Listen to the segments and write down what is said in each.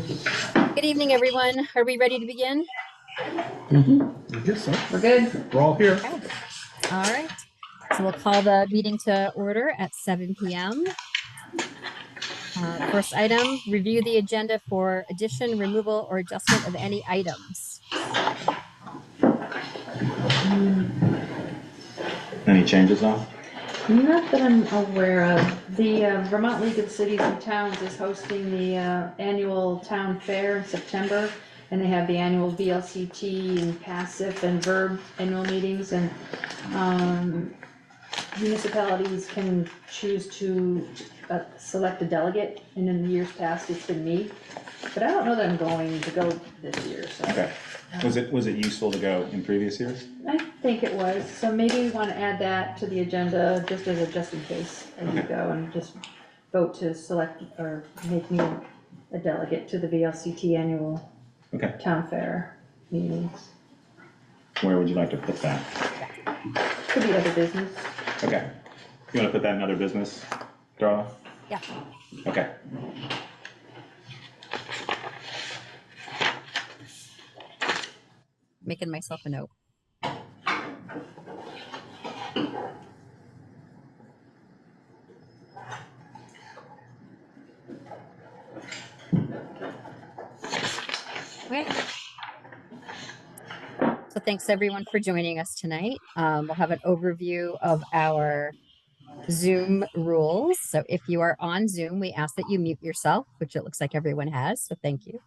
Good evening, everyone. Are we ready to begin? I guess so. We're good. We're all here. Okay. All right. So we'll call the meeting to order at 7 p.m. First item, review the agenda for addition, removal, or adjustment of any items. Any changes on? Not that I'm aware of. The Vermont League of Cities and Towns is hosting the annual town fair in September, and they have the annual VLCT and PASIF and VERB annual meetings, and municipalities can choose to select a delegate, and in the years past, it's been me. But I don't know that I'm going to go this year, so. Okay. Was it useful to go in previous years? I think it was, so maybe we want to add that to the agenda, just in case, as you Okay. go, and just vote to select or make me a delegate to the VLCT annual Okay. town fair meetings. Where would you like to put that? Could be other business. Okay. You want to put that in other business, Darla? Yeah. Okay. Making myself a note. Okay. So thanks everyone for joining us tonight. We'll have an overview of our Zoom rules. So if you are on Zoom, we ask that you mute yourself, which it looks like everyone has. So thank you.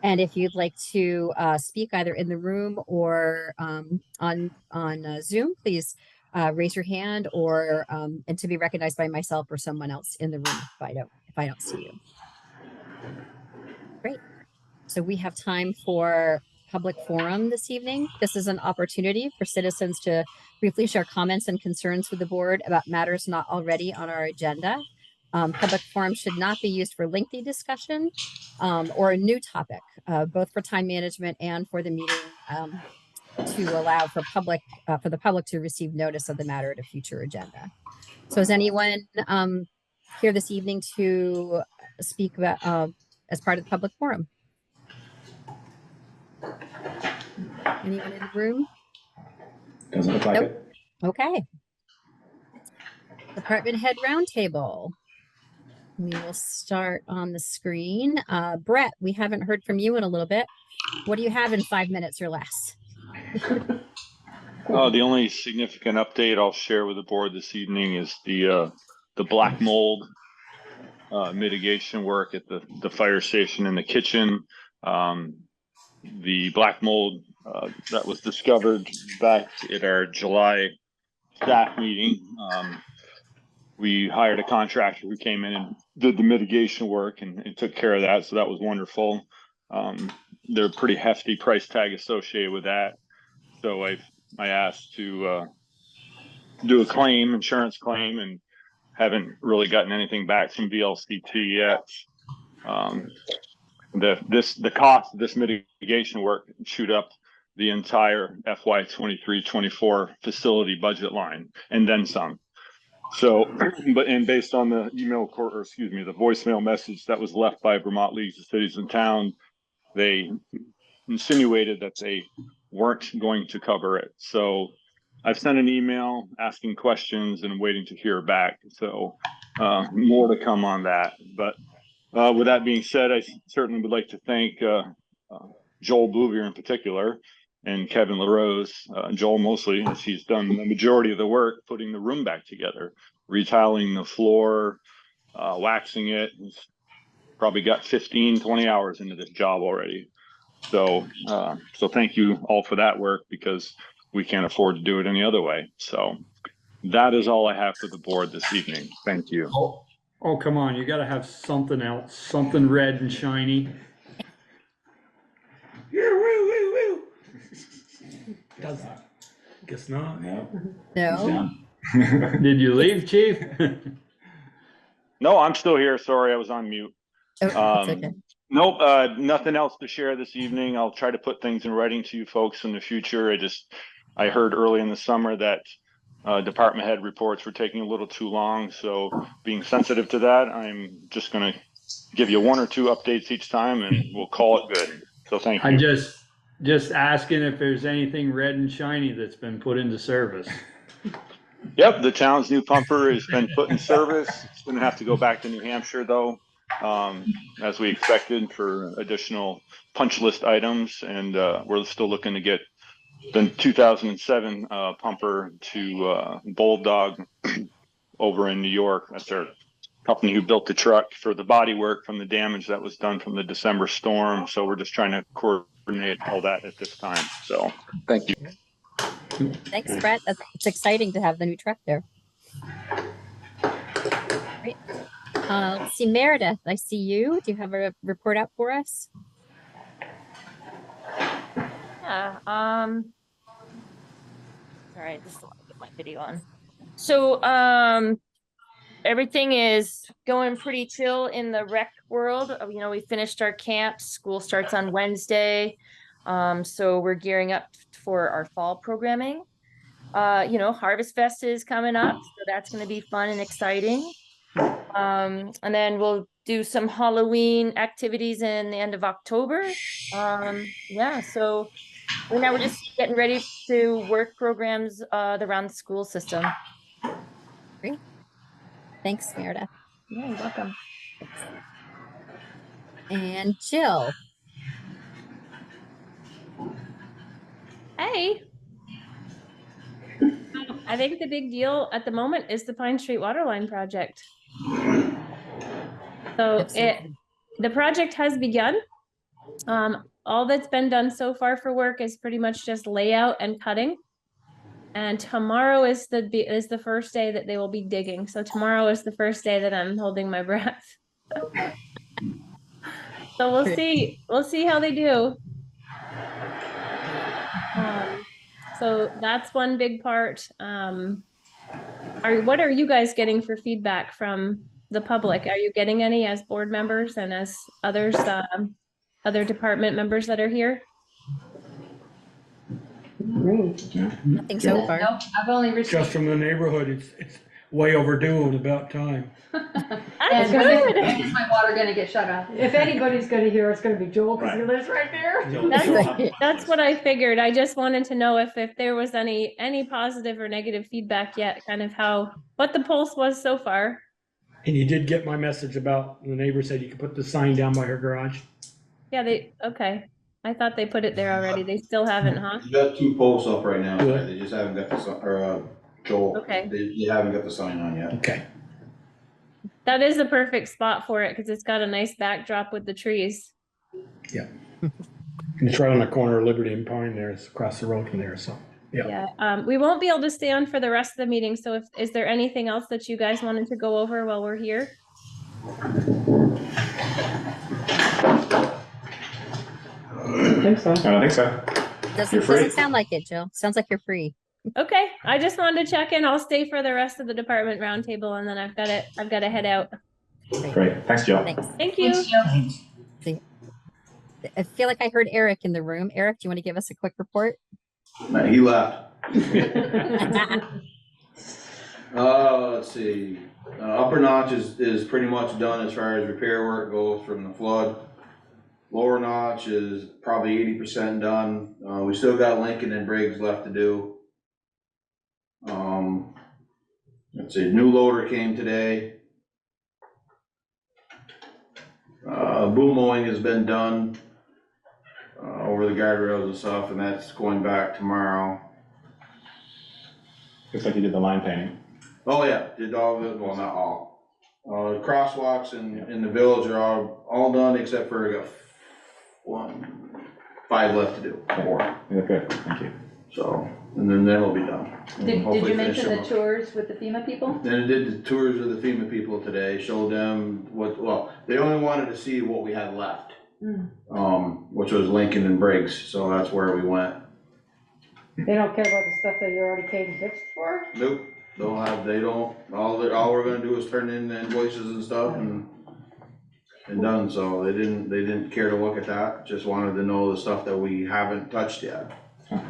And if you'd like to speak either in the room or on Zoom, please raise your hand or and to be recognized by myself or someone else in the room if I don't see you. Great. So we have time for public forum this evening. This is an opportunity for citizens to briefly share comments and concerns with the board about matters not already on our agenda. Public forum should not be used for lengthy discussion or a new topic, both for time management and for the meeting to allow for the public to receive notice of the matter at a future agenda. So is anyone here this evening to speak about as part of the public forum? Anyone in the room? Doesn't look like it. Okay. Department head roundtable. We will start on the screen. Brett, we haven't heard from you in a little bit. What do you have in 5 minutes or less? The only significant update I'll share with the board this evening is the black mold mitigation work at the fire station in the kitchen. The black mold that was discovered back at our July staff meeting. We hired a contractor who came in and did the mitigation work and took care of that. So that was wonderful. There's a pretty hefty price tag associated with that. So I asked to do a insurance claim, and haven't really gotten anything back from VLCT yet. The cost of this mitigation work shoot up the entire FY 23-24 facility budget line and then some. So, based on the the voicemail message that was left by Vermont Leagues of Cities and Towns, they insinuated that they weren't going to cover it. So I've sent an email asking questions and waiting to hear back. So more to come on that. But with that being said, I certainly would like to thank Joel Bouvier in particular and Kevin LaRose, Joel mostly, as he's done the majority of the work putting the room back together, retiling the floor, waxing it. He's probably got 15-20 hours into this job already. So thank you all for that work, because we can't afford to do it any other way. So that is all I have for the board this evening. Thank you. Oh, come on. You got to have something else, something red and shiny. Yeah, woo, woo, woo. Doesn't. Guess not. No. Did you leave, Chief? No, I'm still here. Sorry, I was on mute. Oh, it's okay. Nope, nothing else to share this evening. I'll try to put things in writing to you folks in the future. I heard early in the summer that department head reports were taking a little too long. So being sensitive to that, I'm just going to give you one or two updates each time, and we'll call it good. So thank I'm you. just asking if there's anything red and shiny that's been put into service. Yep, the town's new pumper has been put in service. It's going to have to go back to New Hampshire though, as we expected for additional punch list items, and we're still looking to get the 2007 pumper to Bulldog over in New York. That's our company who built the truck for the body work from the damage that was done from the December storm. So we're just trying to coordinate all that at this time. So thank you. Thanks, Brett. It's exciting to have the new truck there. Great. Let's see, Meredith, I see you. Do you have a report out for us? Yeah, sorry, just want to get my video on. So, everything is going pretty chill in the rec world. You know, we finished our camp. School starts on Wednesday. So we're gearing up for our fall programming. You know, Harvest Fest is coming up, so that's going to be fun and exciting. And then we'll do some Halloween activities in the end of October. Yeah, so right now we're just getting ready to work programs around the school system. Great. Thanks, Meredith. Yeah, you're welcome. And Jill. Hey. I think the big deal at the moment is the Pine Street Waterline project. So the project has begun. All that's been done so far for work is pretty much just layout and cutting. And tomorrow is the first day that they will be digging. So tomorrow is the first day that I'm holding my breath. So we'll see how they do. So that's one big part. What are you guys getting for feedback from the public? Are you getting any as board members and as others, other department members that are here? Nothing so far. Nope, I've only received. Just from the neighborhood, it's way overdue and about time. And Good. is my water gonna get shut off? If anybody's gonna hear, it's gonna be Joel, because he Right. lives right there. That's what I figured. I just wanted to know if there was any positive or negative feedback yet, kind of what the pulse was so far. And you did get my message about, the neighbor said you could put the sign down by her garage. Yeah, okay. I thought they put it there already. They still haven't, huh? You got 2 posts up right now, Good. they just haven't got the sign, or, Joel. Okay. You haven't got the sign on yet. Okay. That is a perfect spot for it because it's got a nice backdrop with the trees. Yeah. And it's right on the corner of Liberty and Pine there, it's across the road from there, so, yeah. Yeah. We won't be able to stay on for the rest of the meeting. So is there anything else that you guys wanted to go over while we're here? I think so. I don't think so. You're free. Doesn't sound like it, Jill. Sounds like you're free. Okay. I just wanted to check in. I'll stay for the rest of the department roundtable and then I've got to head out. Great. Thanks, Jill. Thanks. Thank you. Thanks, Jill. I feel like I heard Eric in the room. Eric, do you want to give us a quick report? He left. Let's see, upper notch is pretty much done as far as repair work goes from the flood. Lower notch is probably 80% done. We still got Lincoln and Briggs left to do. Let's see, new loader came today. Boom mowing has been done over the guardrails and stuff, and that's going back tomorrow. Looks like you did the line painting. Oh yeah, did all of it, well, not all. Crosswalks in the village are all done except for I got 5 left to do, 4. Yeah, good. Thank you. So, and then that'll be done. And Did hopefully you finish mention the them up. tours with the FEMA people? Then I did the tours with the FEMA people today, showed them they only wanted to see what we had left. Which was Lincoln and Briggs, so that's where we went. They don't care about the stuff that you already paid and fixed for? Nope, all we're gonna do is turn in the invoices and stuff and done, so they didn't care to look at that, just wanted to know the stuff that we haven't touched yet.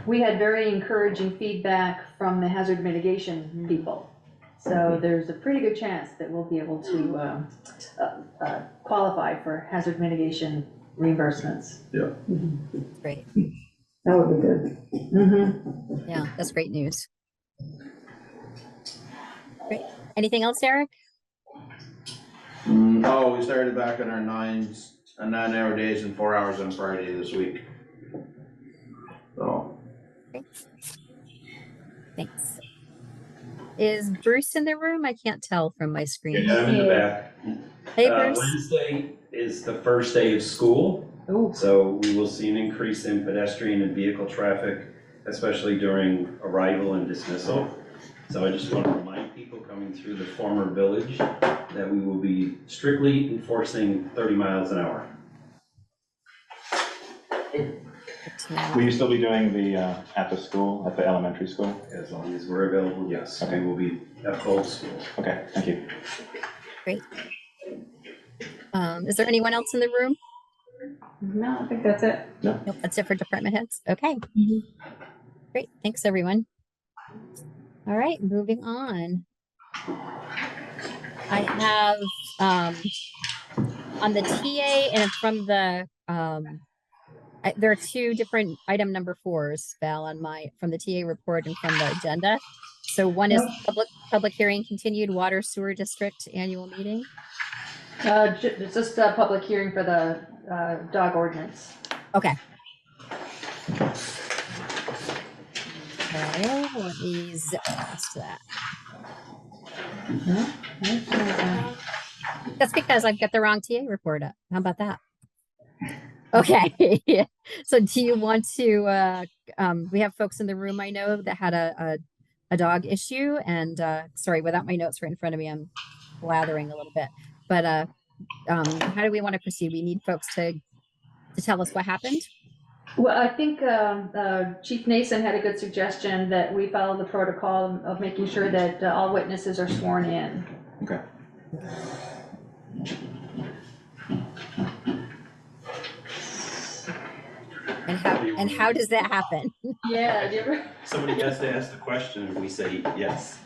We had very encouraging feedback from the hazard mitigation people. So there's a pretty good chance that we'll be able to qualify for hazard mitigation reimbursements. Great. That would be good. Mm-hmm. Yeah, that's great news. Great. Anything else, Eric? No, we started back on our 9-hour days and 4 hours on Friday this week. So. Great. Thanks. Is Bruce in the room? I can't tell from my screen. Yeah, I'm in the back. Hey, Bruce. Wednesday is the first day of school, Ooh. so we will see an increase in pedestrian and vehicle traffic, especially during arrival and dismissal. So I just want to remind people coming through the former village that we will be strictly enforcing 30 miles an hour. Will you still be doing the at the school, at the elementary school? As long as we're available, yes. Okay. We will be at both schools. Okay, thank you. Great. Is there anyone else in the room? No, I think that's it. Nope, that's it for department heads. Okay. Great. Thanks, everyone. All right, moving on. I have on the TA and from the there are two different item number 4s, Val, on my from the TA report and from the agenda. So one is public hearing continued water sewer district annual meeting. It's just a public hearing for the dog ordinance. Okay. Okay, let me zip past that. That's because I've got the wrong TA report up. How about that? Okay. So do you want to, we have folks in the room I know that had a dog issue, and sorry, without my notes right in front of me, I'm blathering a little bit. But how do we want to proceed? We need folks to tell us what happened. Well, I think Chief Nason had a good suggestion that we follow the protocol of making sure that all witnesses are sworn in. Okay. And how does that happen? Yeah, do you ever? Somebody has to ask the question and we say yes.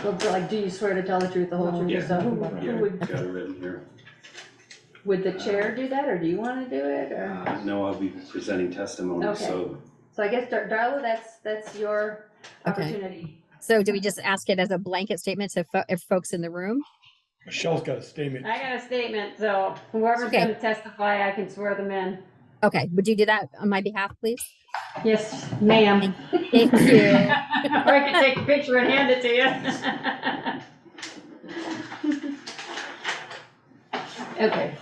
Well, like, do you swear to tell the truth, the whole truth, and stuff? Who would, Got it written here. would the chair do that, or do you want to do it, or? No, I'll be presenting testimony, Okay. so. So I guess, Darla, that's your Okay. opportunity. So do we just ask it as a blanket statement to if folks in the room? Michelle's got a statement. I got a statement, so whoever's Okay. gonna testify, I can swear them in. Okay, would you do that on my behalf, please? Yes, ma'am. Thank you. Or I can take a picture and hand it to you. Okay.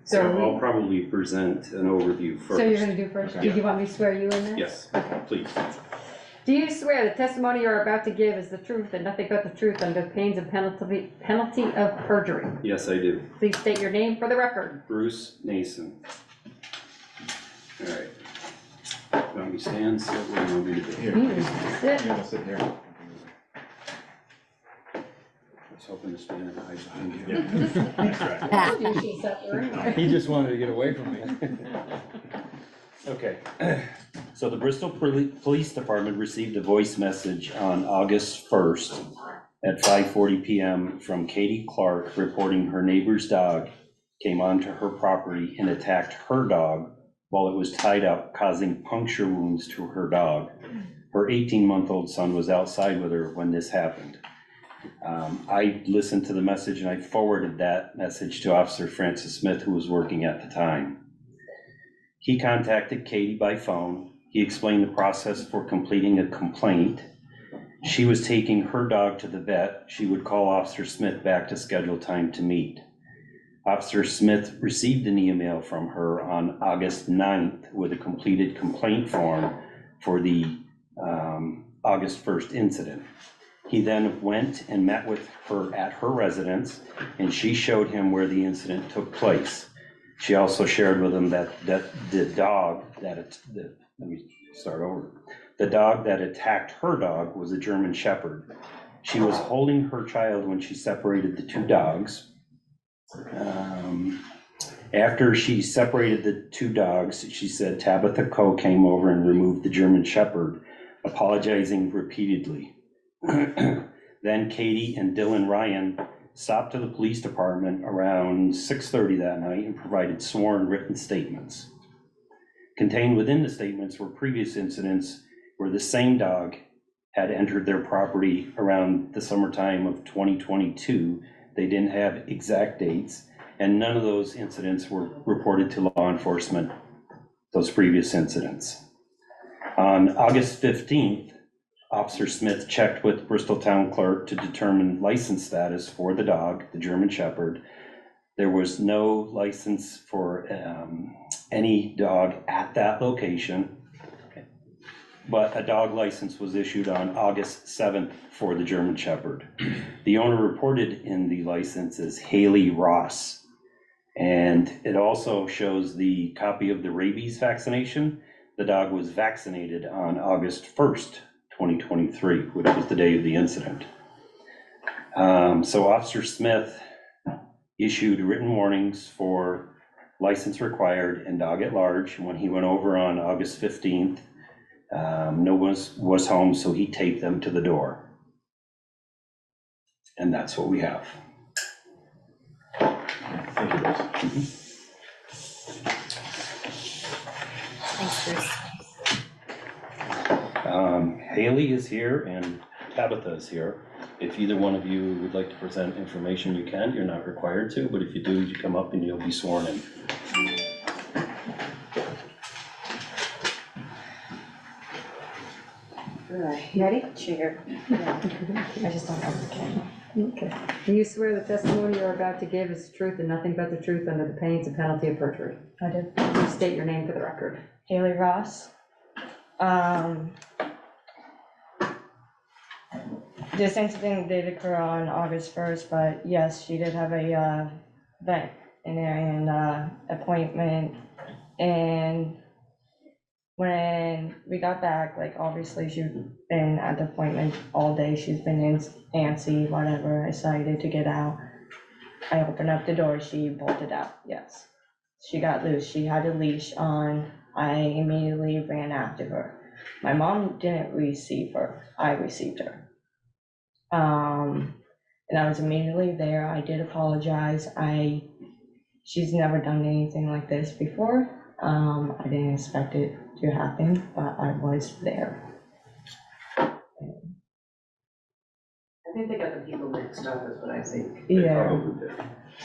So So, I'll probably present an overview first. So you're gonna do first? Okay. Do you want me to swear you in there? Yes, Okay. please. Do you swear the testimony you're about to give is the truth and nothing but the truth under pains and penalty of perjury? Yes, I do. Please state your name for the record. Bruce Nason. All right. Want me to stand? Sit? What do you want me to do? Here. sit. You're gonna sit here. I was hoping to stand and hide behind you. Yeah. That's right. I told you she sat there. He just wanted to get away from me. Okay, so the Bristol Police Department received a voice message on August 1st at 5:40 PM from Katie Clark reporting her neighbor's dog came onto her property and attacked her dog while it was tied up, causing puncture wounds to her dog. Her 18-month-old son was outside with her when this happened. I listened to the message and I forwarded that message to Officer Francis Smith, who was working at the time. He contacted Katie by phone. He explained the process for completing a complaint. She was taking her dog to the vet. She would call Officer Smith back to schedule time to meet. Officer Smith received an email from her on August 9th with a completed complaint form for the August 1st incident. He then went and met with her at her residence, and she showed him where the incident took place. She also shared with him that the dog that, let me start over. The dog that attacked her dog was a German Shepherd. She was holding her child when she separated the two dogs. After she separated the two dogs, she said Tabitha Coe came over and removed the German Shepherd, apologizing repeatedly. Then Katie and Dylan Ryan stopped to the police department around 6:30 that night and provided sworn written statements. Contained within the statements were previous incidents where the same dog had entered their property around the summertime of 2022. They didn't have exact dates, and none of those incidents were reported to law enforcement, those previous incidents. On August 15th, Officer Smith checked with Bristol Town Clerk to determine license status for the dog, the German Shepherd. There was no license for any dog at that location, but a dog license was issued on August 7th for the German Shepherd. The owner reported in the license as Haley Ross, and it also shows the copy of the rabies vaccination. The dog was vaccinated on August 1st, 2023, which was the day of the incident. So Officer Smith issued written warnings for license required and dog at large. When he went over on August 15th, no one was home, so he taped them to the door. And that's what we have. Thank you, Bruce. Thanks, Bruce. Haley is here and Tabitha is here. If either one of you would like to present information, you can. You're not required to, but if you do, you come up and you'll be sworn in. You ready? Chair. I just don't have the camera. Okay. Do you swear the testimony you're about to give is the truth and nothing but the truth under the pains and penalty of perjury? I did. Please state your name for the record. Haley Ross. This incident did occur on August 1st, but yes, she did have a veterinarian appointment. And when we got back, like obviously she's been at the appointment all day. She's been antsy, whatever, excited to get out. I opened up the door, she bolted out, yes. She got loose, she had a leash on. I immediately ran after her. My mom didn't receive her, I received her. And I was immediately there. I did apologize. She's never done anything like this before. I didn't expect it to happen, but I was there. I think they got the people mixed up is what I think. Yeah.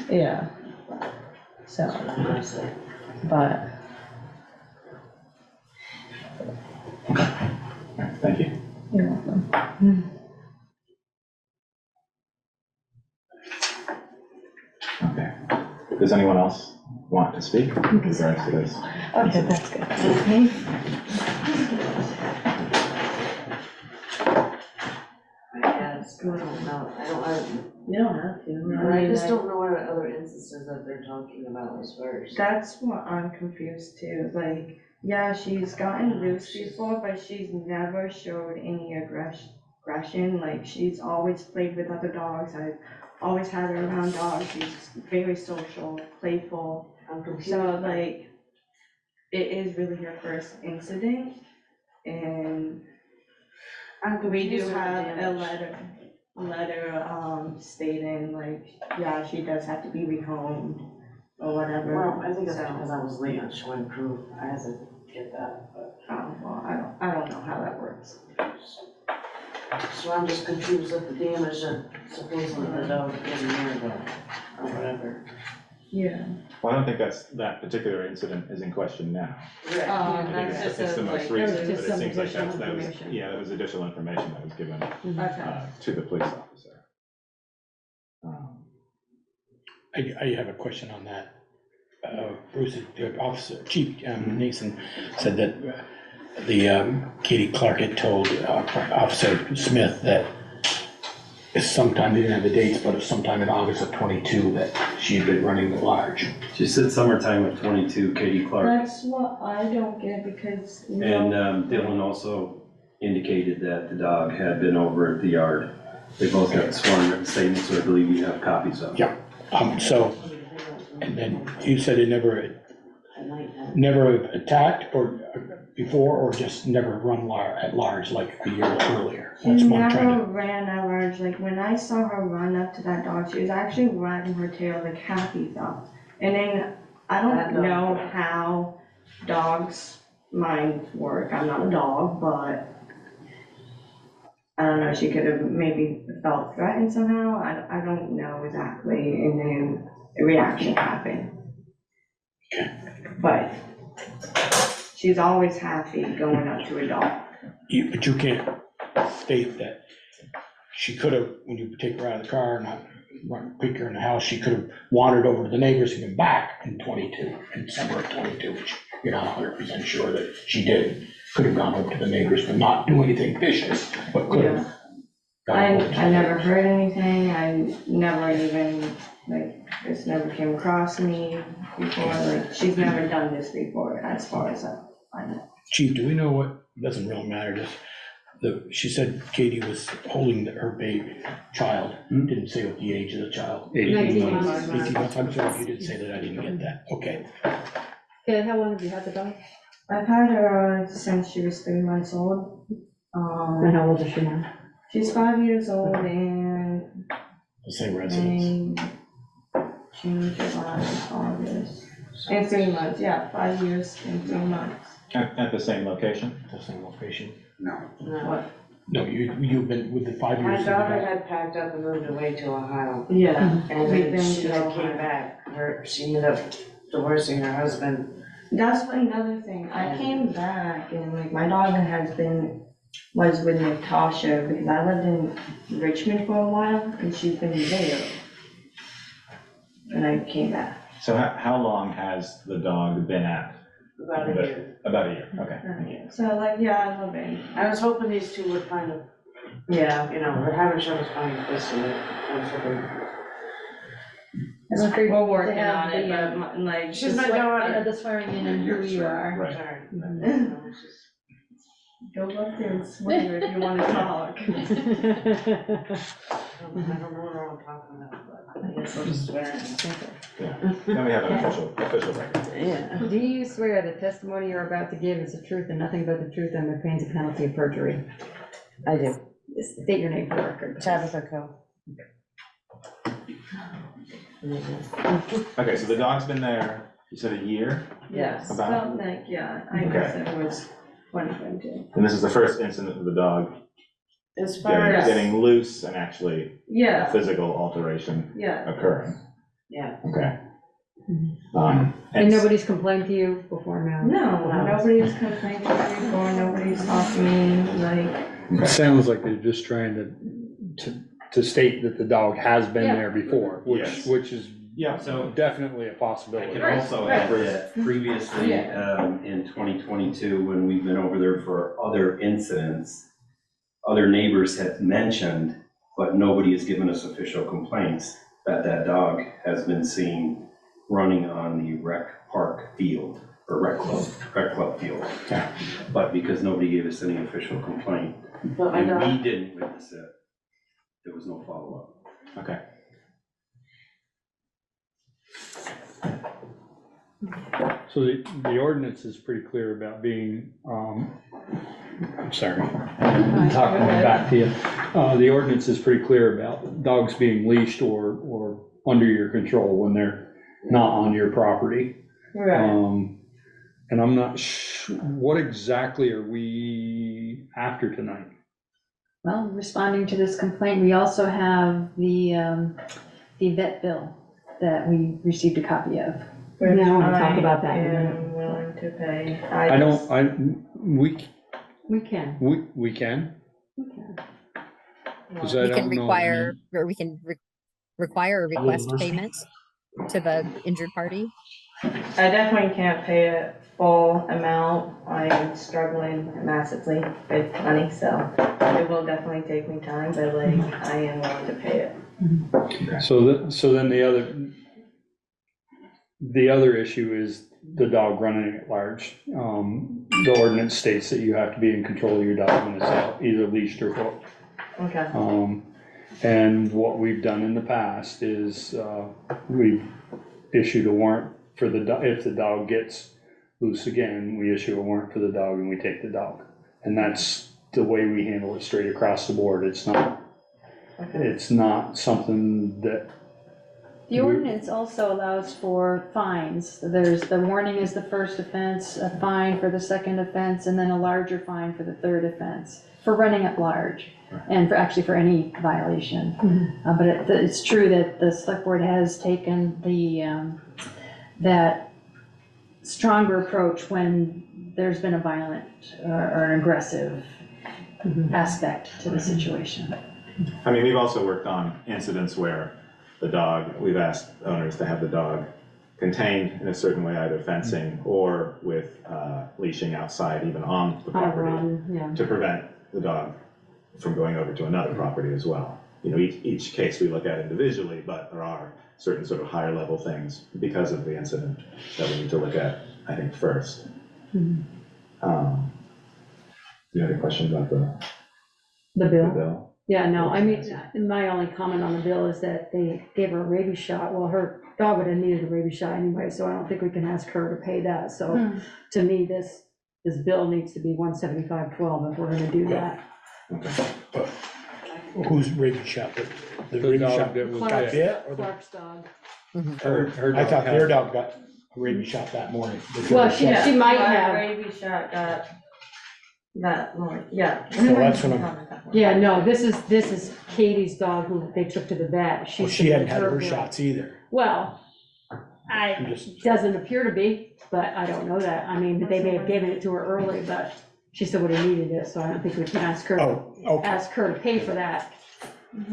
Yeah. So, but. Thank you. You're welcome. Okay. Does anyone else want to speak in regards to this? Okay, that's good. I don't know. You don't have to. I just don't know what other instances that they're talking about as first. That's what I'm confused too. Like, yeah, she's gotten loose before, but she's never showed any aggression. Like, she's always played with other dogs. I've always had her around dogs. She's very social, playful. So, like, it is really her first incident, and we do have a letter stating, like, yeah, she does have to be rehomed or whatever. Well, I think it's because I was late on showing proof. I had to get that, but. Well, I don't know how that works. So I'm just confused with the damage that supposedly the dog did a year ago, or whatever. Yeah. Well, I don't think that particular incident is in question now. Right. I think it's the most recent, but it seems like that was, information. yeah, that was additional information that was given Okay. to the police officer. I have a question on that. Bruce, the officer, Chief Nason said that the Katie Clark had told Officer Smith that it's sometime, they didn't have the dates, but it's sometime in August of 22 that she had been running the large. She said summertime of 22, Katie Clark. That's what I don't get because. And Dylan also indicated that the dog had been over at the yard. They both got sworn written statements, so I believe you have copies of them. Yeah, so, and then you said it never attacked or before, or just never run at large like a year earlier? She That's what I'm trying never ran at large. Like when I saw her run up to that dog, she was actually wagging her tail like happy though. And then I don't know how dogs' minds work. I'm not a dog, but I don't know. She could have maybe felt threatened somehow. I don't know exactly. And then a reaction happened. But she's always happy going up to a dog. But you can't state that she could have, when you take her out of the car, not pick her in the house, she could have wandered over to the neighbors and come back in December of 22, which you're not 100% sure that she did. Could have gone over to the neighbors, but not do anything vicious, but could have. I never heard anything. I never even, like, this never came across me before. Like, she's never done this before, as far as I know. Chief, do we know what, it doesn't really matter, just, she said Katie was holding her baby child, didn't say what the age of the child. 18 months. 18 months, I'm sorry if you did say that, I didn't get that, okay. Okay, how long have you had the dog? I've had her since she was 3 months old. And how old is she now? She's 5 years old and The same residence. June, July, August, in 3 months, yeah, 5 years and 3 months. At the same location? The same location? No. What? No, you've been with the 5 My years. daughter had packed up and moved away to Ohio, Yeah. and We've then been she to had Ohio. came back, she ended up divorcing her husband. That's another thing. I came back and like my dog was with Natasha because I lived in Richmond for a while and she's been there. And I came back. So how long has the dog been at? About a year. About a year, okay. So like, yeah, I love it. I was hoping these two would find a, Yeah. you know, we're having trouble finding a place to live. I was hoping. We're working on it, but like. She's my daughter. I know the swearing in and who you are. Right. Sorry, but, you know, it's just- Go up there and swear if you want to talk. I don't know what I'm talking about, but I guess I'll just swear. Then we have an official record. Yeah. Do you swear the testimony you're about to give is the truth and nothing but the truth under pains of penalty of perjury? I do. State your name for the record. Tabitha Co. Okay, so the dog's been there, you said a year? Yes, About? felt like, yeah, I guess it was 2022. And this is the first incident of the dog As far as, getting loose and actually Yeah, physical alteration yeah. occurring. yeah, Okay. And And nobody's complained to you before now? No, nobody's complaining before, nobody's talking to me, like, It sounds like they're just trying to state that the dog has been Yeah. there before, Yes. which is Yeah, So definitely a I possibility. can also add that previously, Yeah. in 2022, when we've been over there for other incidents, other neighbors have mentioned, but nobody has given us official complaints, that dog has been seen running on the rec park field, or rec club field. But because nobody gave us any official complaint, but my and daughter, we didn't witness it, there was no follow-up. okay. So the ordinance is pretty clear about being, I'm sorry, I'm talking back to you. The ordinance is pretty clear about dogs being leashed or under your control when they're not on your property. right. And I'm not what exactly are we after tonight? Well, responding to this complaint, we also have the vet bill that we received a copy of. Now I want to talk about that in a I minute. am willing to pay. We can. We can? We can. 'Cause I We can don't know, require, or we can require or request payments to the injured party. I definitely can't pay a full amount. I am struggling massively with money, so it will definitely take me time, but like, I am willing to pay it. So then the other issue is the dog running at large. The ordinance states that you have to be in control of your dog when it's out, either leashed or hooked. Okay. And what we've done in the past is, we've issued a warrant for if the dog gets loose again, we issue a warrant for the dog and we take the dog. And that's the way we handle it straight across the board. It's not something that. The ordinance also allows for fines. There's, the warning is the first offense, a fine for the second offense, and then a larger fine for the third offense, for running at large, and for any violation. But it's true that the select board has taken that stronger approach when there's been a violent or an aggressive aspect to the situation. I mean, we've also worked on incidents where the dog, we've asked owners to have the dog contained in a certain way, either fencing or with leashing outside, even on the property, to prevent the dog from going over to another property as well. You know, each case we look at individually, but there are certain sort of higher level things because of the incident that we need to look at, I think, first. You had a question about The bill? the bill? Yeah, no, I mean, my only comment on the bill is that they gave her a rabies shot. Well, her dog would have needed a rabies shot anyway, so I don't think we can ask her to pay that. So to me, this bill needs to be 175.12 if we're gonna do that. But whose rabies shot? The The rabies dog shot that was got bit. bit? Or Clark's dog. I thought their dog got a rabies shot that morning. Well, she might My have. rabies shot got that morning, yeah. So that's what I'm, Yeah, no, this is Katie's dog who they took to the vet. well, she hadn't had her bill. shots either. Well, I'm just, doesn't appear to be, but I don't know that. I mean, they may have given it to her early, but she still would have needed it, so I don't think we can ask her to pay for that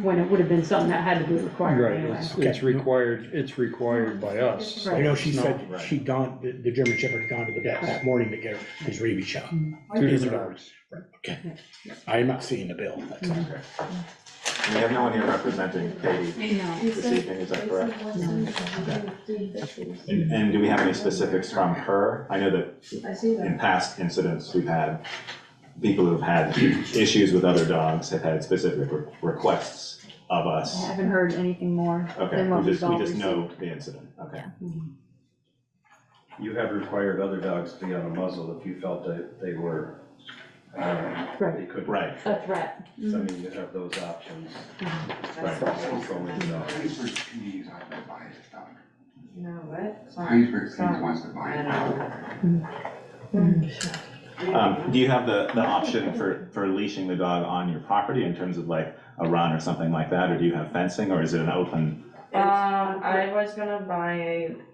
when it would have been something that had to be required Right, anyway. it's required by us. I know she It's said not- she'd gone, the German Shepherd had gone to the vet that morning to get his rabies shot. Two His or different hers. Okay. I'm not seeing the bill. That's all. We have no one here representing Katie No. this evening, is that correct? And do we have any specifics from her? I know that in past incidents, we've had people who've had issues with other dogs have had specific requests of I us. haven't heard anything more Okay, than what we we've all just know received. the incident, okay. You have required other dogs to be on a muzzle if you felt that they were, they could. Right. A threat. So I mean, you have those options. Right. Controlling the dog. No, what? Heinsberg Feeds wants to buy it. Do you have the option for leashing the dog on your property in terms of like a run or something like that, or do you have fencing, or is it an open? I was gonna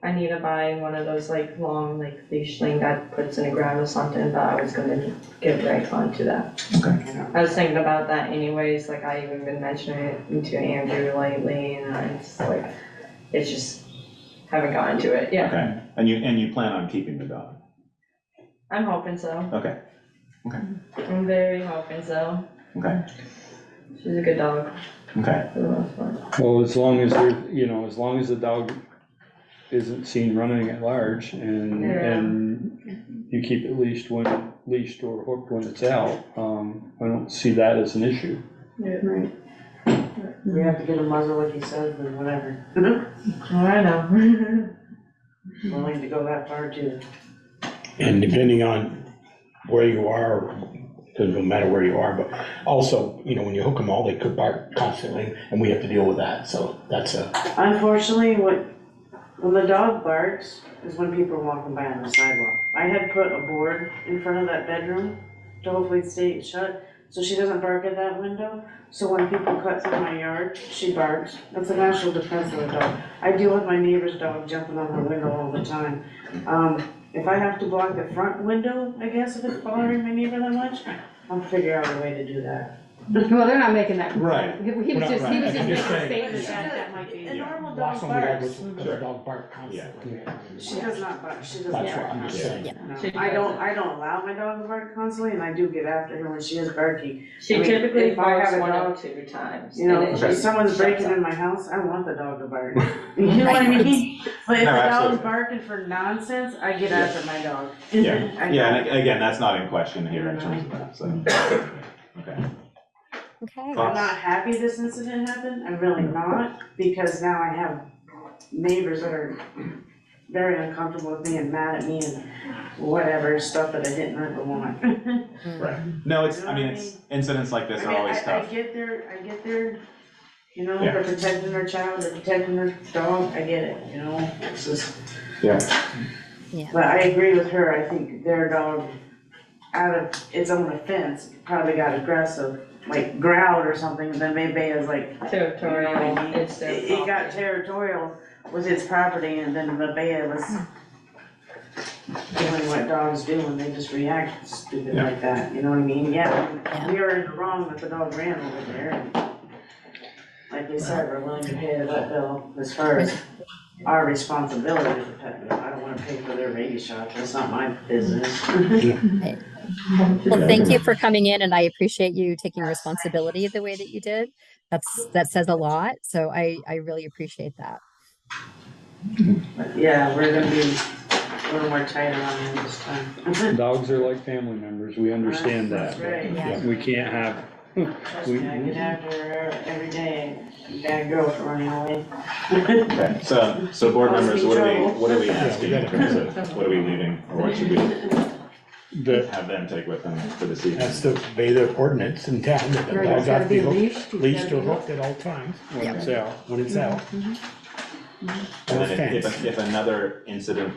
I need to buy one of those like long, like leash thing that puts in the ground or something, but I was gonna get right onto that. Okay. I was thinking about that anyways, like I even been mentioning it to Andrew lately, and it's just, haven't gotten to it, yeah. Okay, and you plan on keeping the dog? I'm hoping so. Okay. I'm very hoping so. Okay. She's a good dog Okay. for the most part. Well, as long as as long as the dog isn't seen running at large and you keep it leashed or hooked when it's out, I don't see that as an issue. Right. We have to get a muzzle like he says, then whatever. Oh, I know. Willing to go that far too. And depending on where you are, doesn't matter where you are, but also, when you hook them all, they could bark constantly, and we have to deal with that, so that's Unfortunately, when the dog barks is when people are walking by on the sidewalk. I had put a board in front of that bedroom to hopefully stay shut, so she doesn't bark at that window. So when people cut through my yard, she barks. That's a natural defense of the dog. I deal with my neighbor's dog jumping on her window all the time. If I have to block the front window, I guess, if it's bothering my neighbor that much, I'll figure out a way to do that. Well, they're not making that. Right. He was just making a just saying. statement that might be. A normal lost dog on the yard barks. with the dog bark constantly. She does not bark, she doesn't That's bark what I'm just constantly. saying. No. I don't allow my dog to bark constantly, and I do get after her when she is barky. She I mean, typically if I barks have a one or dog- two times. You know, and then if she someone's shuts breaking up. in my house, I want the dog to bark. You know what I mean? But if No, the absolutely. dog's barking for nonsense, I get after my dog. Yeah, I yeah, know. and again, that's not in question here in terms of that, so. Okay. Okay. I'm not happy this incident happened, I'm really not, because now I have neighbors that are very uncomfortable with me and mad at me and whatever, stuff that I didn't ever want. Right. No, it's, I mean, it's, incidents like this I are mean, always I tough. get their, you know, Yeah. they're protecting their child, they're protecting their dog, I get it, you know, it's just. Yeah. But I agree with her, I think their dog, out of its own offense, probably got aggressive, like growled or something, and then maybe is like. Territorial, You know what I mean? it's their It got property. territorial with its property, and then the bear was doing what dogs do when they just react stupid Yeah. like that, you know what I mean? Yeah, Yeah. we are in the wrong that the dog ran over there, and like they said, we're willing to pay the vet bill as far as our responsibility to pet them. I don't wanna pay for their rabies shot, that's not my business. Well, thank you for coming in, and I appreciate you taking responsibility the way that you did. That says a lot, so I really appreciate that. But yeah, we're gonna be a little more tighter on them this time. Dogs are like family members, we understand that. That's right. Yeah. We can't have, Trust me, I get after her every day, bad girl for running away. Okay, so board Must members, be what trouble. are we asking in terms of, what are we leaving, or what should we have them take with them for this evening? That's to obey the ordinance in town, that the Right, dog's it's got gotta to be be hooked, leashed, it's leashed gotta or be hooked at all times when it's out. when it's out. And No then if, offense. if another incident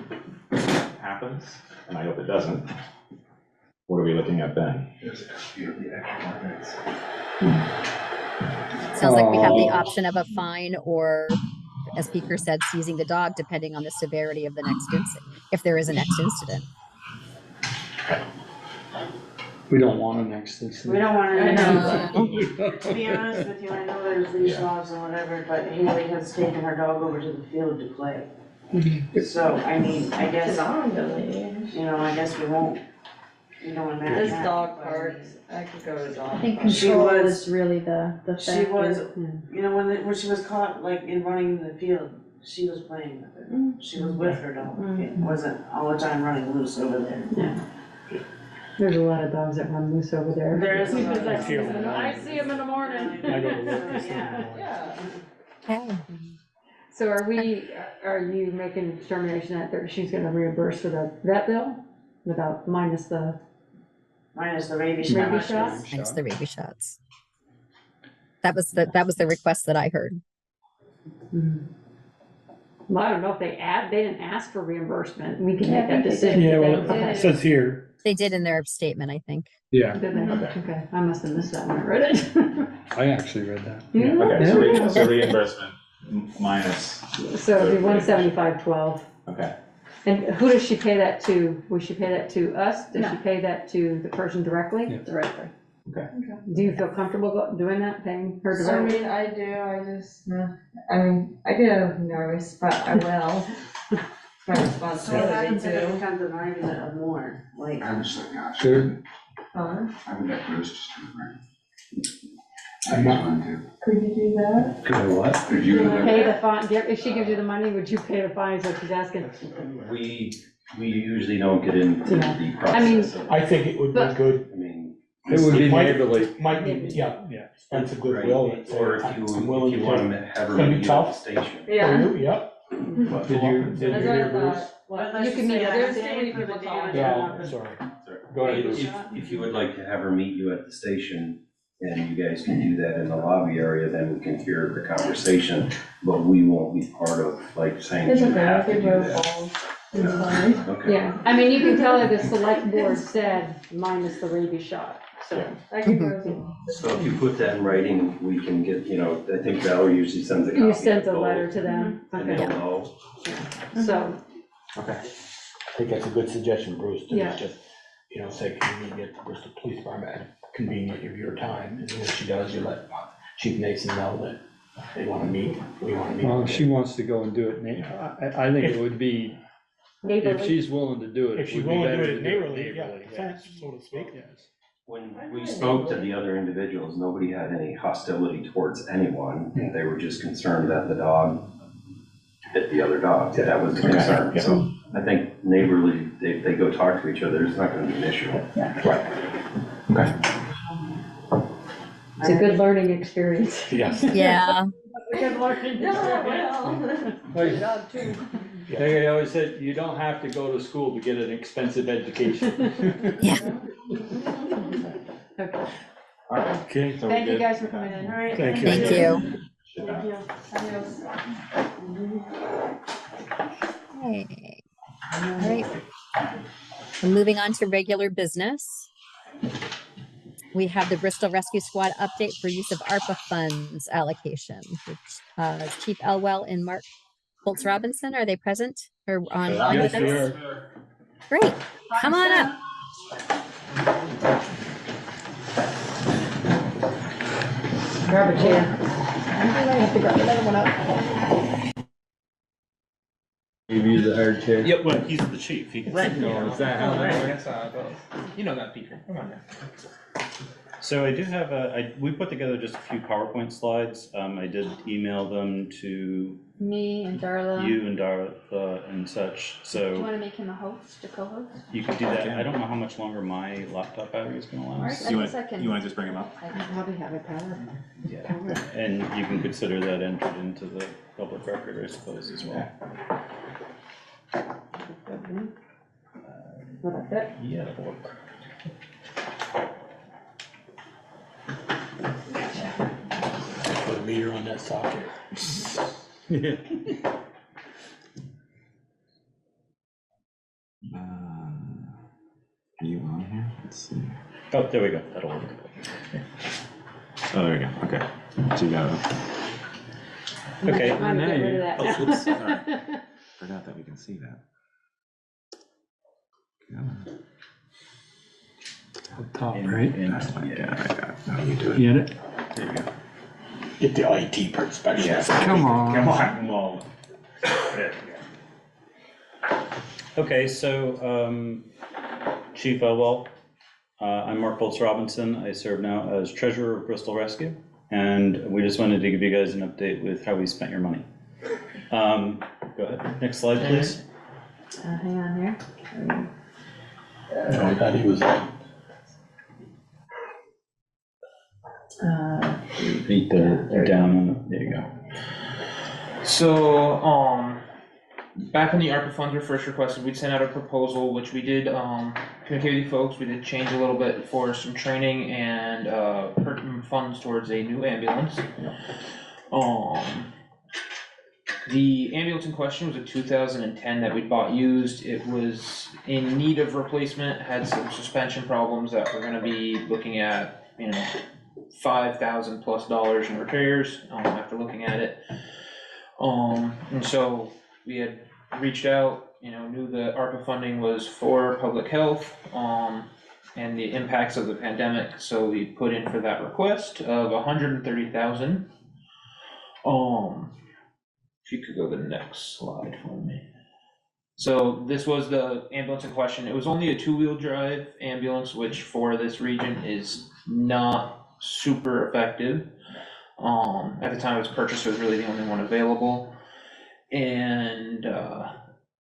happens, and I hope it doesn't, what are we looking at then? Sounds like we have the option of a fine or, as Speaker said, seizing the dog, depending on the severity of the next incident, if there is a next incident. We don't want an next We incident. don't want I to, to be honest with you, I know there's leash laws and whatever, but Haley has taken her dog over to the field to play. So, I mean, I guess, It's on the leash. you know, I guess we won't be doing that. This dog parks, I could go to dog. I think parks. She control was- is really the She factor. was, Yeah. you know, when she was caught, like, in running in the field, she was playing with her. She was with her dog. It wasn't all the time running loose over there. There's a lot of dogs that run loose over there. There is a lot of I dogs. see 'em in the morning. I go to work this Yeah. morning. Okay. So are you making a determination that she's gonna reimburse for the vet bill without, minus the Minus the rabies rabies shot. shots? Thanks the rabies shots. That was the request that I heard. Mhm. Well, I don't know if they didn't ask for reimbursement, we can Yeah, make I that think they decision. Yeah, well, today. it says here, They did in their statement, I think. Yeah, Did they? Okay. Okay, I must have missed that when I read it. I actually read that. Yeah. Okay, so reimbursement minus, So it'd be 175.12. okay. And who does she pay that to? Will she pay that to us? Does No. she pay that to the person directly? Yeah. Directly. Do you feel comfortable doing that, paying her I directly? mean, I do, I get nervous, but I will. It's my So what responsibility happens if it to. becomes an argument of more, like, Sure. I'm not, Could you do that? Could I what? Pay the fine, if she gives you the money, would you pay the fine, is what she's asking? We usually don't get into Yeah. the I mean- process of, I think it would be But- good, I mean. It would be Might- neighborly. might be, yeah, Yeah. spread some goodwill. and say, Or if I'm willing you to want pay to have her Gonna be meet you at the tough. station. for you, yeah. Did you hear Bruce? unless You you can meet say us. there's too many people talking. Yeah, sorry. Go ahead, If, Bruce. if you would like to have her meet you at the station, and you guys can do that in the lobby area, then we can hear the conversation, but we won't be part of, like, saying It's you okay, have I to could do go that. balls. It's fine. Okay. Yeah, I mean, you can tell her the select board said minus the rabies shot, so. I could go to. So if you put that in writing, we can get, I think Valerie usually sends a copy. You sent of a both, letter to them, And they'll okay, know. so, Okay. I think that's a good suggestion, Bruce, to Yeah. just, say, can you meet at the Bristol Police Department at a convenient of your time? And when she does, you let Chief Nason know that they wanna meet, we wanna meet. Well, if she wants to go and do it, I think it would be, if neighborly, she's willing to do it, If it she would be willing to better do to it do it neighborly, yeah, neighborly. fence, so to speak. Yes. When we spoke to the other individuals, nobody had any hostility towards anyone. Yeah. They were just concerned that the dog hit the other dog. That was the Okay, concern. yeah. So I think neighborly, if they go talk to each other, it's not gonna be an issue. Right. Okay, it's a good learning experience. yes, Yeah. Good learning Yeah, well. Like, Dog too. Like I always said, you don't have to go to school to get an expensive education. Yeah. Okay, Okay, so we're thank you good. guys for coming in. All right. Thank you. Thank you. Thank you. Adios. Okay. All right. We're moving on to regular business. We have the Bristol Rescue Squad update for use of ARPA funds allocation, which Chief Elwell and Mark Holtz Robinson, are they present or on Yes, with we us? are. Great, come on up. Grab a chair. I have to grab another one up. Give you the hard chair. Yep, well, he's the chief. He can sit. No, is that how that works? That's how it goes. You know that, Peter. Come on now. So I do have we put together just a few PowerPoint slides. I did email them to Me and Darla. you and Darla and such, Do you so wanna make him a host, a co-host? you could do that. I don't know how much longer my laptop battery is gonna Alright, last. I guess I can. You wanna just bring them up? I probably have a power. Yeah, and you can consider that entered into the public record, I suppose, as well. Well, that's it. Yeah, that'll work. Put a meter on that socket. Are you on here? Let's see. Oh, there we go. That'll work. Oh, there we go, okay. So you got it. Okay. I'm gonna get rid of that Oh, now. oops, sorry. Forgot that we can see that. Up top, right? And, I got it. How you do it? Get it? There you go. Get the IT part specialist. Come on. Come on, well. There we go. Okay, so, Chief Elwell, I'm Mark Holtz Robinson. I serve now as treasurer of Bristol Rescue, and we just wanted to give you guys an update with how we spent your money. Go ahead, next slide, please. Hang on here. I thought he was, Beat the down, there you go. So, back when the ARPA funds were first requested, we'd sent out a proposal, which we did, communicate with you folks. We did change a little bit for some training and, funds towards a new ambulance. The ambulance in question was a 2010 that we bought used. It was in need of replacement, had some suspension problems that we're gonna be looking at, $5,000+ in repairs, after looking at it. And so we had reached out, knew the ARPA funding was for public health, and the impacts of the pandemic, so we put in for that request of $130,000. If you could go to the next slide for me. So this was the ambulance in question. It was only a 2-wheel drive ambulance, which for this region is not super effective. At the time it was purchased, it was really the only one available. And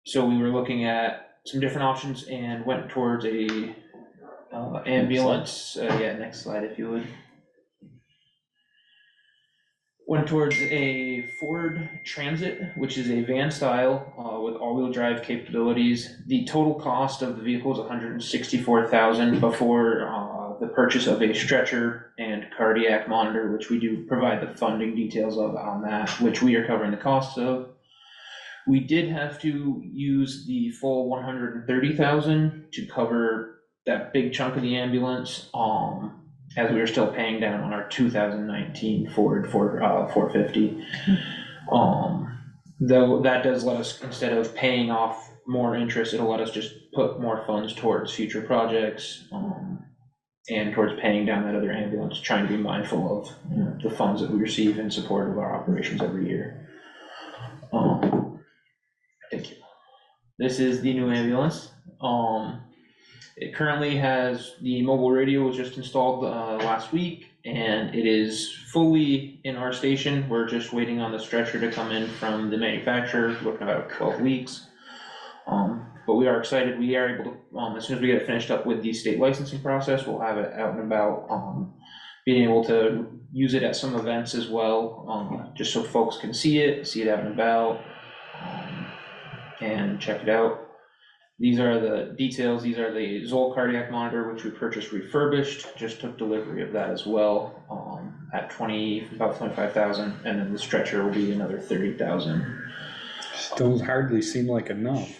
so we were looking at some different options and went towards a ambulance. Next slide if you would. Went towards a Ford Transit, which is a van style with all-wheel drive capabilities. The total cost of the vehicle is $164,000 before the purchase of a stretcher and cardiac monitor, which we do provide the funding details of on that, which we are covering the costs of. We did have to use the full $130,000 to cover that big chunk of the ambulance, as we were still paying down on our 2019 Ford 450. Though that does let us, instead of paying off more interest, it'll let us just put more funds towards future projects, and towards paying down that other ambulance, trying to be mindful of the funds that we receive in support of our operations every year. Thank you. This is the new ambulance. It currently has the mobile radio was just installed last week, and it is fully in our station. We're just waiting on the stretcher to come in from the manufacturer, looking about 12 weeks. But we are excited. We are able to, as soon as we get it finished up with the state licensing process, we'll have it out and about, being able to use it at some events as well, just so folks can see it out and about. and check it out. These are the details. These are the Zoll cardiac monitor, which we purchased refurbished, just took delivery of that as well, at about 25,000, and then the stretcher will be another 30,000. Still hardly seem like enough.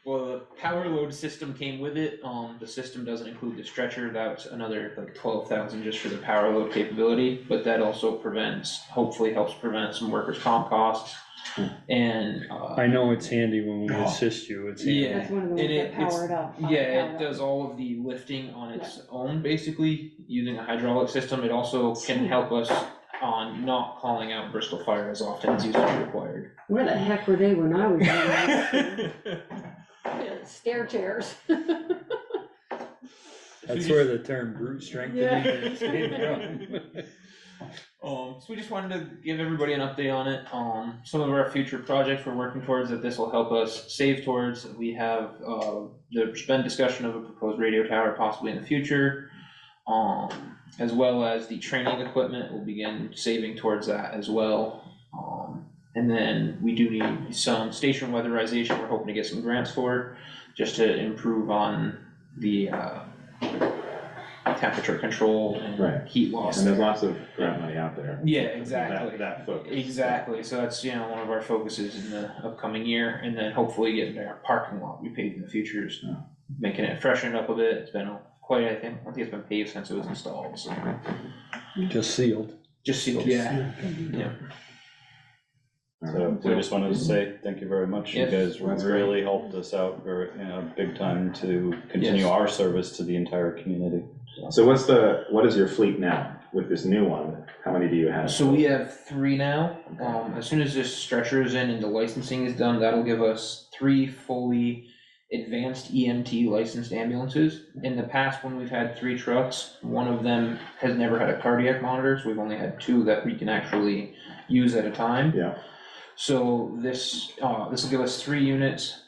Well, the power load system came with it. The system doesn't include the stretcher. That's another like 12,000 just for the power load capability, but that also hopefully helps prevent some workers' comp costs. And I know it's handy when we assist you, it's handy. yeah, That's one of the and ones that power it up. yeah, it does all of the lifting on its own, basically, using a hydraulic system. It also can help us on not calling out Bristol Fire as often as used to be required. Where the heck were they when I was young? Stair chairs. That's where the term brute strength came from. So we just wanted to give everybody an update on it. Some of our future projects we're working towards that this will help us save towards. We have, there's been discussion of a proposed radio tower possibly in the future. As well as the training equipment, we'll begin saving towards that as well. And then we do need some station weatherization. We're hoping to get some grants for, just to improve on the temperature control and heat loss. And there's lots of grant money out there. Yeah, exactly. That focus. Exactly. So that's, one of our focuses in the upcoming year, and then hopefully getting our parking lot repaved in the future, making it freshened up a bit. It's been I think it's been paved since it was installed, so. Just sealed. Just sealed, yeah. So we just wanted to say thank you very much. You Yes, guys really helped us out very, big time to continue our service to the entire community. So what is your fleet now with this new one? How many do you have? So we have 3 now. As soon as this stretcher is in and the licensing is done, that'll give us 3 fully advanced EMT licensed ambulances. In the past, when we've had 3 trucks, one of them has never had a cardiac monitor, so we've only had 2 that we can actually use at a time. Yeah. So this will give us 3 units.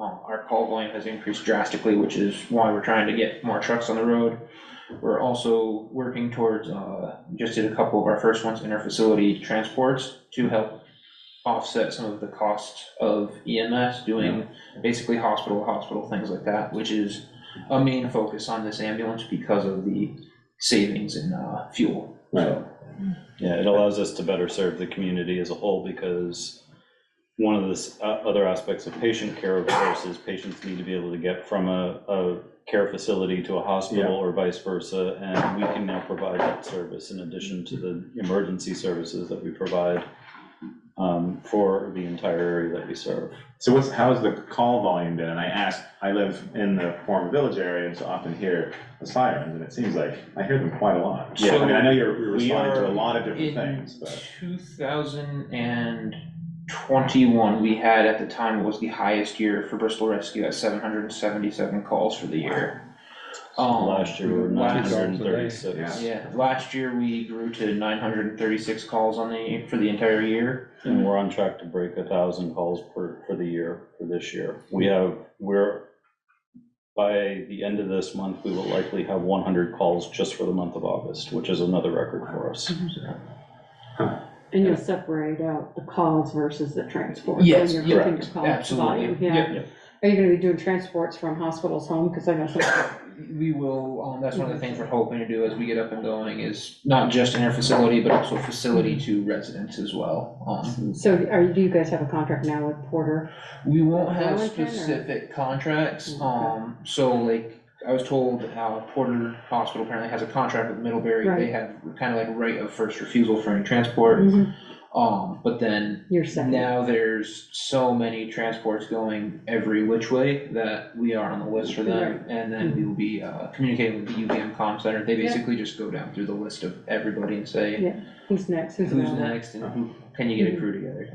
Our call volume has increased drastically, which is why we're trying to get more trucks on the road. We're also working towards, just did a couple of our first ones, inter-facility transports to help offset some of the costs of EMS doing basically hospital to hospital, things like that, which is a main focus on this ambulance because of the savings in fuel. Right. Yeah, it allows us to better serve the community as a whole, because one of the other aspects of patient care, of course, is patients need to be able to get from a care facility to a hospital or vice versa, and we can now provide that service in addition to the emergency services that we provide for the entire area that we serve. So how's the call volume been? And I live in the former village area, and so often hear the sirens, and it seems like I hear them quite a lot. Yeah, I mean, I know you're responding to a lot of different things, but. 2021, we had at the time, it was the highest year for Bristol Rescue at 777 calls for the year. Last year we were 936. Yeah, last year we grew to 936 calls for the entire year. And we're on track to break 1,000 calls for the year, for this year. By the end of this month, we will likely have 100 calls just for the month of August, which is another record for us. And you'll separate out the calls versus the transport. Yes, when you're picking correct. your call Absolutely. volume, yeah. Are you gonna be doing transports from hospitals home? Because I know some. We will, that's one of the things we're hoping to do as we get up and going, is not just inter-facility, but also facility to residents as well. So do you guys have a contract now with Porter? We won't have Wellington, or- specific contracts, so like, I was told Porter Hospital apparently has a contract with Middlebury. Right. They have kind of like right of first refusal for any transport. Mhm. But then You're second. now there's so many transports going every which way that we are on the list for them. Right. And then we will be communicating with the UVM Comm Center. They basically just go down through the list of everybody and say, Yeah, who's next? who's available? next and who can you get a crew together?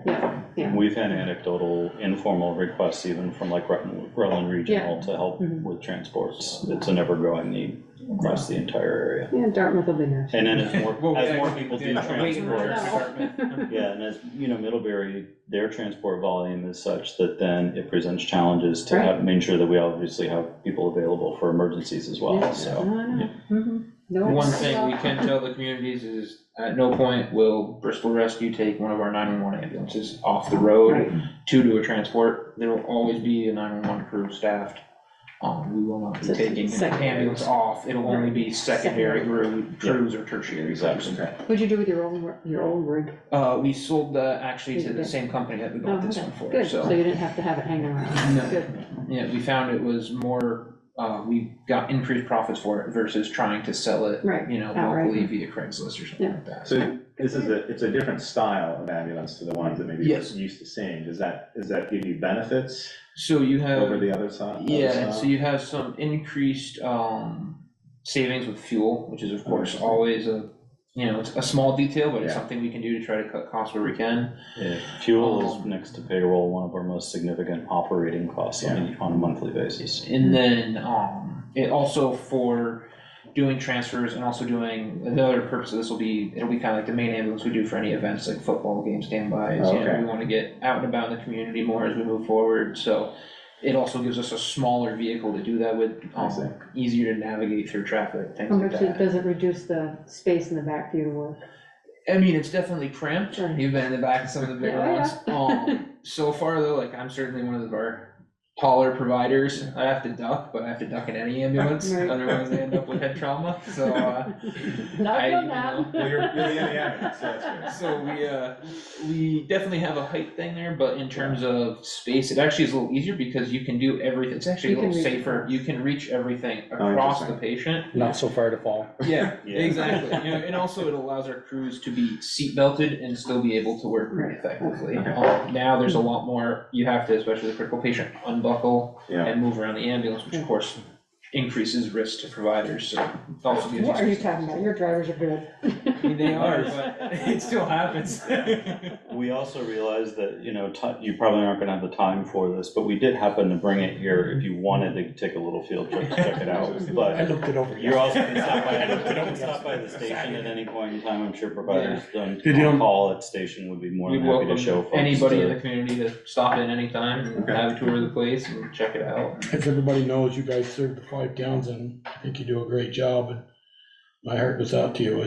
Yeah. We've had anecdotal, informal requests even from like Rutland Regional to help with transports. It's an ever-growing need across the entire area. Yeah, Dartmouth will be next. And then as more people do transport, transport. yeah, and as, Middlebury, their transport volume is such that then it presents challenges to Right. make sure that we obviously have people available for emergencies as well, so. No, One thing we can tell the communities is at no point will Bristol Rescue take one of our 911 ambulances off the road Right. to do a transport. There will always be a 911 crew staffed. We will not be So taking an secondary. ambulance off. It'll only be secondary crews or tertiary. Exactly. What'd you do with your old rig? We sold that actually to the same company that we Oh, bought this okay. one for, Good, so so. you didn't have to have it hanging around. No. Good. Yeah, we found it was more, we got increased profits for it versus trying to sell it, Right, you know, outright. locally via Craigslist or something Yeah. like that. So it's a different style of ambulance to the ones that maybe you're Yes. used to seeing. Does that give you benefits So you have. over the other side? Yeah, so you have some increased savings with fuel, which is of course always it's a small detail, but it's Yeah. something we can do to try to cut costs where we can. Yeah, fuel is next to payroll, one of our most significant operating costs on a monthly basis. And then it also for doing transfers and also doing, the other purpose of this it'll be kind of like the main ambulance we do for any events like football game standbys. You know, Okay. we want to get out and about in the community more as we move forward, so it also gives us a smaller vehicle to do that with, I see. easier to navigate through traffic, things How like much that. does it reduce the space in the back for you to work? I mean, it's definitely cramped. Sure. You've been in the back of some of the bigger Yeah, ones. So far though, like I'm certainly one of our taller providers. I have to duck, but I have to duck in any ambulance, Right. otherwise I end up with head trauma, so, Not I, done you that. know. Well, you're in the ambulance, so that's good. So we definitely have a height thing there, but in terms of space, it actually is a little easier because you can do everything. It's actually You a can little reach safer. across. You can reach everything Oh, across the interesting. patient. Not so far to fall. Yeah, Yeah. exactly. You know, and also it allows our crews to be seat belted and still be able to work pretty effectively. Now there's a lot more, you have to, especially the critical patient, unbuckle Yeah. and move around the ambulance, which of course increases risk to providers, so it also gives you. What are you talking about? Your drivers are good. I mean, they are, but it still happens. We also realized that, you probably aren't gonna have the time for this, but we did happen to bring it here if you wanted to take a little field trip to check it out. I But looked it over. you're also gonna stop by, I looked it over stop by the station yesterday. at any point in time. I'm sure providers Did on you- call at station would be more We than happy to welcome show folks. anybody in to- the community to stop in anytime and have a tour of the place and check it out. As everybody knows, you guys serve the 5 towns and I think you do a great job, and my heart goes out to you.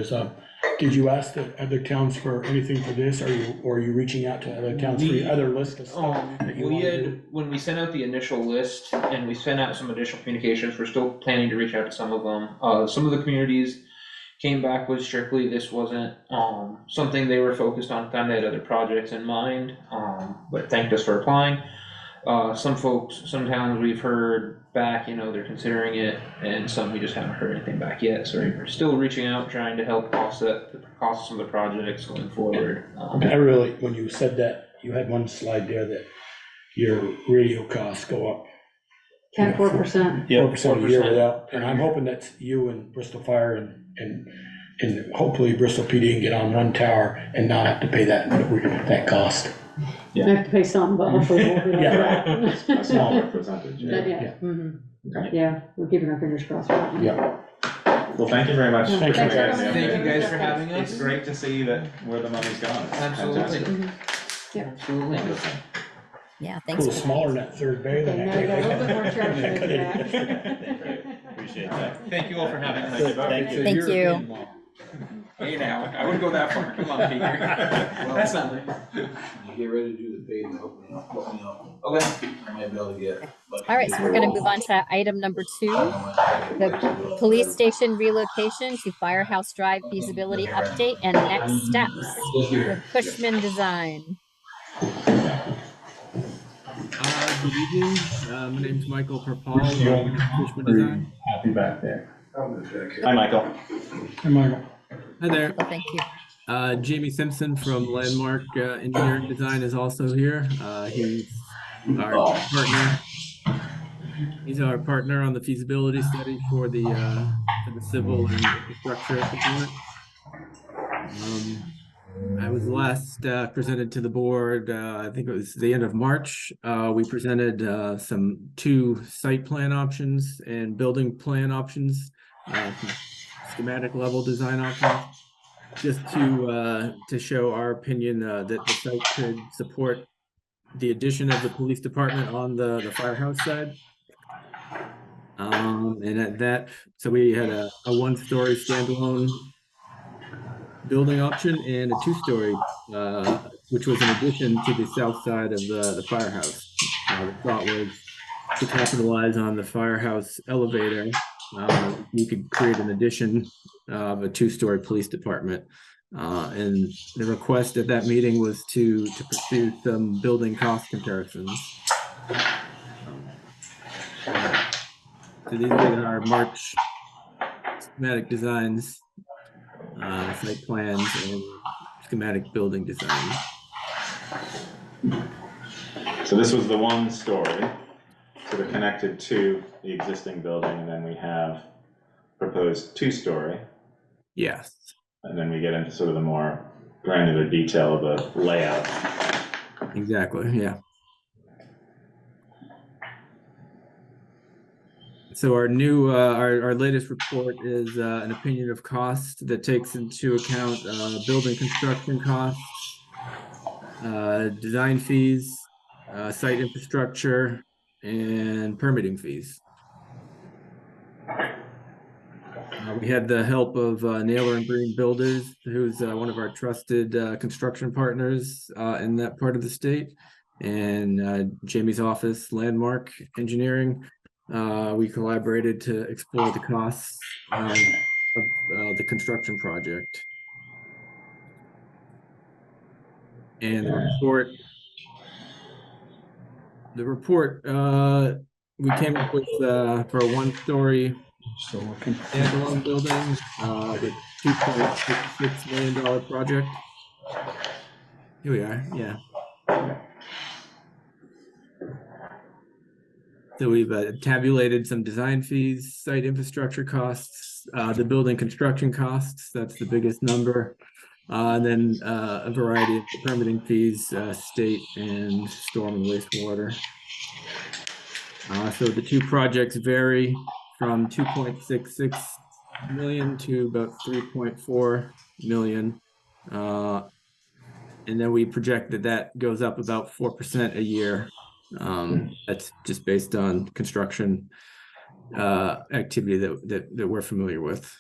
Did you ask the other towns for anything for this, or are you reaching out to other towns for your other list of stuff that you We wanna had, do? when we sent out the initial list and we sent out some additional communications, we're still planning to reach out to some of them. Some of the communities came back with strictly, this wasn't, something they were focused on, kind of had other projects in mind, but thanked us for applying. Some folks, some towns we've heard back, they're considering it, and some we just haven't heard anything back yet, so we're still reaching out, trying to help offset the costs of the projects going forward. When you said that, you had one slide there that your radio costs go up 4%. 4% a year 4% without, per and I'm year. hoping that's you and Bristol Fire and hopefully Bristol PD can get on one tower and not have to pay that cost. I have to pay some, but hopefully it won't be like Yeah. that. A smaller percentage. But Yeah. Okay. Yeah, we're keeping our fingers crossed for that one. Yeah. Well, thank you very much. Yeah, Thank you, thanks for guys. coming. Thank you guys for having us. It's great to see that where the money's gone. It's Absolutely. fantastic. Yeah. Absolutely. Wonderful. Yeah, A thanks. little smaller than that third bay Okay, than now you got a little bit more that. charge rate for that. Appreciate that. Thank you all for having us. Thank you. Thank you. Hey now, I wouldn't go that far, come on, Peter. That's not nice. You get ready to do the pay, let me know. Okay. I might be able to get. All right, so we're gonna move on to item number 2, the police station relocation to Firehouse Drive feasibility update and next steps with Cushman Design. Good evening, my name's Michael Perpall, with Cushman Design. Happy back there. Hi, Michael. Hey, Michael. Hi there. Well, thank you. Jamie Simpson from Landmark Engineering Design is also here. He's our partner. He's our partner on the feasibility study for the civil and infrastructure component. I was last presented to the board, I think it was the end of March. We presented 2 site plan options and building plan options, schematic level design options, just to show our opinion that the site could support the addition of the police department on the firehouse side. And at that, so we had a one-story standalone building option and a two-story, which was in addition to the south side of the firehouse. The thought was to capitalize on the firehouse elevator. You could create an addition of a two-story police department. And the request at that meeting was to pursue some building cost comparisons. So these are our March schematic designs, site plans, and schematic building design. So this was the one story, sort of connected to the existing building, and then we have proposed two-story. Yes. And then we get into sort of the more granular detail of the layout. Exactly, yeah. So our new, our latest report is an opinion of cost that takes into account building construction costs, design fees, site infrastructure, and permitting fees. We had the help of Naylor and Green Builders, who's one of our trusted construction partners in that part of the state, and Jamie's office, Landmark Engineering. We collaborated to explore the costs of the construction project. And the report we came up with for a one-story standalone building, the $2.66 million project. Here we are, yeah. So we've tabulated some design fees, site infrastructure costs, the building construction costs, that's the biggest number. And then a variety of permitting fees, state and storm and wastewater. So the two projects vary from 2.66 million to about 3.4 million. And then we project that goes up about 4% a year. That's just based on construction activity that we're familiar with.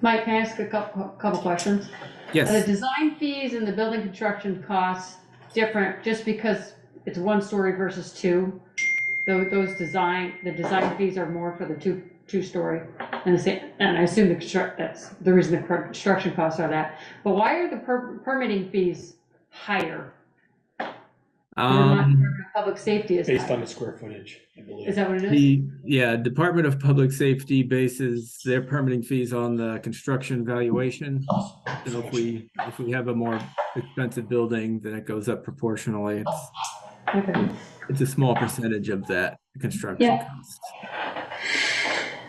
Mike, can I ask a couple questions? Yes. Are the design fees and the building construction costs different just because it's one story versus two? The design fees are more for the two story, and I assume that's the reason the construction costs are that. But why are the permitting fees higher? Public safety is based on the square footage, I believe. Is that what it is? Yeah, Department of Public Safety bases their permitting fees on the construction valuation. So if we have a more expensive building, then it goes up proportionally. It's a small percentage of that construction cost.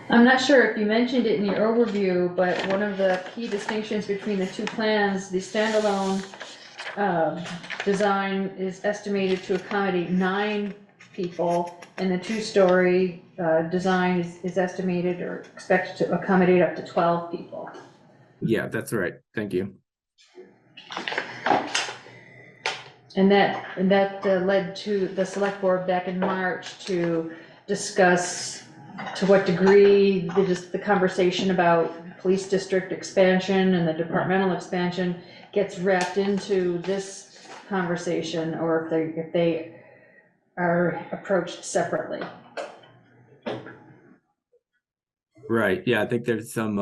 I'm not sure if you mentioned it in your overview, but one of the key distinctions between the two plans, the standalone design is estimated to accommodate 9 people, and the two-story design is estimated or expected to accommodate up to 12 people. Yeah, that's right. Thank you. And that led to the select board back in March to discuss to what degree the conversation about police district expansion and the departmental expansion gets wrapped into this conversation, or if they are approached separately. Right. Yeah, I think there's some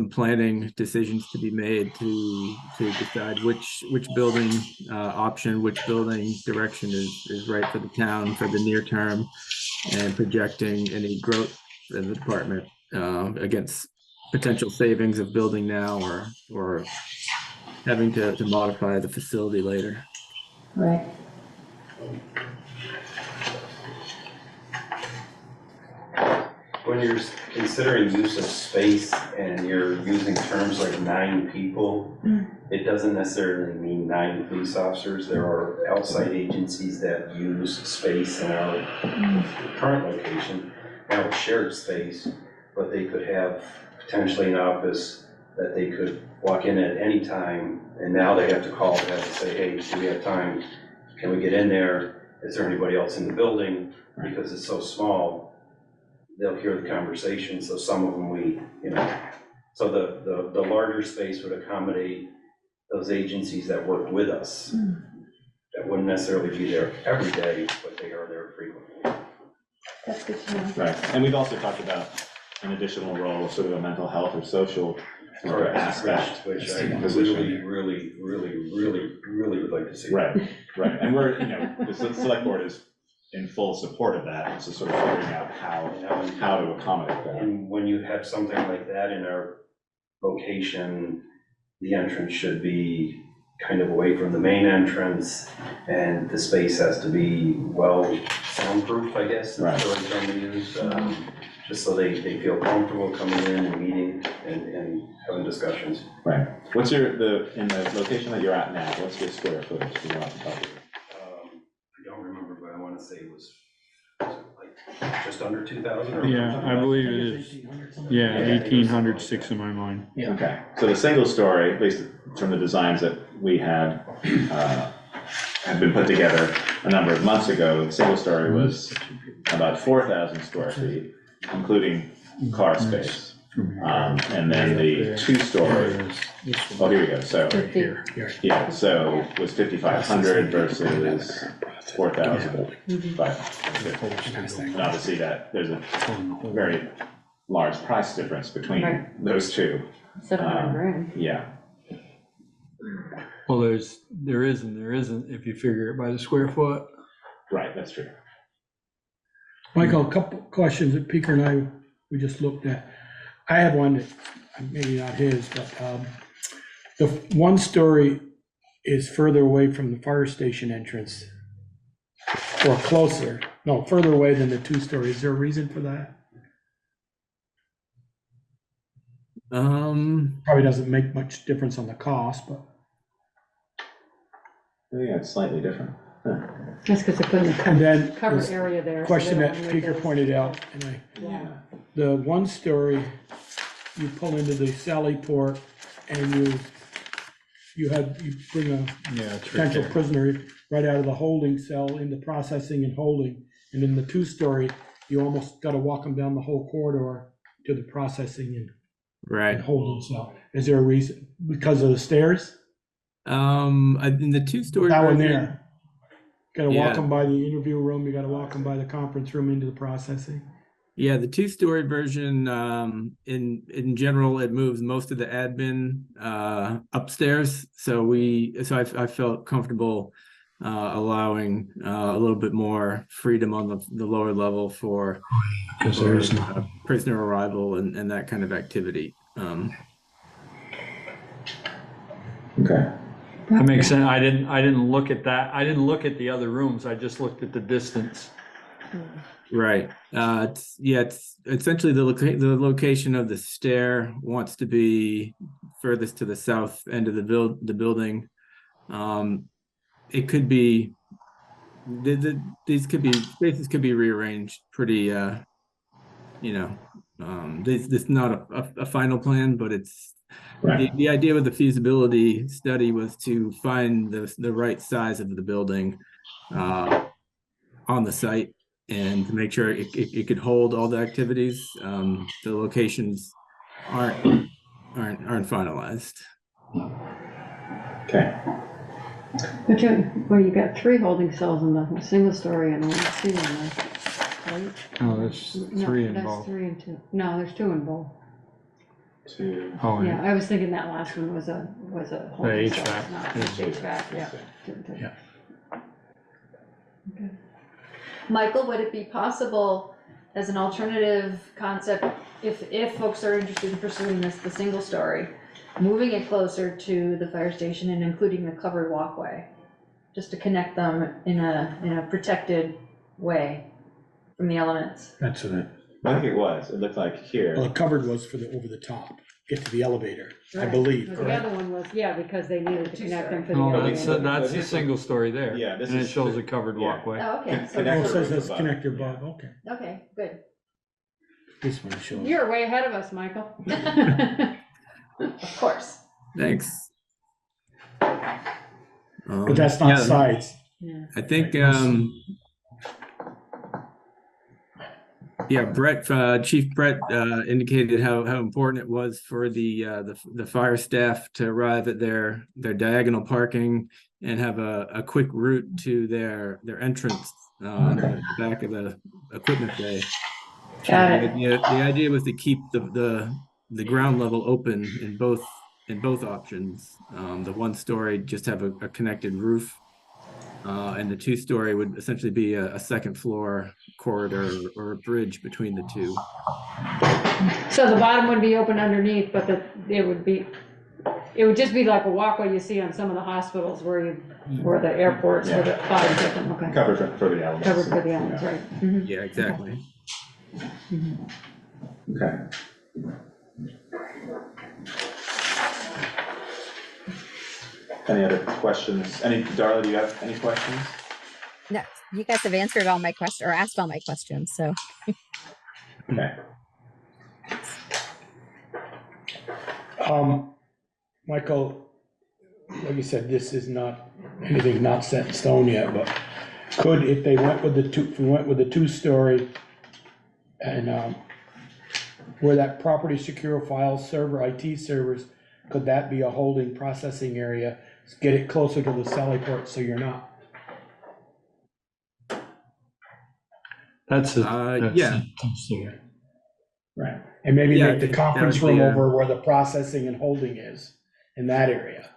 planning decisions to be made to decide which building option, which building direction is right for the town for the near term, and projecting any growth in the department against potential savings of building now or having to modify the facility later. Right. When you're considering use of space and you're using terms like 9 people, it doesn't necessarily mean 9 police officers. There are outside agencies that use space in our current location. Now it's shared space, but they could have potentially an office that they could walk in at any time, and now they have to call and have to say, hey, do we have time? Can we get in there? Is there anybody else in the building? Because it's so small, they'll hear the conversation, so some of them we, so the larger space would accommodate those agencies that work with us. That wouldn't necessarily be there every day, but they are there frequently. That's good to know. Right, and we've also talked about an additional role, sort of a mental health or social aspect. Which I really would like to see. Right, and we're, the select board is in full support of that, it's just sort of figuring out how to accommodate that. And when you have something like that in our location, the entrance should be kind of away from the main entrance, and the space has to be well soundproof, I guess, that's the right term to use, just so they feel comfortable coming in and meeting and having discussions. Right. What's in the location that you're at now, what's your square footage? Do you want to talk about? I don't remember, but I want to say it was like just under 2,000? Yeah, I believe it is. Yeah, 1,800 sticks in my mind. Yeah. Okay, so the single story, at least from the designs that we had been put together a number of months ago, the single story was about 4,000 square feet, including car space. And then the two-story, oh, here we go, so, yeah, so was 5,500 versus 4,000. But and obviously that, there's a very large price difference between those two. 700 grand. Yeah. Well, there is and there isn't if you figure it by the square foot. Right, that's true. Michael, a couple questions that Peter and I, we just looked at. I have one that, maybe not his, but the one story is further away from the fire station entrance, or closer, no, further away than the two-story. Is there a reason for that? Probably doesn't make much difference on the cost, but. I think that's slightly different. That's because they put in And then the covered this area there. so question they that don't need Peter those. pointed out, and the one story, you pull into the Sally Port and you bring a potential prisoner right out of the holding cell into processing and holding. And in the two-story, you almost got to walk them down the whole corridor to the processing and holding cell. Is there a reason? Because of the stairs? In the two-story That one version- there. Got to walk them by the interview room, you got to walk them by the conference room into the processing. Yeah, the two-story version, in general, it moves most of the admin upstairs. So I felt comfortable allowing a little bit more freedom on the lower level for prisoner arrival and that kind of activity. Okay. That makes sense. I didn't look at that. I didn't look at the other rooms. I just looked at the distance. Right. It's essentially the location of the stair wants to be furthest to the south end of the building. It could be spaces could be rearranged pretty. This is not a final plan, but it's. Right. The idea with the feasibility study was to find the right size of the building on the site and to make sure it could hold all the activities. The locations aren't finalized. Okay. But you got 3 holding cells in the single story and only 2 in the, right? Oh, there's 3 involved. That's 3 and 2. No, there's 2 involved. Oh, Yeah, I was thinking that last one was a holding cell, HVAC. not HVAC, yeah. Okay. Michael, would it be possible as an alternative concept, if folks are interested in pursuing the single story, moving it closer to the fire station and including the covered walkway, just to connect them in a protected way from the elements? That's it. I think it was. It looked like here. Well, the covered was for the over the top, get to the elevator, I believe. The other one was, because they needed to connect them for the elevator. That's the single story there. Yeah, and it shows a covered walkway. Oh, okay. Oh, it says that's connector above, okay. Okay, good. This one shows. You're way ahead of us, Michael. Of course. Thanks. But that's not sides. Yeah. I think Yeah, Chief Brett indicated how important it was for the fire staff to arrive at their diagonal parking and have a quick route to their entrance on the back of the equipment bay. Got it. The idea was to keep the ground level open in both options. The one story just have a connected roof. And the two-story would essentially be a second floor corridor or a bridge between the two. So the bottom would be open underneath, but it would just be like a walkway you see on some of the hospitals where the airports, where the fire system, okay. Covered for the elements. Covered for the elements, right. Mhm. Yeah, exactly. Okay. Any other questions? Darla, do you have any questions? No, you guys have answered all my questions or asked all my questions, so. Okay. Michael, like you said, this is not, anything's not set in stone yet, but could, if they went with if we went with the two-story and where that property secure file server, IT servers, could that be a holding processing area? Get it closer to the Sally Port so you're not. That's yeah. Right, and maybe Yeah, make the conference room over where the processing and holding is, in that area.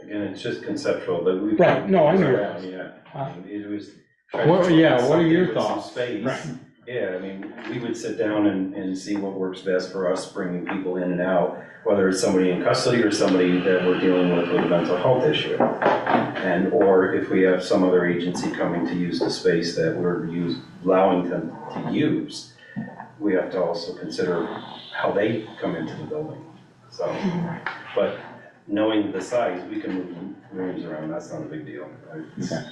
Again, it's just conceptual, but we. Right, no, I know. Yeah, it was. What are your thoughts? Space. Right. Yeah, I mean, we would sit down and see what works best for us, bringing people in and out, whether it's somebody in custody or somebody that we're dealing with a mental health issue. And, or if we have some other agency coming to use the space that we're allowing them to use, we have to also consider how they come into the building. So, but knowing the size, we can move rooms around, that's not a big deal. Okay.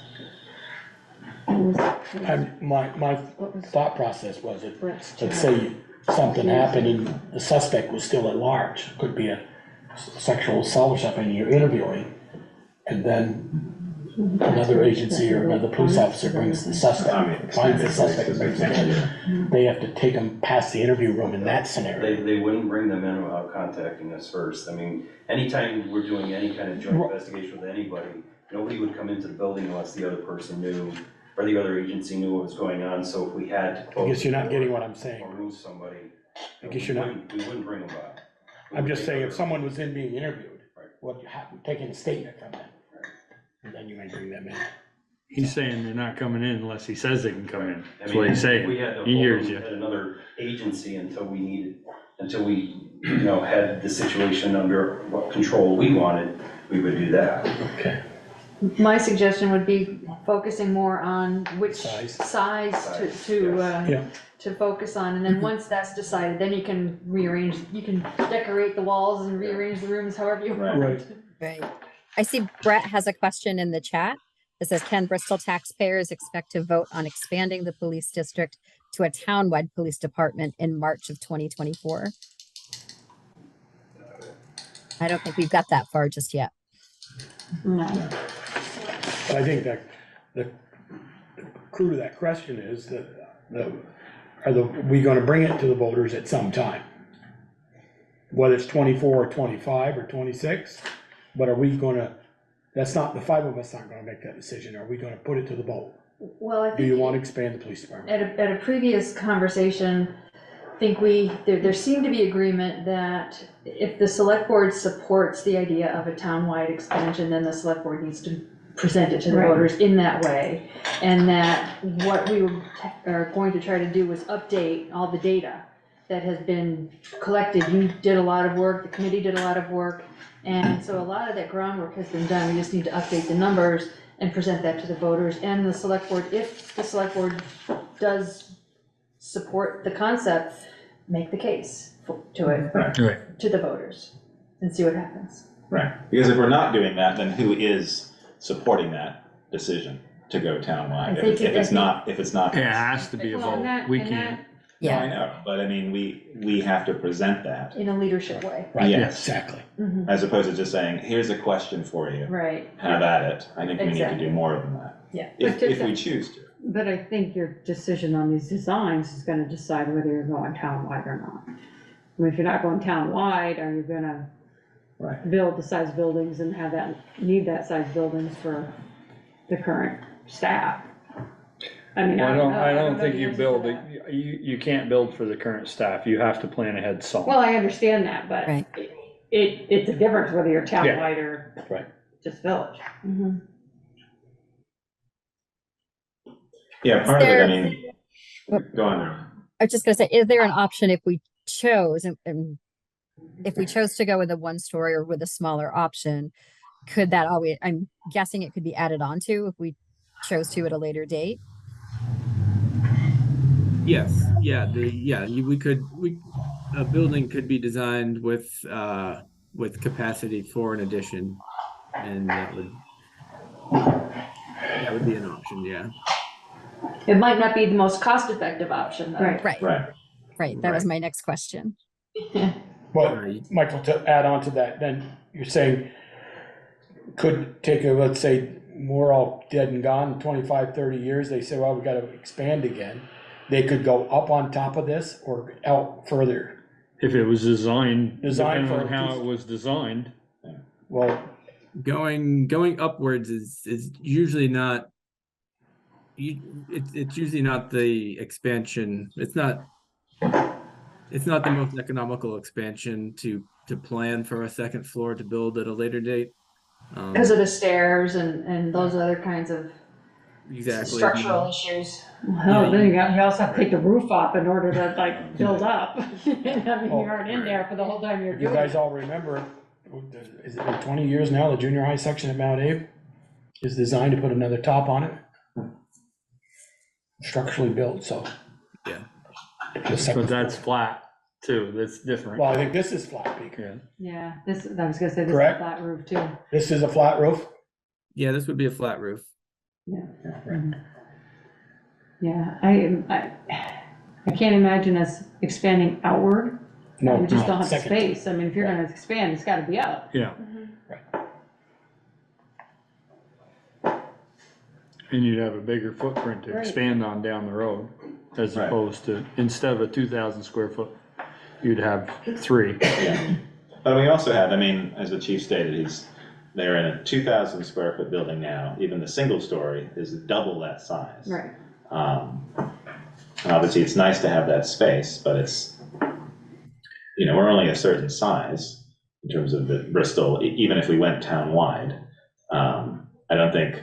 My thought process was that, let's say something happened and the suspect was still at large, could be a sexual assault or something, you're interviewing, and then another agency or another police officer brings the suspect, finds the suspect, brings them in. They have to take them past the interview room in that scenario. They wouldn't bring them in without contacting us first. I mean, anytime we're doing any kind of joint investigation with anybody, nobody would come into the building unless the other person knew, or the other agency knew what was going on. So if we had to close, I guess you're not getting what I'm saying. Or lose somebody, I guess you're not. We wouldn't bring them back. I'm just saying, if someone was in being interviewed, what happened, taking a statement from them, and then you may bring them in. He's saying they're not coming in unless he says they can come in. That's I mean, what he's saying. We had to He hears you. hold them at another agency until we had the situation under what control we wanted, we would do that. Okay. My suggestion would be focusing more on which Size. size to focus on, and then once that's decided, then you can rearrange, you can decorate the walls and rearrange the rooms however you want. Right. I see Brett has a question in the chat. It says, can Bristol taxpayers expect to vote on expanding the police district to a townwide police department in March of 2024? I don't think we've got that far just yet. No. But I think that the clue to that question is that are we gonna bring it to the voters at some time? Whether it's 24 or 25 or 26, but are we gonna, that's not, the five of us aren't gonna make that decision. Are we gonna put it to the vote? Well, I think. Do you want to expand the police department? At a previous conversation, I think there seemed to be agreement that if the select board supports the idea of a townwide expansion, then the select board needs to present it to the voters in that way. And that what we are going to try to do is update all the data that has been collected. You did a lot of work, the committee did a lot of work, and so a lot of that groundwork has been done. We just need to update the numbers and present that to the voters and the select board. If the select board does support the concept, make the case to it, to the voters, and see what happens. Right, because if we're not doing that, then who is supporting that decision to go townwide? If it's not. It has to be a vote. We can't. Yeah, I know, but I mean, we have to present that. In a leadership way. Right, yes, exactly. Mm-hmm. As opposed to just saying, here's a question for you. Right. Have at it. I think we need to do more than that. Yeah. If we choose to. But I think your decision on these designs is gonna decide whether you're going townwide or not. I mean, if you're not going townwide, are you gonna build the size buildings and have that, need that size buildings for the current staff? I mean, I don't, know. I don't know think the you answer to build that. it, you can't build for the current staff, you have to plan ahead some. Well, I understand that, but Right. it's a difference whether you're townwide or Right. just village. Yeah, part of it, I there- mean, go on there. I was just gonna say, is there an option if we chose, and if we chose to go with a one story or with a smaller option, could that always, I'm guessing it could be added on to if we chose to at a later date? Yes, yeah, a building could be designed with capacity for an addition, and that would be an option, yeah. It might not be the most cost-effective option, though. Right, that was my next question. Well, Michael, to add on to that, then you're saying could take a, let's say, we're all dead and gone, 25, 30 years, they say, well, we gotta expand again. They could go up on top of this or out further. If it was designed Designed depending for on how it was designed. Well, going upwards is usually not, it's usually not the expansion. It's not the most economical expansion to plan for a second floor to build at a later date. Because of the stairs and those other kinds of structural issues. Well, then you also have to take the roof off in order to like build up. I mean, you aren't in there for the whole time you're you doing guys it. all remember, is it been 20 years now, the junior high section at Mount Abe is designed to put another top on it. Structurally built, so. Yeah. But that's flat too, that's different. Well, I think this is flat peak. Yeah, I was gonna say this is a Correct? flat roof too. This is a flat roof? Yeah, this would be a flat roof. Yeah. Yeah, I can't imagine us expanding outward. No, We just don't have the second. space. I mean, if you're gonna expand, it's gotta be up. Yeah. And you'd have a bigger footprint to Right. expand on down the road, as Right. opposed to, instead of a 2,000 square foot, you'd have 3. Yeah. But we also have, I mean, as the chief stated, they're in a 2,000 square foot building now. Even the single story is double that size. Right. And obviously, it's nice to have that space, but it's, we're only a certain size in terms of the Bristol, even if we went town-wide. I don't think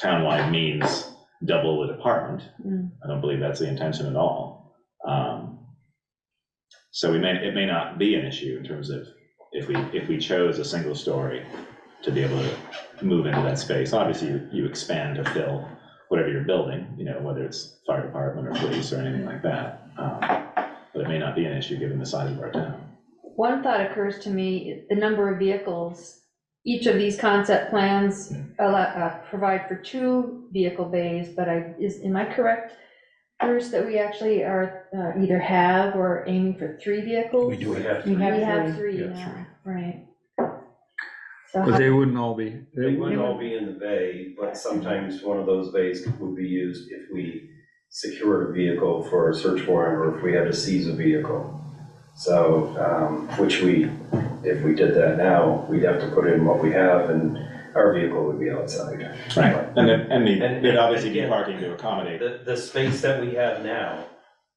town-wide means double the department. I don't believe that's the intention at all. So it may not be an issue in terms of if we chose a single story to be able to move into that space. Obviously, you expand to fill whatever you're building, whether it's fire department or police or anything like that. But it may not be an issue given the size of our town. One thought occurs to me, the number of vehicles. Each of these concept plans provide for 2 vehicle bays, but am I correct, Bruce, that we actually are either have or aiming for 3 vehicles? We do have We three. have 3 Yeah, now, right. So But they wouldn't all be. They wouldn't all be in the bay, but sometimes one of those bays would be used if we secured a vehicle for a search warrant or if we had to seize a vehicle. So, if we did that now, we'd have to put in what we have and our vehicle would be outside. Right, and it'd obviously be parking to accommodate. The space that we have now,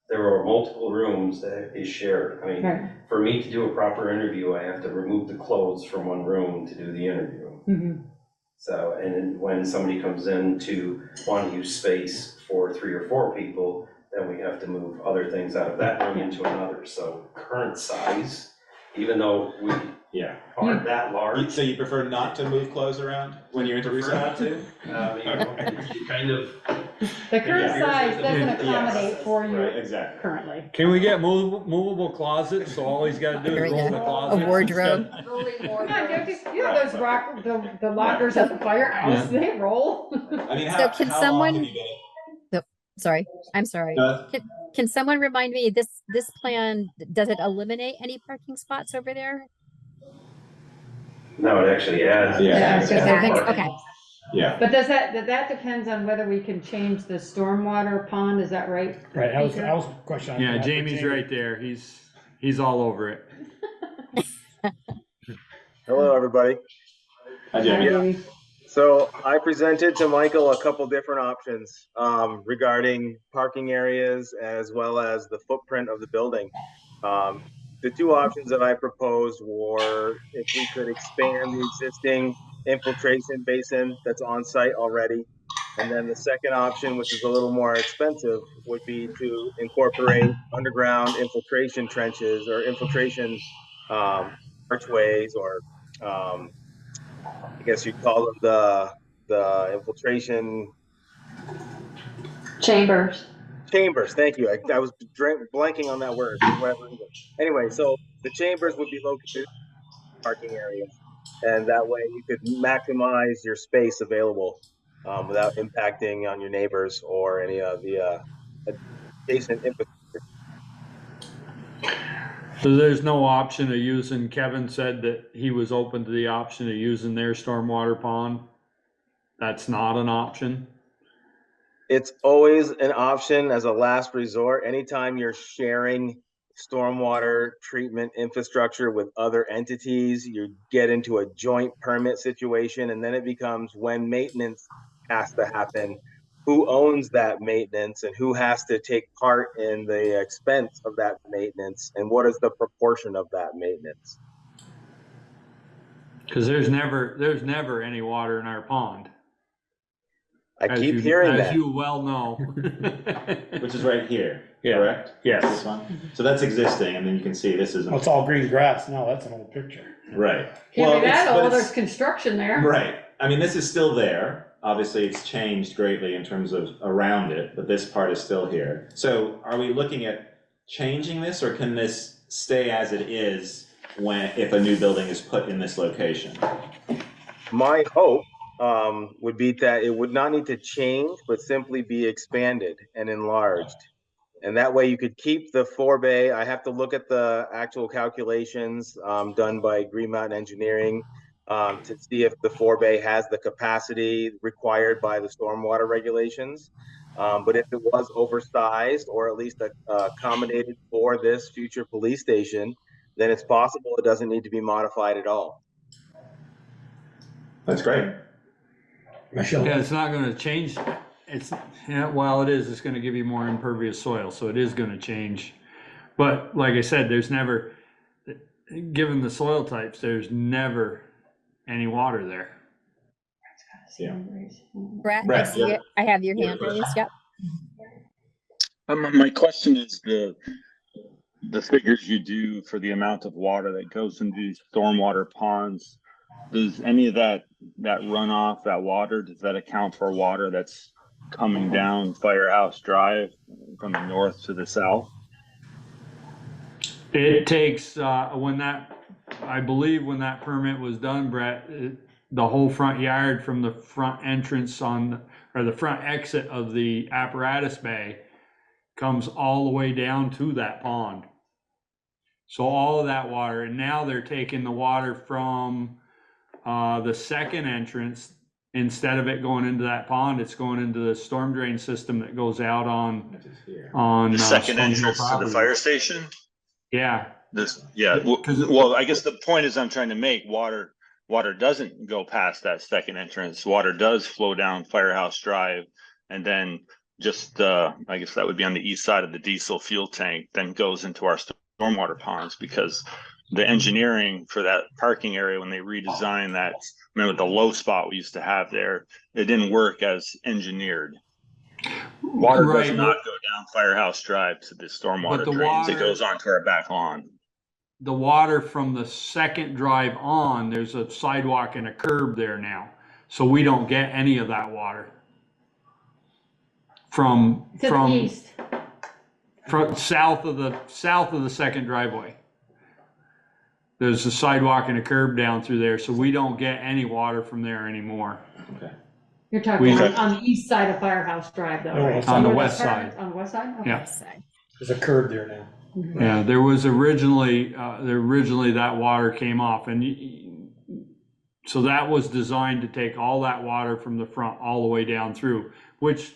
there are multiple rooms that is shared. I mean, for me to do a proper interview, I have to remove the clothes from one room to do the interview. So, and then when somebody comes in to want to use space for 3 or 4 people, then we have to move other things out of that room into another. So current size, even though we aren't that large. So you prefer not to move clothes around when you're interviewing? Prefer not to. You kind of. The current size doesn't Yes. accommodate for you Exactly. currently. Can we get movable closets, so all he's gotta do There is we roll the go. closet? A wardrobe. You know those the lockers at the firehouse, they roll. I mean, So can how long someone- have you been? Sorry, I'm sorry. Can someone remind me, this plan, does it eliminate any parking spots over there? No, it actually adds. Yeah. I think, okay, Yeah. But that depends on whether we can change the stormwater pond, is that right? Right, I was Peter? questioning. Yeah, Jamie's right there. He's all over it. Hello, everybody. Hi, Jamie. Hi, Yeah, Jamie. so I presented to Michael a couple different options regarding parking areas as well as the footprint of the building. The two options that I proposed were if we could expand the existing infiltration basin that's on site already. And then the second option, which is a little more expensive, would be to incorporate underground infiltration trenches or infiltration archways or I guess you'd call them the infiltration Chambers. chambers. Thank you. I was blanking on that word for whatever reason. Anyway, so the chambers would be located in parking areas, and that way you could maximize your space available without impacting on your neighbors or any of the adjacent infrastructure. So there's no option of using, Kevin said that he was open to the option of using their stormwater pond. That's not an option. It's always an option as a last resort. Anytime you're sharing stormwater treatment infrastructure with other entities, you get into a joint permit situation, and then it becomes when maintenance has to happen, who owns that maintenance and who has to take part in the expense of that maintenance, and what is the proportion of that maintenance? Cause there's never any water in our pond. I keep hearing that. As you well know. Which is right here, Yeah. correct? Yes. This one? So that's existing, and then you can see this is. Oh, it's all green grass. No, that's an old picture. Right. Can't be that but old, there's construction there. Right. I mean, this is still there. Obviously, it's changed greatly in terms of around it, but this part is still here. So are we looking at changing this, or can this stay as it is if a new building is put in this location? My hope would be that it would not need to change, but simply be expanded and enlarged. And that way you could keep the 4-bay. I have to look at the actual calculations done by Green Mountain Engineering to see if the 4-bay has the capacity required by the stormwater regulations. But if it was oversized or at least accommodated for this future police station, then it's possible it doesn't need to be modified at all. That's great. Yeah, it's not gonna change. Well, it is, it's gonna give you more impervious soil, so it is gonna change. But like I said, there's never, given the soil types, there's never any water there. Yeah. Brett, I have your hand raised, yep. My question is the figures you do for the amount of water that goes into these stormwater ponds. Does any of that runoff, that water, does that account for water that's coming down Firehouse Drive from the north to the south? It takes, I believe when that permit was done, Brett, the whole front yard from the front entrance or the front exit of the apparatus bay comes all the way down to that pond. So all of that water, and now they're taking the water from the second entrance, instead of it going into that pond, it's going into the storm drain system that goes out on The second Stone Hill entrance to the property. fire station? Yeah. Well, I guess the point is I'm trying to make water doesn't go past that second entrance. Water does flow down Firehouse Drive, and then just I guess that would be on the east side of the diesel fuel tank, then goes into our stormwater ponds, because the engineering for that parking area, when they redesigned that, remember the low spot we used to have there, it didn't work as engineered. Water does not go down Firehouse Drive to the stormwater drains. It goes onto our back lawn. The water from the second drive on, there's a sidewalk and a curb there now. So we don't get any of that water. From the east. From south of the second driveway. There's a sidewalk and a curb down through there, so we don't get any water from there anymore. Okay. You're talking on the east side of Firehouse Drive, though, right? On the west side. On the west side? Okay. Yeah. There's a curb there now. Yeah, there was originally that water came off, and So that was designed to take all that water from the front all the way down through, which,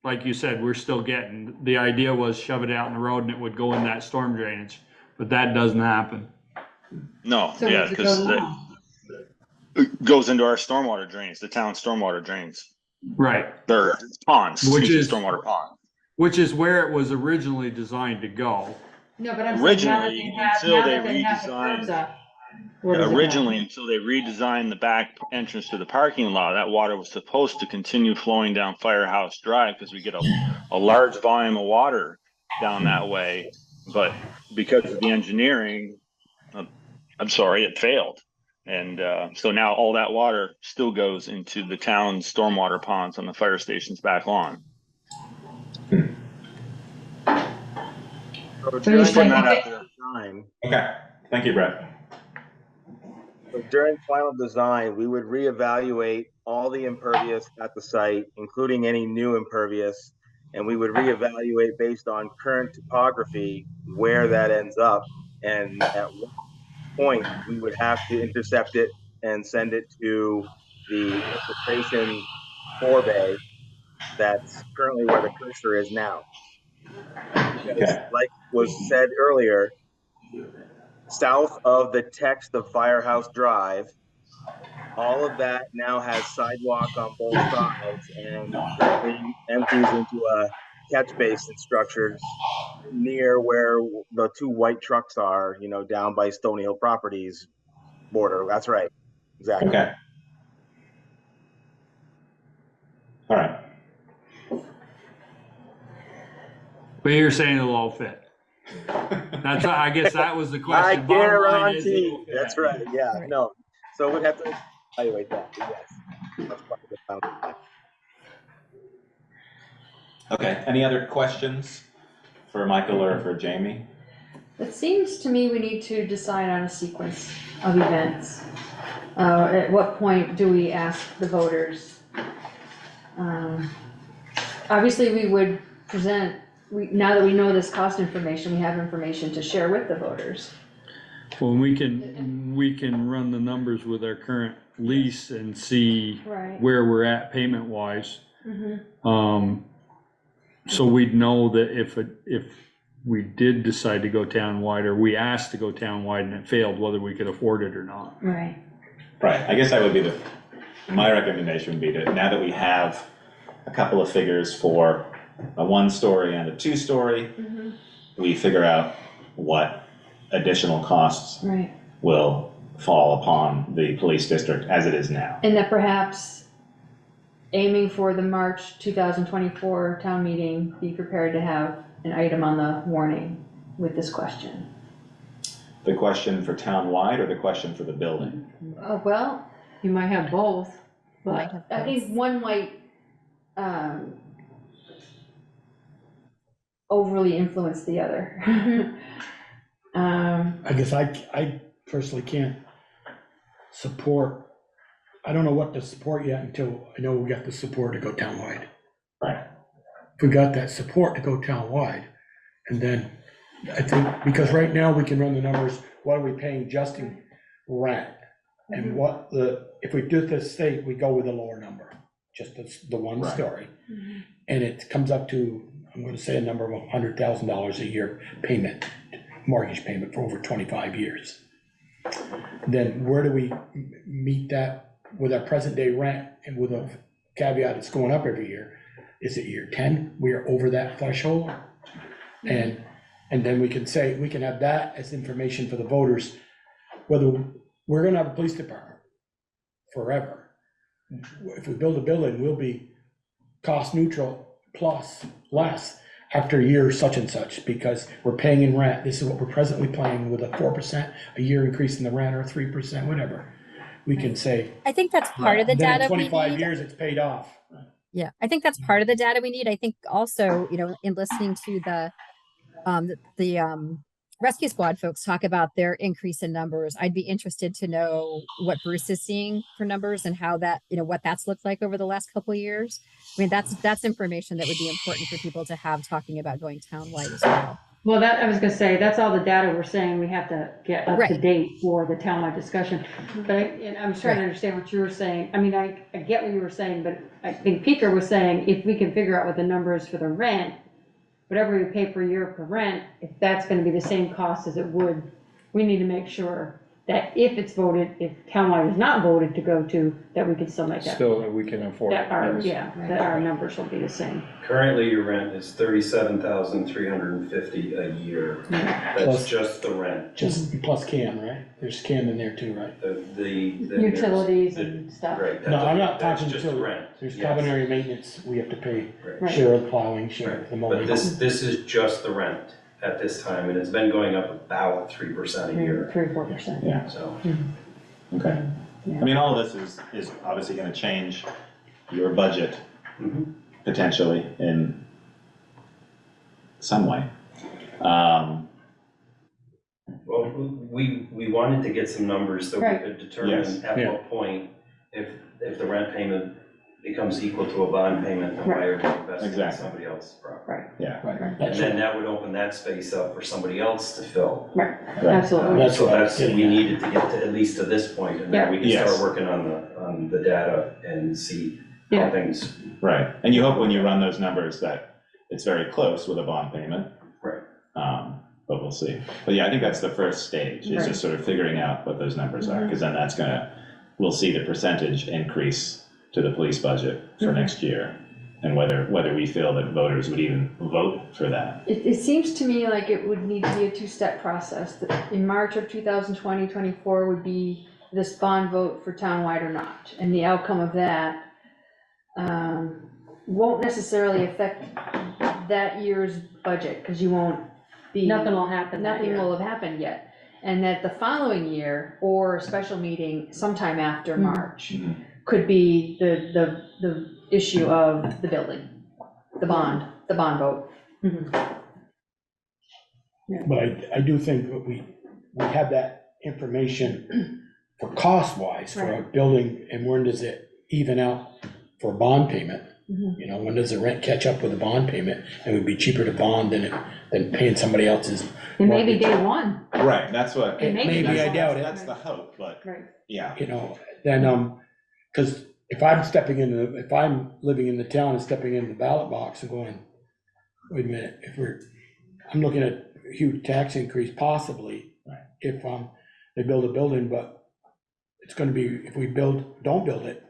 like you said, we're still getting. The idea was shove it out in the road and it would go in that storm drainage, but that doesn't happen. No, So yeah, where's it go because now? it goes into our stormwater drains, the town stormwater drains. Right. They're ponds, Which excuse is me, stormwater pond. Which is where it was originally designed to go. No, but I'm saying now that Originally, they have, until now they that they have the curbs redesigned, up, where does it go? originally, until they redesigned the back entrance to the parking lot, that water was supposed to continue flowing down Firehouse Drive because we get a large volume of water down that way. But because of the engineering, I'm sorry, it failed. And so now all that water still goes into the town's stormwater ponds on the fire station's back lawn. So So you're Just putting saying, that out there. Okay, thank you, Brett. So during final design, we would reevaluate all the impervious at the site, including any new impervious, and we would reevaluate based on current topography where that ends up, and at what point we would have to intercept it and send it to the infiltration forebay that's currently where the cursor is now. Because, like was said earlier, south of the text of Firehouse Drive, all of that now has sidewalk on both sides and currently empties into a catch basin structures near where the two white trucks are, down by Stony Hill Properties border. That's right. Exactly. Okay. All right. But you're saying it'll all fit. I guess that was the I question. Bottom line is guarantee. it'll fit. That's right. Yeah. No. So we'd have to evaluate that. But yes. That's part of the final plan. Okay, any other questions for Michael or for Jamie? it seems to me we need to decide on a sequence of events. At what point do we ask the voters? Obviously, we would present, now that we know this cost information, we have information to share with the voters. Well, we can run the numbers with our current lease and see Right. where we're at payment wise. Mhm. So we'd know that if we did decide to go townwide, or we asked to go townwide and it failed, whether we could afford it or not. Right. Right, I guess that would be my recommendation would be to, now that we have a couple of figures for a 1-story and a 2-story, we figure out what additional costs Right. will fall upon the police district as it is now. And that perhaps aiming for the March 2024 town meeting, be prepared to have an item on the warning with this question. The question for townwide or the question for the building? Well, You might have both, Might but have I think one might overly influence the other. I guess I personally can't support, I don't know what to support yet until I know we got the support to go townwide. Right. If we got that support to go townwide, and then I think, because right now we can run the numbers, what are we paying just in rent? And if we do this state, we go with a lower number, just the one Right. story. And it comes up to, I'm gonna say a number of $100,000 a year payment, mortgage payment for over 25 years. Then where do we meet that with our present day rent, and with a caveat it's going up every year? Is it year 10? We are over that threshold. And then we can say, we can have that as information for the voters, whether we're gonna have a police department forever. If we build a building, we'll be cost neutral plus less after year such and such, because we're paying in rent. This is what we're presently paying with a 4% a year increase in the rent, or 3%, whatever. We can say. I think that's part of the then in data we 25 need. years, it's paid off. Yeah, I think that's part of the data we need. I think also, in listening to the rescue squad folks talk about their increase in numbers, I'd be interested to know what Bruce is seeing for numbers and how that, what that's looked like over the last couple of years. I mean, that's information that would be important for people to have talking about going townwide as well. Well, that, I was gonna say, that's all the data we're saying we have to get up to Right. date for the townwide discussion. But and I'm trying to understand what you were saying. I mean, I get what you were saying, but I think Peter was saying if we can figure out what the number is for the rent, whatever we pay per year for rent, if that's gonna be the same cost as it would, we need to make sure that if it's voted, if townwide is not voted to go to, that we can still make that. Still, that we can afford it. That our, yes. that our numbers will be the same. Currently, your rent is 37,350 a year. That's Plus- just the rent. Just plus CAM, right? There's CAM in there too, right? The Utilities and stuff. Right. No, I'm not that's talking just utility. rent. There's Yes. cabinary maintenance, we have to pay, Right. share of plowing, share of the mowing. But this is just the rent at this time, and it's been going up about 3% a year. 3 or 4%. Yeah. So, Okay. I mean, all of this is obviously gonna change your budget potentially in some way. well, we wanted to get some numbers so we Right. could determine Yes. at Yeah. what point, if the rent payment becomes equal to a bond payment, then why are we investing in Exactly. somebody else's property? Yeah. Right. And That's then right. that would open that space up for somebody else to fill. Right, absolutely. That's So what I was that's, getting we at. needed to get to at least to this point, and Yeah. then we can Yes. start working on the data and see Yeah. how things. Right, and you hope when you run those numbers that it's very close with a bond payment. Right. But we'll see. But yeah, I think that's the first stage, is Right. just sort of figuring out what those numbers are, because then that's we'll see the percentage increase to the police budget for next year, and whether we feel that voters would even vote for that. It seems to me like it would need to be a two-step process. That in March of 2024 would be this bond vote for townwide or not. And the outcome of that won't necessarily affect that year's budget, because you won't be. Nothing will happen that Nothing year. will have happened yet. And that the following year, or a special meeting sometime after March, could be the issue of the building, the bond vote. But I do think that we have that information for cost-wise for a building, and when does it even out for a bond payment? You know, when does the rent catch up with the bond payment? It would be cheaper to bond than paying somebody else's. It may be mortgage. day one. Right, that's what. It may be Maybe, I doubt it. That's the hope, but, Right. yeah. You know, then, because if I'm living in the town and stepping in the ballot box and going, wait a minute, I'm looking at a huge tax increase possibly, if, they build a building, but it's gonna be, if we don't build it,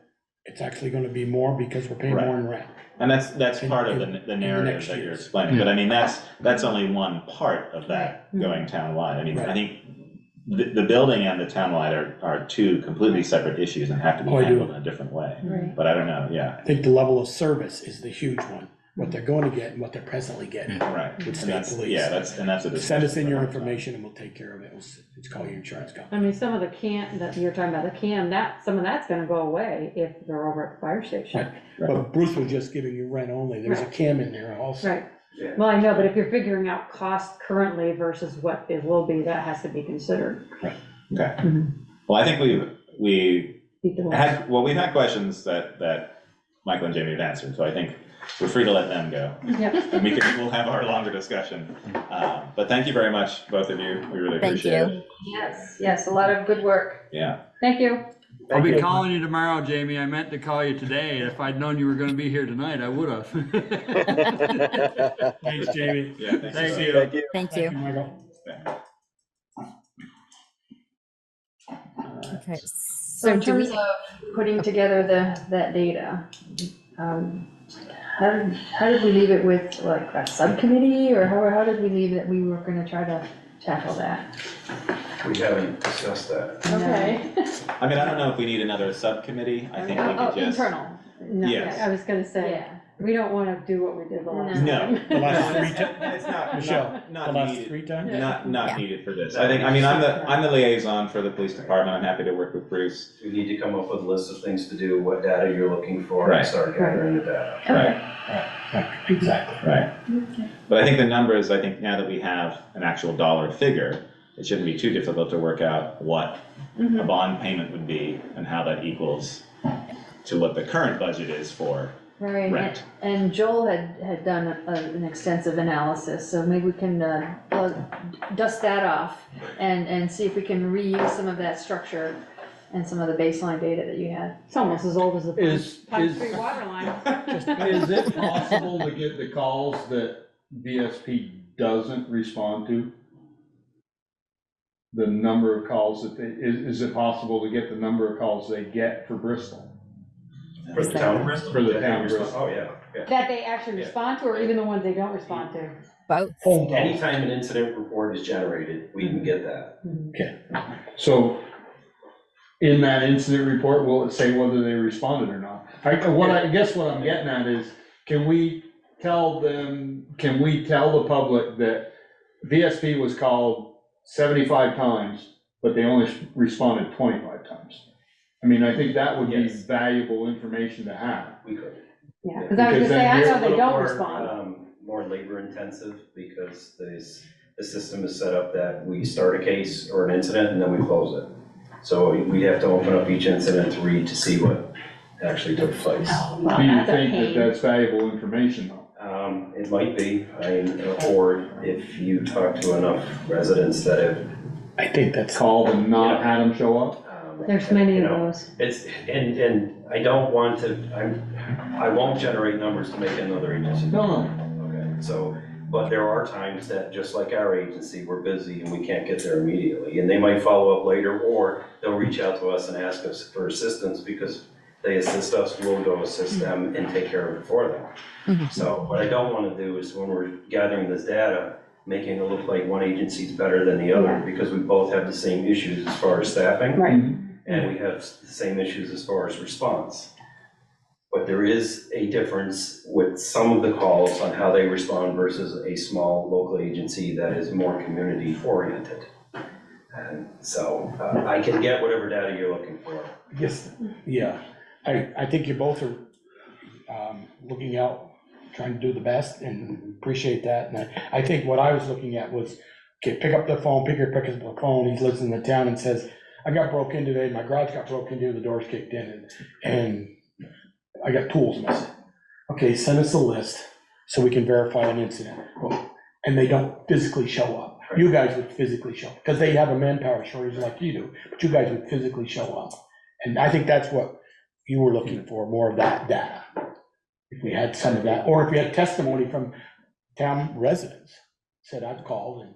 it's actually gonna be more because we're paying more in rent. And that's part of the the narrative next that you're years. explaining, but I mean, that's only one part of that going townwide. I mean, I think the building and the townwide are two completely separate issues and have to be Oh, I do. handled in a different way. Right. But I don't know, yeah, I think the level of service is the huge one, what they're going to get and what they're presently getting. right. With And state that's, police. yeah, that's a discussion. Send us in your information and we'll take care of it. Let's call your insurance company. I mean, some of the that you're talking about, the CAM, some of that's gonna go away if they're over at the fire station. Right, but Bruce was just giving you rent only. There's a Right. CAM in there also. Right. Well, I know, but if you're figuring out cost currently versus what it will be, that has to be considered. Okay. Well, I think we've had questions that Michael and Jamie have answered, so I think we're free to let them go. Yep. And we'll have our longer discussion. But thank you very much, both of you. We really Thank appreciate you. it. Yes, a lot of good work. Yeah. Thank you. I'll be calling you tomorrow, Jamie. I meant to call you today. If I'd known you were gonna be here tonight, I would have. Thanks, Jamie. Yeah, Thank you. Thank you. Thank you. Michael. Okay, So in do we- terms of putting together that data, how did we leave it with like a subcommittee, or how did we leave that we were gonna try to tackle that? We haven't discussed that. Okay. I mean, I don't know if we need another subcommittee. I think we Oh, could just. internal. No, Yes. I was gonna say, Yeah. we don't wanna do what we did the last No. time. The last No, three it's- times. It's not, Michelle, not the last needed. 3 times? Not Yeah. needed for this. I mean, I'm the liaison for the police department. I'm happy to work with Bruce. We need to come up with a list of things to do, what data you're looking for, Right. and start gathering the data. Right, Exactly. right. But I think the numbers, I think now that we have an actual dollar figure, it shouldn't be too difficult to work out what a bond payment would be and how that equals to what the current budget is for Right, Right. and Joel had done an extensive analysis, so maybe we can dust that off and see if we can reuse some of that structure and some of the baseline data that you had. It's almost as old as the Is water line. is it possible to get the calls that VSP doesn't respond to? The number of calls that is it possible to get the number of calls they get for Bristol? For the town of Bristol? For the town of Bristol. Oh, yeah, yeah. That they actually respond to, or even the ones they don't respond to? Both. Anytime an incident report is generated, we can get that. Okay. So in that incident report, will it say whether they responded or not? I guess what I'm getting at is, can we tell the public that VSP was called 75 times, but they only responded 25 times? I mean, I think that would be valuable information to have. We could. Yeah, because I was gonna say, I know they don't respond. More labor intensive because the system is set up that we start a case or an incident and then we close it. So we have to open up each incident to read to see what actually took place. Do you think that that's valuable information though? It might be, or if you talk to enough residents that have. I think that's called and not had them show up. There's many of those. It's, and I don't want to, I won't generate numbers to make another agency. No. Okay, so, but there are times that, just like our agency, we're busy and we can't get there immediately. And they might follow up later, or they'll reach out to us and ask us for assistance because they assist us, we'll go assist them and take care of it for them. So what I don't want to do is, when we're gathering this data, making it look like one agency is better than the other, because we both have the same issues as far as staffing. Right. And we have the same issues as far as response. But there is a difference with some of the calls on how they respond versus a small local agency that is more community oriented. And so I can get whatever data you're looking for. Yes, yeah. I think you both are looking out, trying to do the best, and appreciate that. And I think what I was looking at was, okay, pick up the phone, picks up the phone, he lives in the town and says, I got broke in today, my garage got broke into, the doors kicked in, and I got tools missing. Okay, send us a list so we can verify an incident. And they don't physically show up. You guys would physically show up, because they have a manpower shortage like you do, but you guys would physically show up. And I think that's what you were looking for, more of that data. If we had some of that, or if we had testimony from town residents, said I've called, and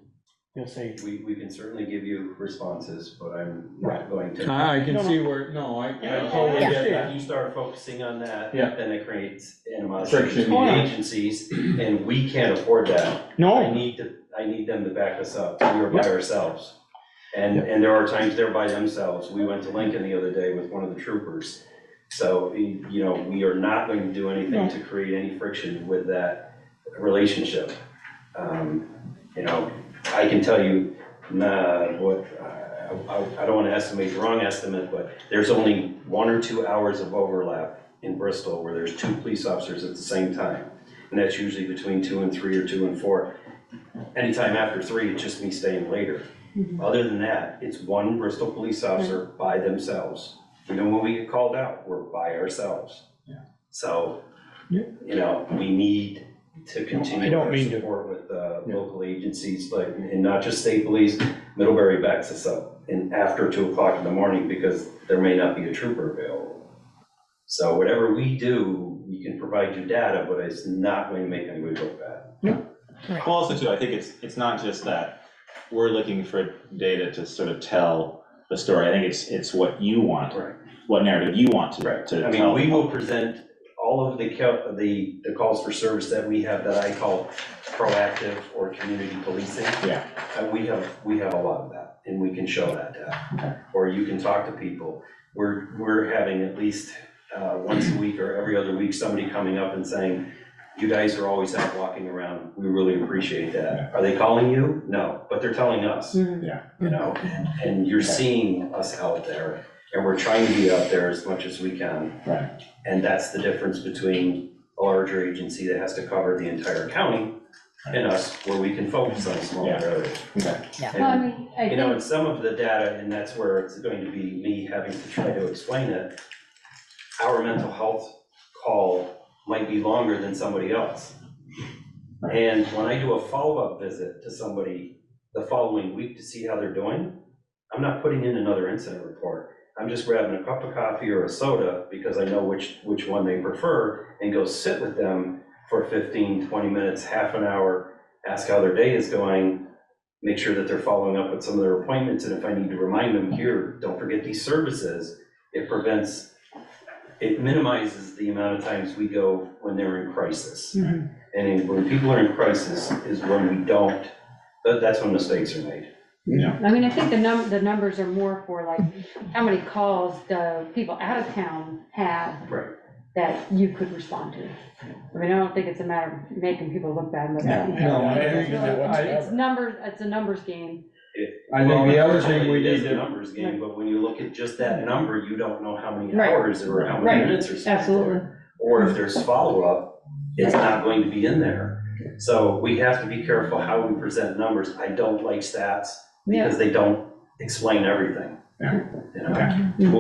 they'll say. We can certainly give you responses, but I'm not going to. I can see where, I totally get that. If you start focusing on that, Yeah. then it creates animosity Friction. between the agencies, and we can't afford that. No. I need them to back us up. We are by ourselves. And there are times they're by themselves. We went to Lincoln the other day with one of the troopers. So, we are not going to do anything to create any friction with that relationship. I can tell you, I don't want to estimate the wrong estimate, but there's only 1 or 2 hours of overlap in Bristol where there's 2 police officers at the same time. And that's usually between 2 and 3 or 2 and 4. Anytime after 3, it's just me staying later. Other than that, it's 1 Bristol police officer by themselves. Even when we get called out, we're by ourselves. So, we need to continue our support with local agencies, and not just state police. Middlebury backs us up after 2 o'clock in the morning because there may not be a trooper available. So whatever we do, we can provide you data, but it's not going to make anybody look bad. Well, also too, I think it's not just that we're looking for data to sort of tell the story. I think it's what you want, what narrative you want to tell. We will present all of the calls for service that we have that I call proactive or community policing. Yeah. And we have a lot of that, and we can show that data. Or you can talk to people. We're having at least once a week or every other week somebody coming up and saying, you guys are always out walking around. We really appreciate that. Are they calling you? No, but they're telling us. And you're seeing us out there, and we're trying to be out there as much as we can. Right. And that's the difference between a larger agency that has to cover the entire county and us, where we can focus on smaller areas. And, and some of the data, and that's where it's going to be me having to try to explain it, our mental health call might be longer than somebody else. And when I do a follow-up visit to somebody the following week to see how they're doing, I'm not putting in another incident report. I'm just grabbing a cup of coffee or a soda because I know which one they prefer, and go sit with them for 15, 20 minutes, half an hour, ask how their day is going, make sure that they're following up with some of their appointments, and if I need to remind them, here, don't forget these services, it minimizes the amount of times we go when they're in crisis. And when people are in crisis is when we don't, that's when mistakes are made. Yeah. I mean, I think the numbers are more for like, how many calls do people out of town have Right. that you could respond to? I mean, I don't think it's a matter of making people look bad, but it's a numbers game. I think the other thing we It is need a to, numbers game, but when you look at just that number, you don't know how many Right. hours or how many Right. minutes are spent Absolutely. there. Or if there's follow-up, it's not going to be in there. So we have to be careful how we present numbers. I don't like stats because they don't explain everything. You know? Well,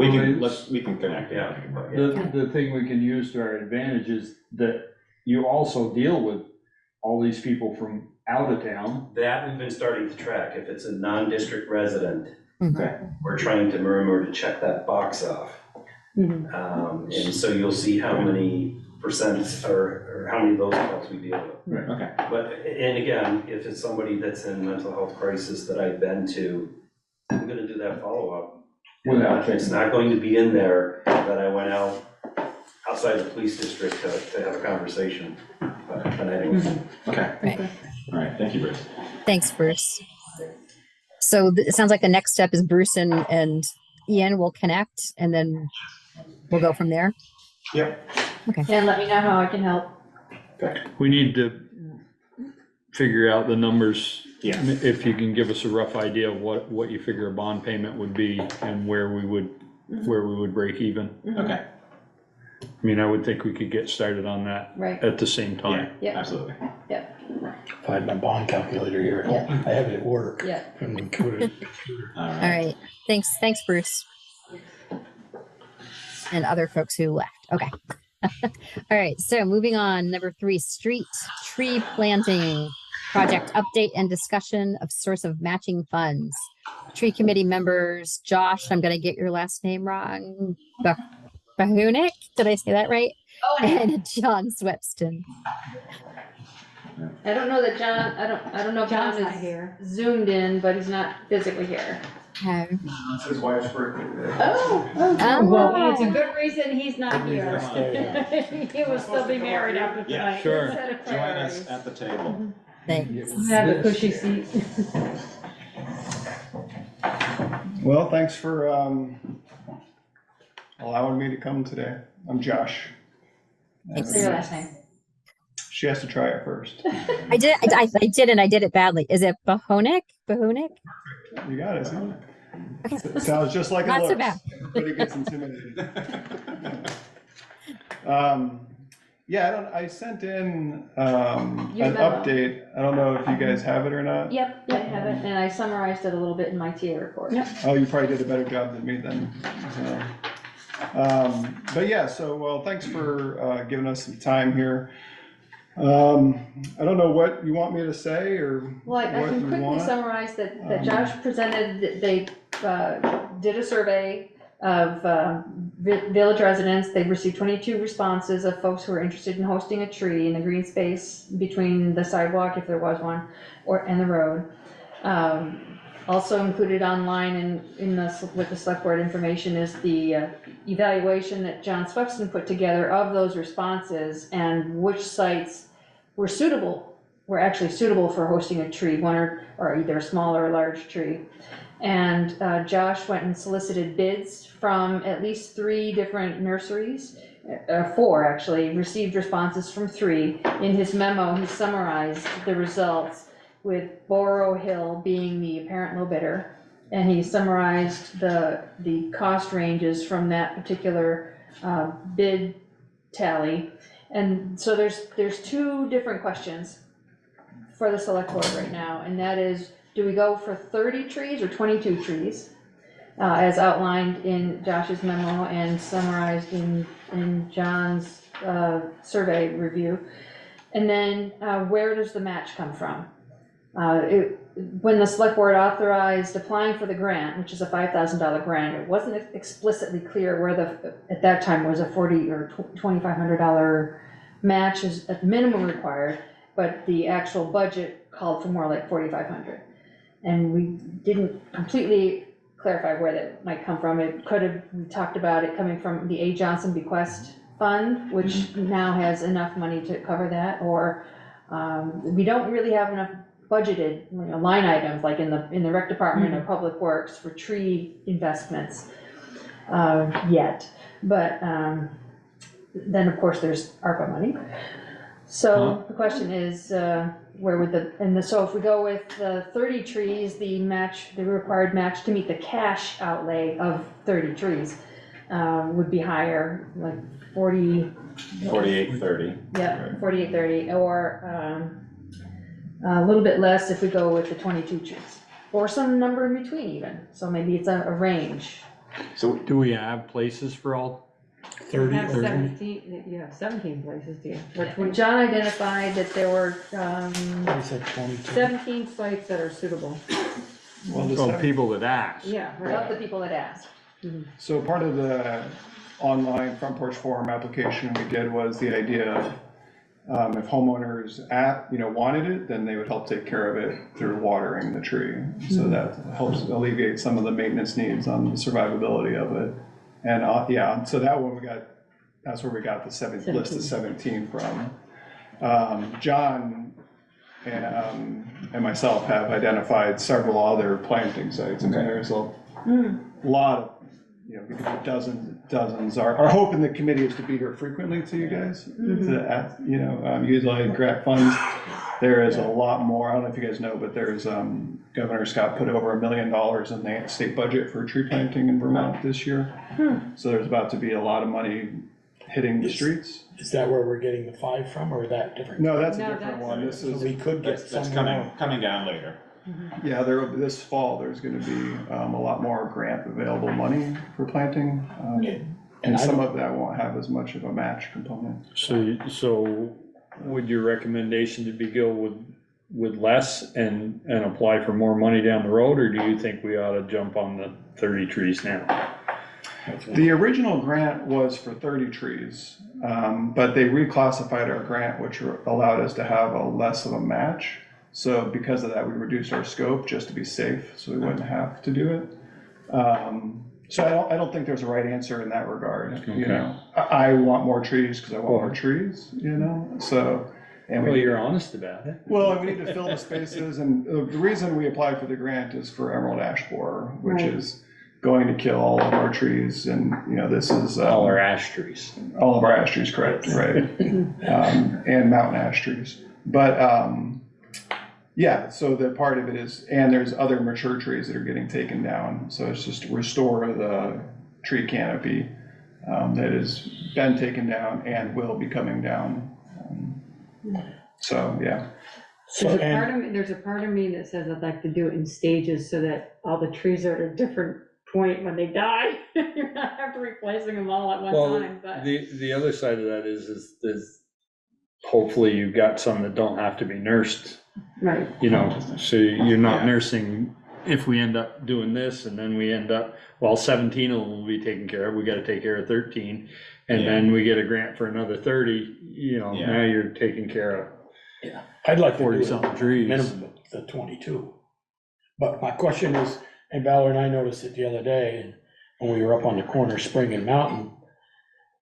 we can connect, yeah. the thing we can use to our advantage is that you also deal with all these people from out of town. That we've been starting to track. If it's a non-district resident, Okay. we're trying to remember to check that box off. And so you'll see how many percents or how many of those calls we deal with. Right, okay. But, and again, if it's somebody that's in mental health crisis that I've been to, I'm gonna do that follow-up. It's not going to be in there that I went out outside the police district to have a conversation. But anyway. Okay. Right. All right, thank you, Bruce. Thanks, Bruce. So it sounds like the next step is Bruce and Ian will connect, and then we'll go from there. Yep. Okay. And let me know how I can help. We need to figure out the numbers. Yeah. If you can give us a rough idea of what you figure a bond payment would be and where we would break even. Okay. I mean, I would think we could get started on that Right. at the same time. Yeah. Absolutely. Yeah. If I had my bond calculator here, Yeah. I have it at work. Yeah. And we could- All All right. Thanks, Bruce. And other folks who left. Okay. All right. So moving on, number 3, street tree planting project update and discussion of source of matching funds. Tree committee members, Josh, I'm going to get your last name wrong. Bahunik, did I say that right? Oh, And John Swepston. I don't know that John, I don't know if John John's not is here. zoomed in, but he's not physically here. Okay. It's his wife's birthday today. Oh. Well, it's a good reason he's not here. Stay. He will still be married after Yeah, tonight. sure. Set of Join us priorities. at the table. Thanks. Have a cushy seat. Well, thanks for allowing me to come today. I'm Josh. Thanks. Say your last name. She has to try it first. I did, and I did it badly. Is it Bahunik? Bahunik? You got it, see? It sounds just like it Not so looks. bad. Everybody gets intimidated. Yeah, I sent in an Your memo. update. I don't know if you guys have it or not. Yep, I have it, and I summarized it a little bit in my TA report. Yep. Oh, you probably did a better job than me then. So, but yeah, well, thanks for giving us some time here. I don't know what you want me to say or Well, I what can you quickly want. summarize that Josh presented, that they did a survey of village residents. They received 22 responses of folks who were interested in hosting a tree in the green space between the sidewalk, if there was one, and the road. Also included online with the select board information is the evaluation that John Swepson put together of those responses and which sites were actually suitable for hosting a tree, one or either a small or a large tree. And Josh went and solicited bids from at least 3 different nurseries, 4 actually, received responses from 3. In his memo, he summarized the results with Borough Hill being the apparent low bidder. And he summarized the cost ranges from that particular bid tally. And so there's 2 different questions for the select board right now, and that is, do we go for 30 trees or 22 trees? As outlined in Josh's memo and summarized in John's survey review. And then, where does the match come from? When the select board authorized applying for the grant, which is a $5,000 grant, it wasn't explicitly clear where at that time was a $40 or $2,500 match is at the minimum required, but the actual budget called for more like $4,500. And we didn't completely clarify where that might come from. It could have, we talked about it coming from the A. Johnson Bequest Fund, which now has enough money to cover that, or we don't really have enough budgeted line items like in the rec department or public works for tree investments yet. But then of course there's ARPA money. So the question is, where would so if we go with 30 trees, the required match to meet the cash outlay of 30 trees would be higher, like 4830. Yeah, 4830, or a little bit less if we go with the 22 trees, or some number in between even. So maybe it's a range. So do we have places for all 30? You have 17, you have 17 places, do you? John identified that there were I said 22. 17 sites that are suitable. Well, people that ask. Yeah, of right. the people that asked. So part of the online Front Porch Forum application we did was the idea of if homeowners wanted it, then they would help take care of it through watering the tree. So that helps alleviate some of the maintenance needs on the survivability of it. And so that one that's where we got the list of 17 from. John and myself have identified several other planting sites. I mean, there's a lot of, we could do dozens. Our hope in the committee is to be here frequently to you guys, to utilize grant funds. There is a lot more. I don't know if you guys know, but there's Governor Scott put over $1 million in the state budget for tree planting in Vermont this year. So there's about to be a lot of money hitting the streets. Is that where we're getting the 5 from, or that different? No, that's a different one. This is, we could get That's coming down later. yeah, this fall, there's gonna be a lot more grant available money for planting. And some of that won't have as much of a match component. So would your recommendation to be go with less and apply for more money down the road, or do you think we ought to jump on the 30 trees now? The original grant was for 30 trees, but they reclassified our grant, which allowed us to have less of a match. So because of that, we reduced our scope just to be safe, so we wouldn't have to do it. So I don't think there's a right answer in that regard. Okay. I want more trees because I want more trees. So. And you're honest about it. Well, and we need to fill the spaces, and the reason we applied for the grant is for emerald ash borer, which is going to kill all of our trees, and this is all our ash trees. All of our ash trees, correct, right? And mountain ash trees, but so the part of it is, and there's other mature trees that are getting taken down, so it's just to restore the tree canopy that has been taken down and will be coming down. So, yeah. There's a part of me that says I'd like to do it in stages so that all the trees are at a different point when they die. You're not after replacing them all at one time. But the other side of that is hopefully you've got some that don't have to be nursed. Right. So you're not nursing. If we end up doing this and then we end up, 17 of them will be taken care of, we gotta take care of 13. And then we get a grant for another 30, now you're taking care of. Yeah, I'd like to 40-something trees. Minimum of the 22. But my question is, and Valerie and I noticed it the other day, and when we were up on the corner of Spring and Mountain,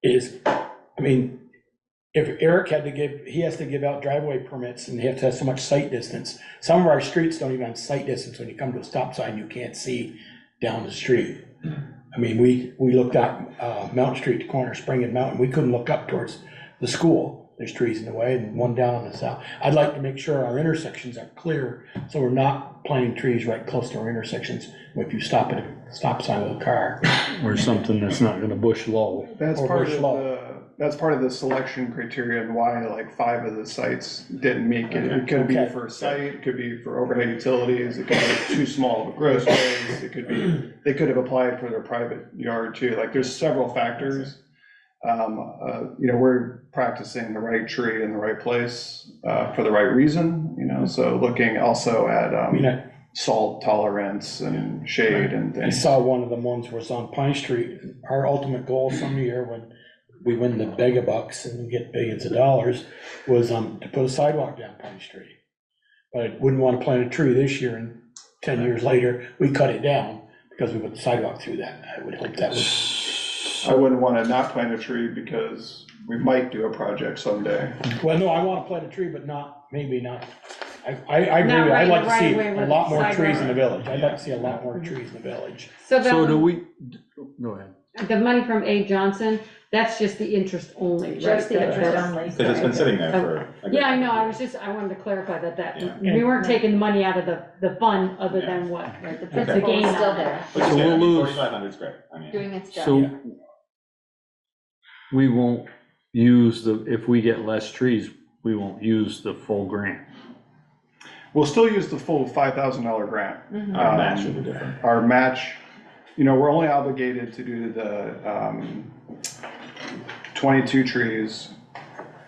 if Eric he has to give out driveway permits and he has to have so much sight distance. Some of our streets don't even have sight distance. When you come to a stop sign, you can't see down the street. We looked at Mountain Street, the corner of Spring and Mountain. We couldn't look up towards the school. There's trees in the way, and one down on the south. I'd like to make sure our intersections are clear, so we're not planting trees right close to our intersections if you stop at a stop sign with a car. Or something that's not gonna bush low. That's part of the selection criteria and why 5 of the sites didn't make it. It could be for a site, it could be for overhead utilities, it could be too small of a grow space, it could be, they could have applied for their private yard too. There's several factors. we're practicing the right tree in the right place for the right reason, so looking also at salt tolerance and shade and I things. saw one of the ones was on Pine Street. Our ultimate goal some year when we win the Megabucks and get billions of dollars was to put a sidewalk down Pine Street. But I wouldn't want to plant a tree this year, and 10 years later, we cut it down because we put the sidewalk through that. I would hope that would. I wouldn't want to not plant a tree because we might do a project someday. Well, no, I want to plant a tree, but maybe not. I agree. Not right I'd like the to see right way a with lot more sidewalk. trees in the village. I'd like to see a lot more trees in the village. So So do Val, we, go ahead. the money from A. Johnson, that's just the interest only, right? Just the That- interest that's- only. Because it's been sitting there for. a good Yeah, I know, number I of was years. just, I wanted to clarify that Yeah. we weren't taking the money out of the fund other than what, Right, the the principal gain is still on it. there, But So yeah, we'll lose- 4,500 is great. I mean, doing its job. So we won't use if we get less trees, we won't use the full grant. We'll still use the full $5,000 grant. our match will be different. Our match, we're only obligated to do the 22 trees.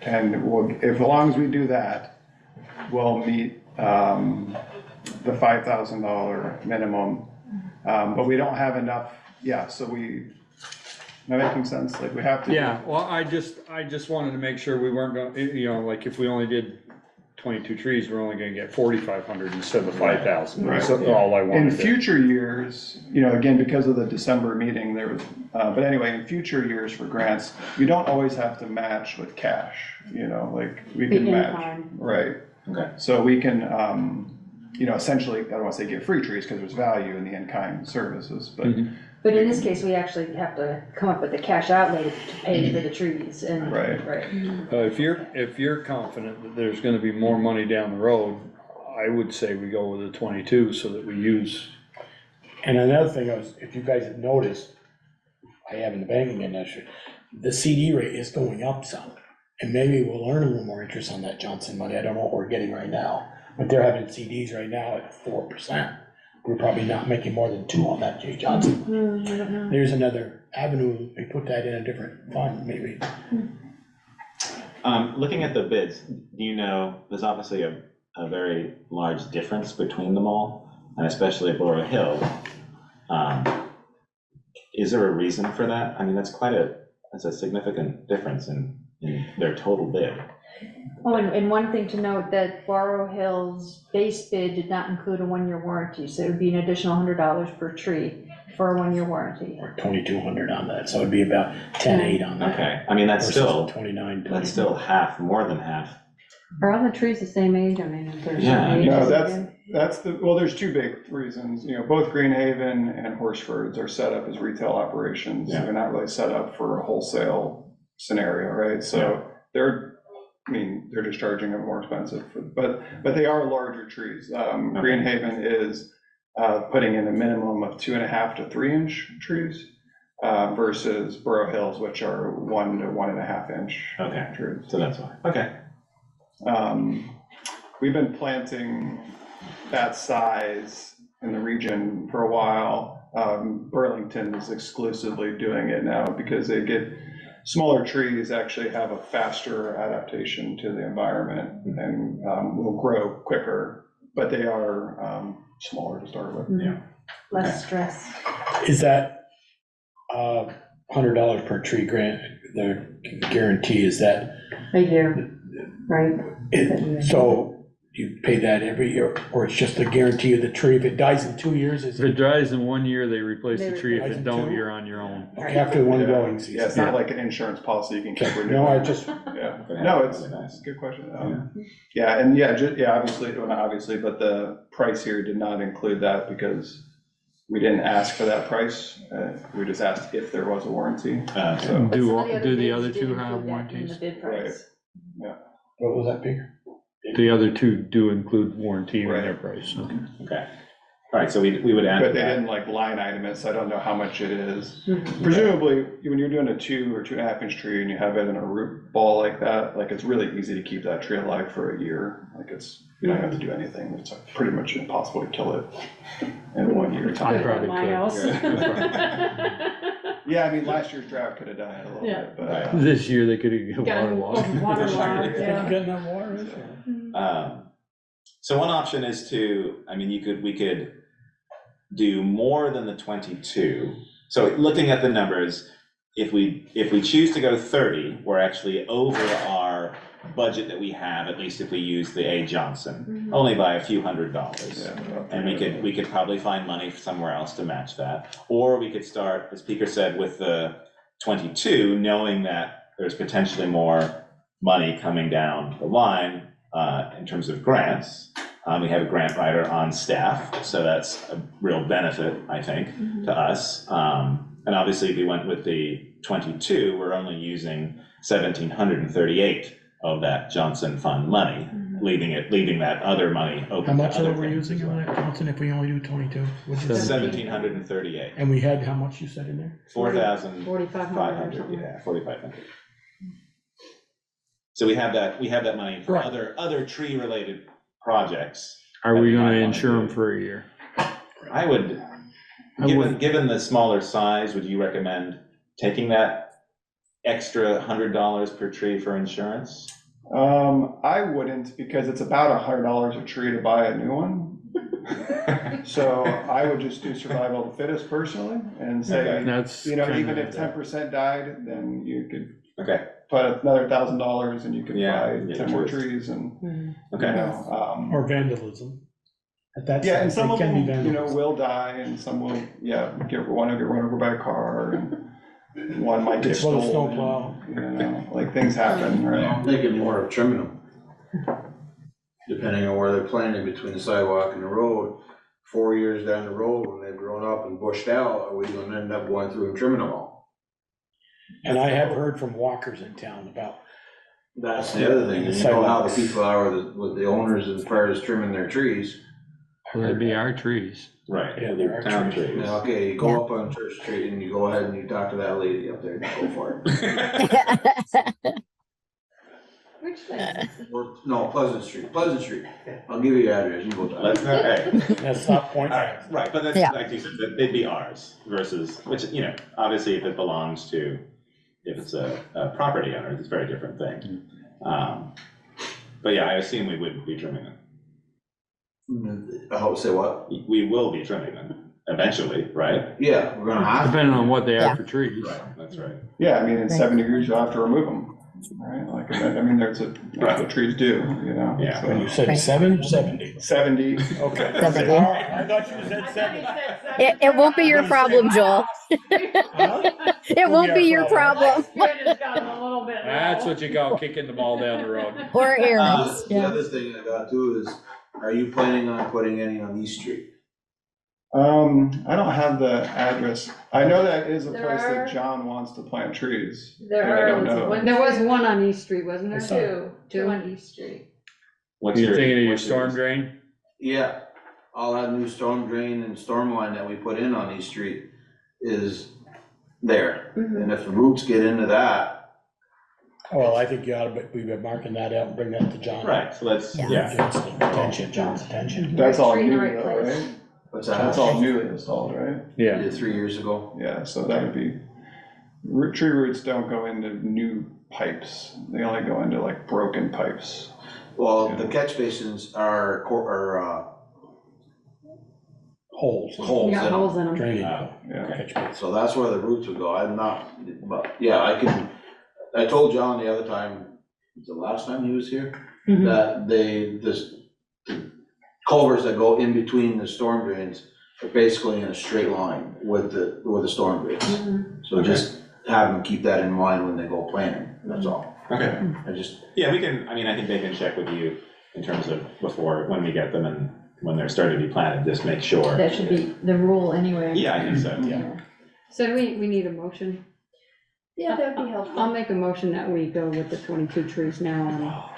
And as long as we do that, we'll meet the $5,000 minimum. But we don't have enough, so am I making sense? Like, we have to. Yeah, well, I just wanted to make sure we weren't going, like, if we only did 22 trees, we're only gonna get 4,500 instead of 5,000. Right. That's all I In wanted to. future years, again, because of the December meeting, there was, but anyway, in future years for grants, you don't always have to match with cash, like, we can The match. in-kind. Right. Okay. So we can, essentially, I don't want to say give free trees, because there's value in the in-kind services, but. But in this case, we actually have to come up with the cash outlay to pay for the trees and. Right. If you're confident that there's gonna be more money down the road, I would say we go with the 22 so that we use. And another thing is, if you guys have noticed, I have in the banking industry, the CD rate is going up some. And maybe we'll earn a little more interest on that Johnson money. I don't know what we're getting right now, but they're having CDs right now at 4%. We're probably not making more than 2 on that J. Johnson. I don't know. There's another avenue, we put that in a different fund, maybe. Looking at the bids, there's obviously a very large difference between them all, and especially at Laurel Hill. Is there a reason for that? I mean, that's a significant difference in their total bid. Oh, and one thing to note, that Laurel Hill's base bid did not include a 1-year warranty, so it would be an additional $100 per tree for a 1-year warranty. Or 2,200 on that, so it'd be about 10,800 on that. Okay, I mean, that's versus still, 29. that's still half, more than half. Are all the trees the same age? I mean, if they're the Yeah, same age. No, is it that's there's 2 big reasons, both Greenhaven and Horsfords are set up as retail operations. Yeah. They're not really set up for a wholesale scenario, right? So they're just charging them more expensive, but they are larger trees. Greenhaven is putting in a minimum of 2.5 to 3 inch trees versus Borough Hills, which are 1 to 1.5 inch trees. So that's why. Okay. We've been planting that size in the region for a while. Burlington is exclusively doing it now because they get smaller trees actually have a faster adaptation to the environment and will grow quicker, but they are smaller to start with. Yeah. Less stress. Is that $100 per tree grant, the guarantee, is that? A year, right? So you pay that every year, or it's just a guarantee of the tree? If it dies in 2 years, is If it it dies in 1 year, they replace the tree. If replace it it don't, too? you're on your own. after one growing season? Yeah, it's not like an insurance policy you can keep renewing. No, I just, Yeah, no, it's a good question. Obviously, well, not obviously, but the price here did not include that because we didn't ask for that price. We just asked if there was a warranty. So, Do the other bids two did have include that in warranties? the bid price. yeah. what was that figure? The other two do include warranty in Right. their price. Okay. Okay. All right, so we would add But to they that. didn't like line item it, so I don't know how much it is. Presumably, when you're doing a 2 or 2.5 inch tree and you have it in a root ball like that, like it's really easy to keep that tree alive for a year. Like you don't have to do anything. It's pretty much impossible to kill it in 1 year. I probably My could. house. Yeah, I mean, last year's drought could have died a little Yeah. bit, but. This year, they could have Got waterlogged. Yeah. Get enough water. So one option is to, I mean, we could do more than the 22. So looking at the numbers, if we choose to go 30, we're actually over our budget that we have, at least if we use the A. Johnson, only by a few $100s. Yeah. And we could probably find money somewhere else to match that. Or we could start, as Peter said, with the 22, knowing that there's potentially more money coming down the line in terms of grants. We have a grant writer on staff, so that's a real benefit, I think, to us. And obviously, if we went with the 22, we're only using 1,738 of that Johnson Fund money, leaving that other money open. How much to other are we things using as on well. that, Johnson, if we only do 22? 1,738. And we had, how much you said in there? 4,500, 4,500. yeah, 4,500. So we have that money for other tree-related projects. Are that we might gonna wanna insure them do. for a year? I would, given the smaller size, would you recommend taking that extra $100 per tree for insurance? I wouldn't, because it's about $100 a tree to buy a new one. So I would just do survival of the fittest personally and say, That's you know, kinda even if the- 10% died, then you could Okay. put another $1,000 and you could Yeah, buy yeah, 10 more true. trees and, Okay. you know. Or vandalism. At that Yeah, and size, some they of can be them, you know, vandalism. will die and some will, one will get run over by a car and one might get Well, the stolen. snowplow. You know, like things happen, right? I'm thinking more of trimming them. Depending on where they're planting between the sidewalk and the road. 4 years down the road, when they've grown up and bushed out, are we gonna end up going through and trimming them all? And I have heard from walkers in town about. That's the other thing, and you know how the people are with the owners as far as trimming their trees. Well, that'd be our trees. Right, Yeah, there are town trees. trees. Now, okay, you go up on Church Street and you go ahead and you talk to that lady up there, go for it. Which thing? Or, no, Pleasant Street, I'll give you your address, you go talk. Let's not, hey. That's not point. Right, but that's, Yeah. like you said, they'd be ours versus, which, you know, obviously if it belongs to, if it's a property owner, it's a very different thing. But yeah, I assume we wouldn't be trimming them. I hope, say what? We will be trimming them eventually, right? Yeah, we're gonna have to. Depending on what they Yeah. are for trees. Right, that's right. Yeah, I mean, in 7 years, you'll have to remove them, right? Like, I mean, that's what trees do, you know? Yeah. So- When you said Right. 70? 70, okay. 70. All right, I thought you said 70. It won't be your problem, Joel. It won't be your problem. That's what you call kicking the ball down the road. Or Aaron's, The yeah. other thing I got too is, are you planning on putting any on East Street? I don't have the address. I know that is a There place are- that John wants to plant trees. There but I don't know. There was one on East Street, wasn't there? I saw it. Two on East Street. What's You thinking of your what's storm drain? Yeah, all that new storm drain and storm line that we put in on East Street is there. Mhm. And if the roots get into that, Well, I think you ought to, we've been marking that out and bring that to John. Right, so let's, Yeah. John's attention. That's all Tree in new the right though, place. right? what's That's that? all newly installed, right? Yeah. 3 years ago. Yeah, so that would be, tree roots don't go into new pipes. They only go into like broken pipes. Well, the catch basins are Holes. holes You in got them. holes in them. Draining. Yeah. Catch basin. So that's where the roots would go. I'm not, but yeah, I told John the other time, the last time he was here, Mhm. that the culverts that go in between the storm drains are basically in a straight line with the storm drains. Mhm. So just have them keep that in mind when they go planting, that's all. okay. I just, Yeah, we can, I mean, I think they can check with you in terms of before, when we get them and when they're starting to be planted, just make sure. That should be the rule anyway. Yeah, I think so, yeah. So do we need a motion? Yeah, that would be helpful. I'll make a motion that we go with the 22 trees now.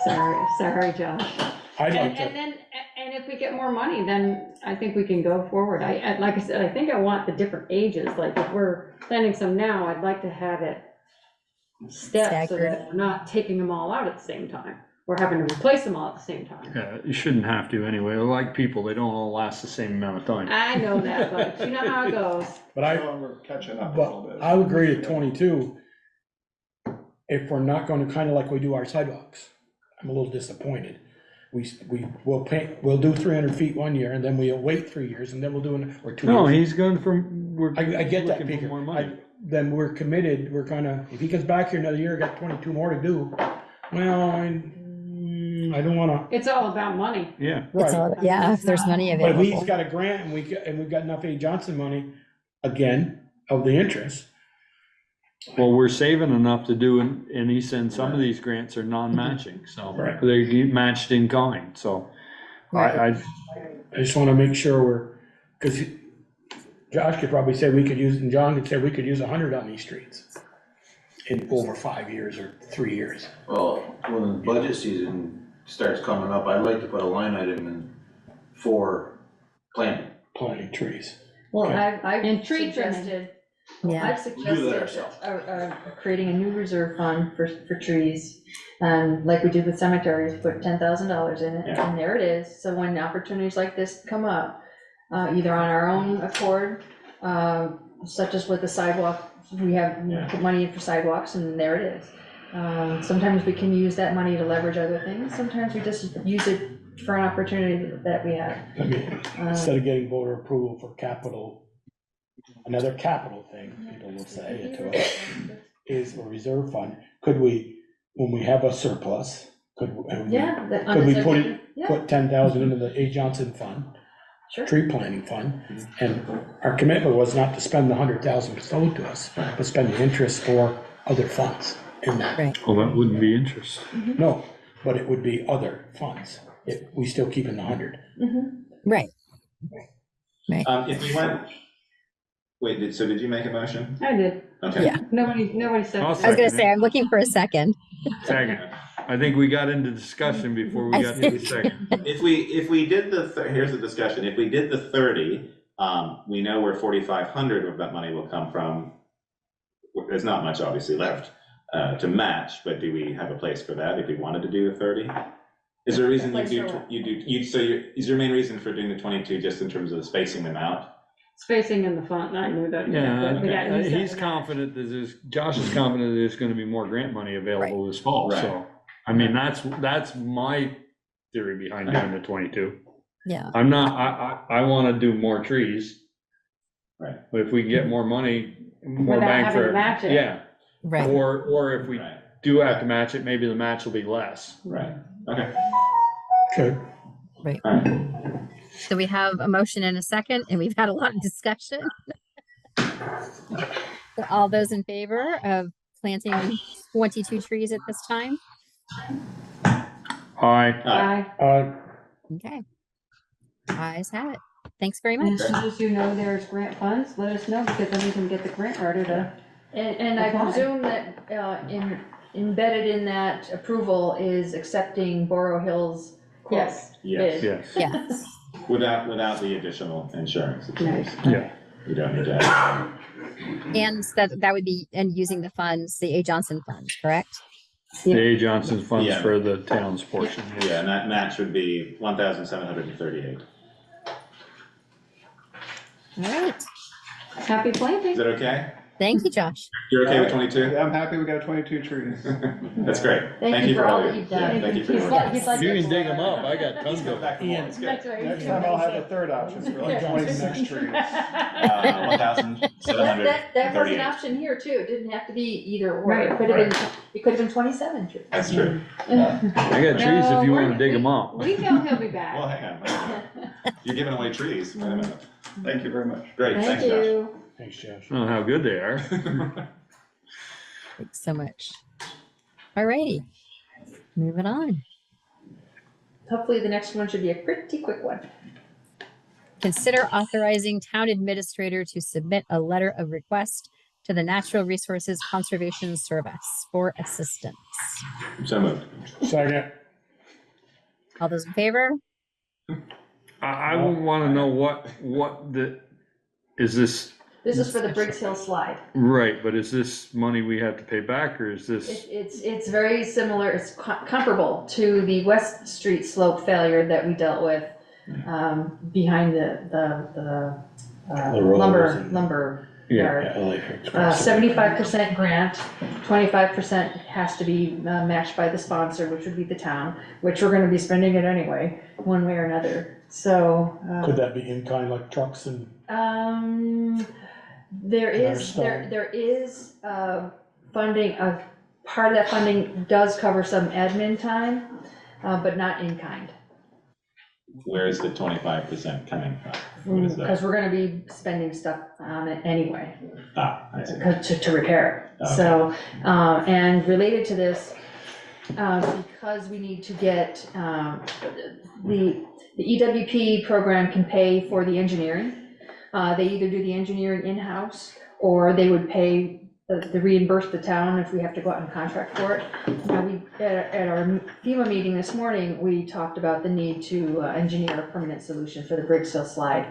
Sorry, Josh. I'd like to. And then, and if we get more money, then I think we can go forward. Like I said, I think I want the different ages, like if we're planting some now, I'd like to have it stepped so Staggered. that we're not taking them all out at the same time. we're having to replace them all at the same time. Yeah, you shouldn't have to anyway. Like people, they don't all last the same amount of time. I know that, but you know how it goes. But we're catching up a little But bit. I'll agree to 22 if we're not gonna, kind of like we do our sidewalks. I'm a little disappointed. We'll paint, we'll do 300 feet one year, and then we'll wait 3 years, and then we'll do or 2 years. No, he's going from, we're. I get that, looking for Peter. more money. Then we're committed, we're gonna, if he comes back here another year, got 22 more to do, well, I don't wanna. It's all about money. Yeah. It's all, yeah, if there's money But if available. he's got a grant and we've got enough A. Johnson money, again, of the interest. Well, we're saving enough to do, and he said some of these grants are non-matching, so Right. they get matched in kind, so. I just wanna make sure cause Josh could probably say we could use, and John could say we could use 100 on these streets in over 5 years or 3 years. Well, when the budget season starts coming up, I'd like to put a line item in for planting trees. Well, Okay. I've And tree trimming. suggested, Yeah. I've suggested creating a new reserve fund for trees. Like we did with cemeteries, put $10,000 in it, and there it is. So when opportunities like this come up, either on our own accord, such as with the sidewalk, we have put money in for sidewalks, and there it is. Sometimes we can use that money to leverage other things. Sometimes we just use it for an opportunity that we have. I mean, instead of getting voter approval for capital, another capital thing, people will say it to us, is a reserve fund. Could we, when we have a surplus, could we put 10,000 into the A. Johnson fund? Sure. Tree planting fund, and our commitment was not to spend the 100,000 bestowed to us, but spend the interest for other funds in that. Well, that wouldn't be interest. No, but it would be other funds, we still keep in the 100. Right. If we went, wait, so did you make a motion? I did. Okay. Yeah. Nobody said. I'll I was gonna second say, it. I'm looking for a second. Second. I think we got into discussion before we got to the second. If we did here's the discussion, if we did the 30, we know where 4,500 of that money will come from. There's not much obviously left to match, but do we have a place for that if we wanted to do the 30? Is there a reason is your main reason for doing the 22 just in terms of spacing them out? Spacing in the font, I knew that. Yeah, he's confident that Josh is confident that there's gonna be more grant money available this fall, so. I mean, that's my theory behind doing the 22. Yeah. I'm not, I wanna do more trees. Right. But if we can get more money, more Without bang having for. to match it. Yeah, Right. or if we do have to match it, maybe the match will be less. Right, okay. Good. Right. So we have a motion and a second, and we've had a lot of discussion. So all those in favor of planting 22 trees at this time? Aye. Okay. Ayes have it. Thanks very And much. as soon as you know there's grant funds, let us know, because then we can get the grant writer to. And I Apply. presume that, embedded in that approval is accepting Borough Hills quote. Yes. bid. Yes. Yes. Without the additional insurance. Right. You don't need to have. And that would be, and using the funds, the A. Johnson funds, correct? The A. Johnson funds Yeah. for the town's portion. Yeah, and that match would be 1,738. All right. Happy planting. Is that okay? Thank you, Josh. You're okay with 22? Yeah, I'm happy we got 22 trees. That's great. Thank you for all that you've yeah, done. thank you for He's your like- work. he's like- You can dig them up, I got tons of them. It's good. That's right. Next time I'll have a third option, for like 26 trees. 1,738. That was an option here too, it didn't have to be either or, Right. it could have been 27 trees. That's true. I got trees if you wanna dig them up. We know he'll be back. Well, hang on. You're giving away trees. Wait a minute. Thank you very much. Great, Thank thanks, Josh. you. Thanks, Josh. I don't know how good they are. Thanks so much. All righty. Moving on. Hopefully the next one should be a pretty quick one. Consider authorizing town administrator to submit a letter of request to the Natural Resources Conservation Service for assistance. So moved. Second. All those in favor? I would wanna know what is this This is for the Briggs Hill slide. Right, but is this money we have to pay back, or is this? It's very similar, it's comparable to the West Street slope failure that we dealt with behind the lumber yard. 75% grant, 25% has to be matched by the sponsor, which would be the town, which we're gonna be spending it anyway, one way or another, so. Could that be in kind, like trucks and? There is funding, part of that funding does cover some admin time, but not in kind. Where is the 25% coming from? What is that? Because we're gonna be spending stuff on it anyway. I see. To repair it. Okay. So, and related to this, because we need to get, the EWP program can pay for the engineering. They either do the engineering in-house, or they would pay the reimburse the town if we have to go out and contract for it. Now, at our FEMA meeting this morning, we talked about the need to engineer a permanent solution for the Briggs Hill slide.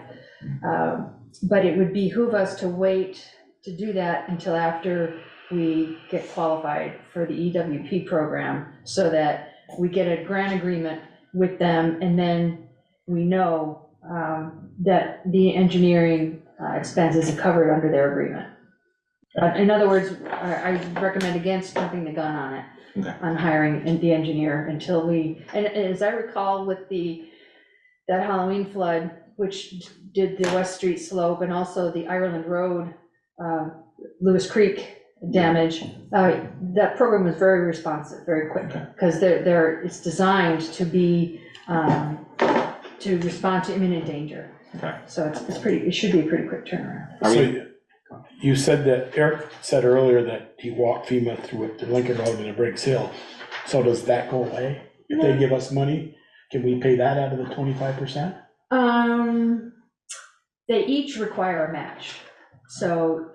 But it would behoove us to wait to do that until after we get qualified for the EWP program, so that we get a grant agreement with them, and then we know that the engineering expenses are covered under their agreement. In other words, I recommend against jumping the gun on it, on hiring the engineer until we, and as I recall with that Halloween flood, which did the West Street slope and also the Ireland Road, Lewis Creek damage, that program was very responsive, very quick, because it's designed to be, to respond to imminent danger. So it should be a pretty quick turnaround. So you said that, Eric said earlier that he walked FEMA through it, the Lincoln Road and the Briggs Hill. So does that go away? If they give us money, can we pay that out of the 25%? They each require a match. So,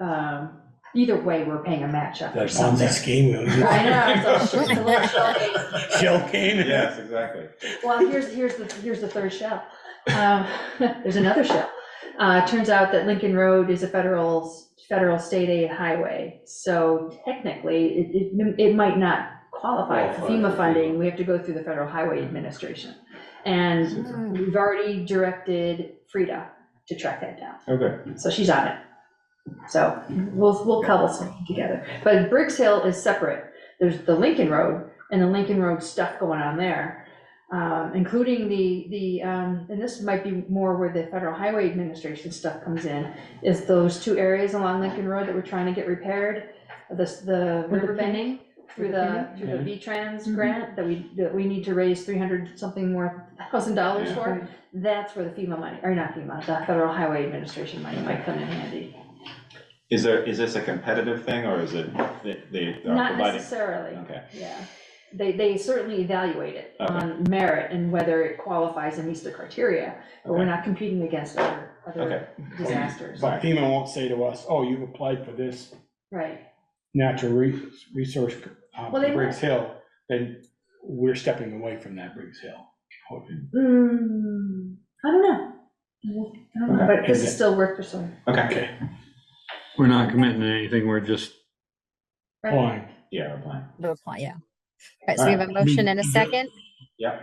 either way, we're paying a match up. That Ponzi scheme. I know, it's a little shell game. Shell game? Yes, exactly. Well, here's the third shell. There's another shell. Turns out that Lincoln Road is a federal state aid highway. So technically, it might not qualify for FEMA funding. We have to go through the Federal Highway Administration. And we've already directed Frida to track that down. Okay. So she's on it. So we'll cobble something together. But Briggs Hill is separate. There's the Lincoln Road and the Lincoln Road stuff going on there, including and this might be more where the Federal Highway Administration stuff comes in, is those two areas along Lincoln Road that we're trying to get repaired, the river bending through the V-Trans grant that we need to raise $300-something more thousand for. That's where the FEMA money, or not FEMA, the Federal Highway Administration money might come in handy. Is this a competitive thing, or is it they are Not providing? necessarily. Okay. Yeah. They certainly evaluate it on merit and whether it qualifies and meets the criteria, but we're not competing against other disasters. But FEMA won't say to us, oh, you've applied for this Right. natural resource, Well, they Briggs might. Hill, then we're stepping away from that Briggs Hill. I don't know, but this is still worth pursuing. Okay. We're not committing to anything, we're just. Fine. Yeah, we're fine. We'll apply, yeah. All right, so we have a motion and a second, Yeah.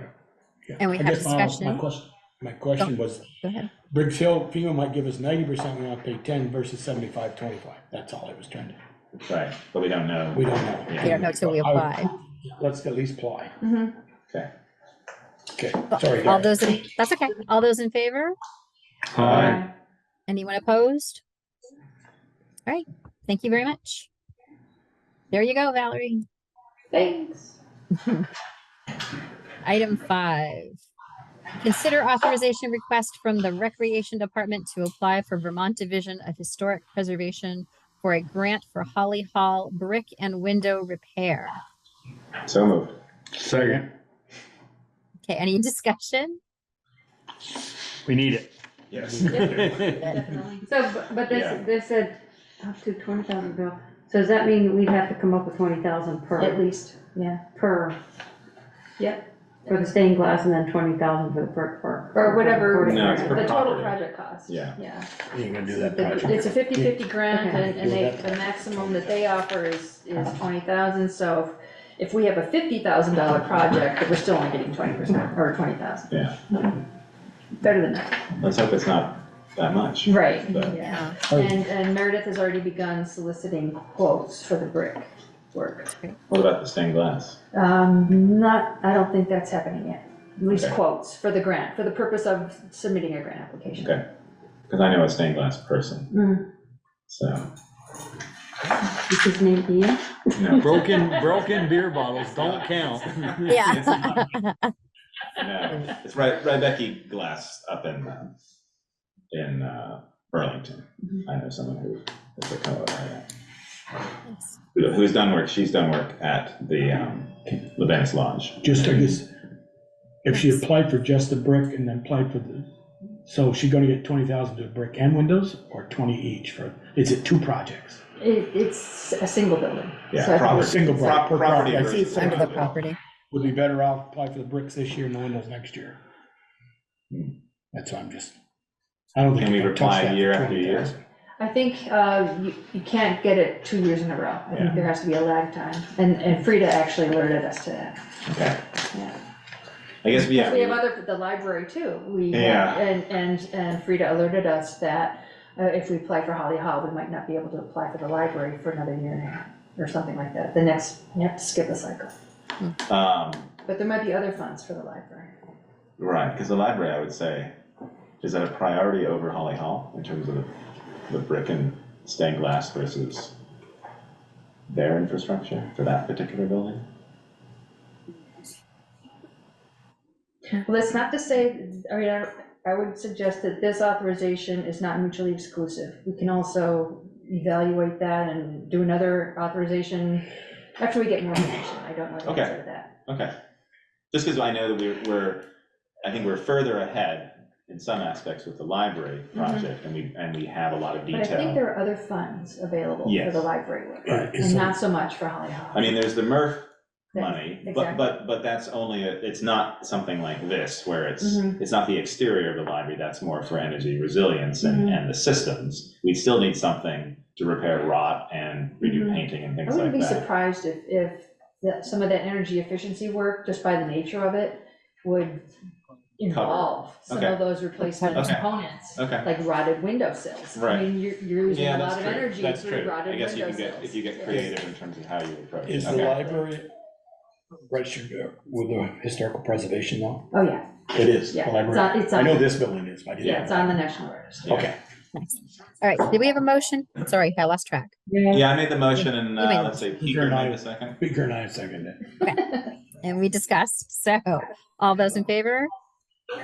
and we I have guess discussion. My question was, Go ahead. Briggs Hill, FEMA might give us 90%, we want to pay 10 versus 75, 25. That's all I was trying to. Right, but we don't know. We don't know. We don't know until we apply. Let's at least apply. Okay. Okay, sorry. All Derek. those that's okay. All those in favor? Aye. Anyone opposed? All right, thank you very much. There you go, Valerie. Thanks. Item 5. Consider authorization request from the Recreation Department to apply for Vermont Division of Historic Preservation for a grant for Holly Hall brick and window repair. So moved. Second. Okay, any discussion? We need it. Yes. Definitely. So, but this said up to 20,000 bill. So does that mean we'd have to come up with 20,000 per? At least, yeah. Per? Yep. For the stained glass and then 20,000 for the brick work. Or whatever, No, it's the per total property. project cost. Yeah. Yeah. You're gonna do So that the- project. It's a 50/50 grant, Okay. and they, the maximum that they offer is 20,000, so if we have a $50,000 project, but we're still only getting 20%, or 20,000. Yeah, Better than that. let's hope it's not that much. Right, But- yeah. And Meredith has already begun soliciting quotes for the brick work. What about the stained glass? I don't think that's happening yet. At least Okay. quotes for the grant, for the purpose of submitting a grant application. Okay, because I know a stained glass person, Mm. so. Is his name Ian? No. Broken beer bottles don't count. Yeah. No, it's Rebecca Glass up in Burlington. I know someone who is a co-op who's done work, she's done work at the Lebanus Lodge. Just, I guess, if she applied for just the brick and then applied for the, so she's gonna get 20,000 to brick and windows, or 20 each for, is it 2 projects? It's a single building. Yeah, So I think A property. single Pro- per property property. I see it's versus Under the single. property. Would be better off apply for the bricks this year and the windows next year. Hmm. That's what I'm just, I don't think. Can we we can touch reply that for year after year? 20,000. I think you can't get it 2 years in a row. I think there has to be a lag time. And Frida actually alerted us to that. Okay. Yeah. I guess, yeah. We have other, the library too. Yeah. And Frida alerted us that if we apply for Holly Hall, we might not be able to apply for the library for another year and a half, or something like that. The next, you have to skip a cycle. But there might be other funds for the library. Right, because the library, I would say, is that a priority over Holly Hall in terms of the brick and stained glass versus their infrastructure for that particular building? Well, that's not to say, I would suggest that this authorization is not mutually exclusive. We can also evaluate that and do another authorization after we get more information. I don't know the answer to that. Okay. Just because I know that I think we're further ahead in some aspects with the library project, and we have a lot of But I think detail. there are other funds available for Yes. the library work, Right, and not so much for Holly Hall. I mean, there's the MRF Yeah, money, exactly. but that's only, it's not something like this, where Mhm. it's not the exterior of the library, that's more for energy resilience and the systems. We still need something to repair rot and redo Mhm. painting and I things wouldn't like be that. surprised if some of that energy efficiency work, just by the nature of it, would involve some Okay. of those replacement Okay. components, Okay. like rotted windowsills. I Right. mean, you're using Yeah, a that's lot of true. energy That's for true. rotted I guess you windowsills. can get, if you get Yes. creative in terms of how you approach it. Is the Okay. library registered with the historical preservation though? Oh, yeah. It is, the Yeah, library. it's I on- know this building is, but I didn't. Yeah, it's on the National Register. Okay. Nice. All right, did we have a motion? Sorry, I lost track. Yeah, I made the motion and You made let's say Beaker Peter and made I, the second. Beaker and I seconded it. And we discussed, so all those in favor?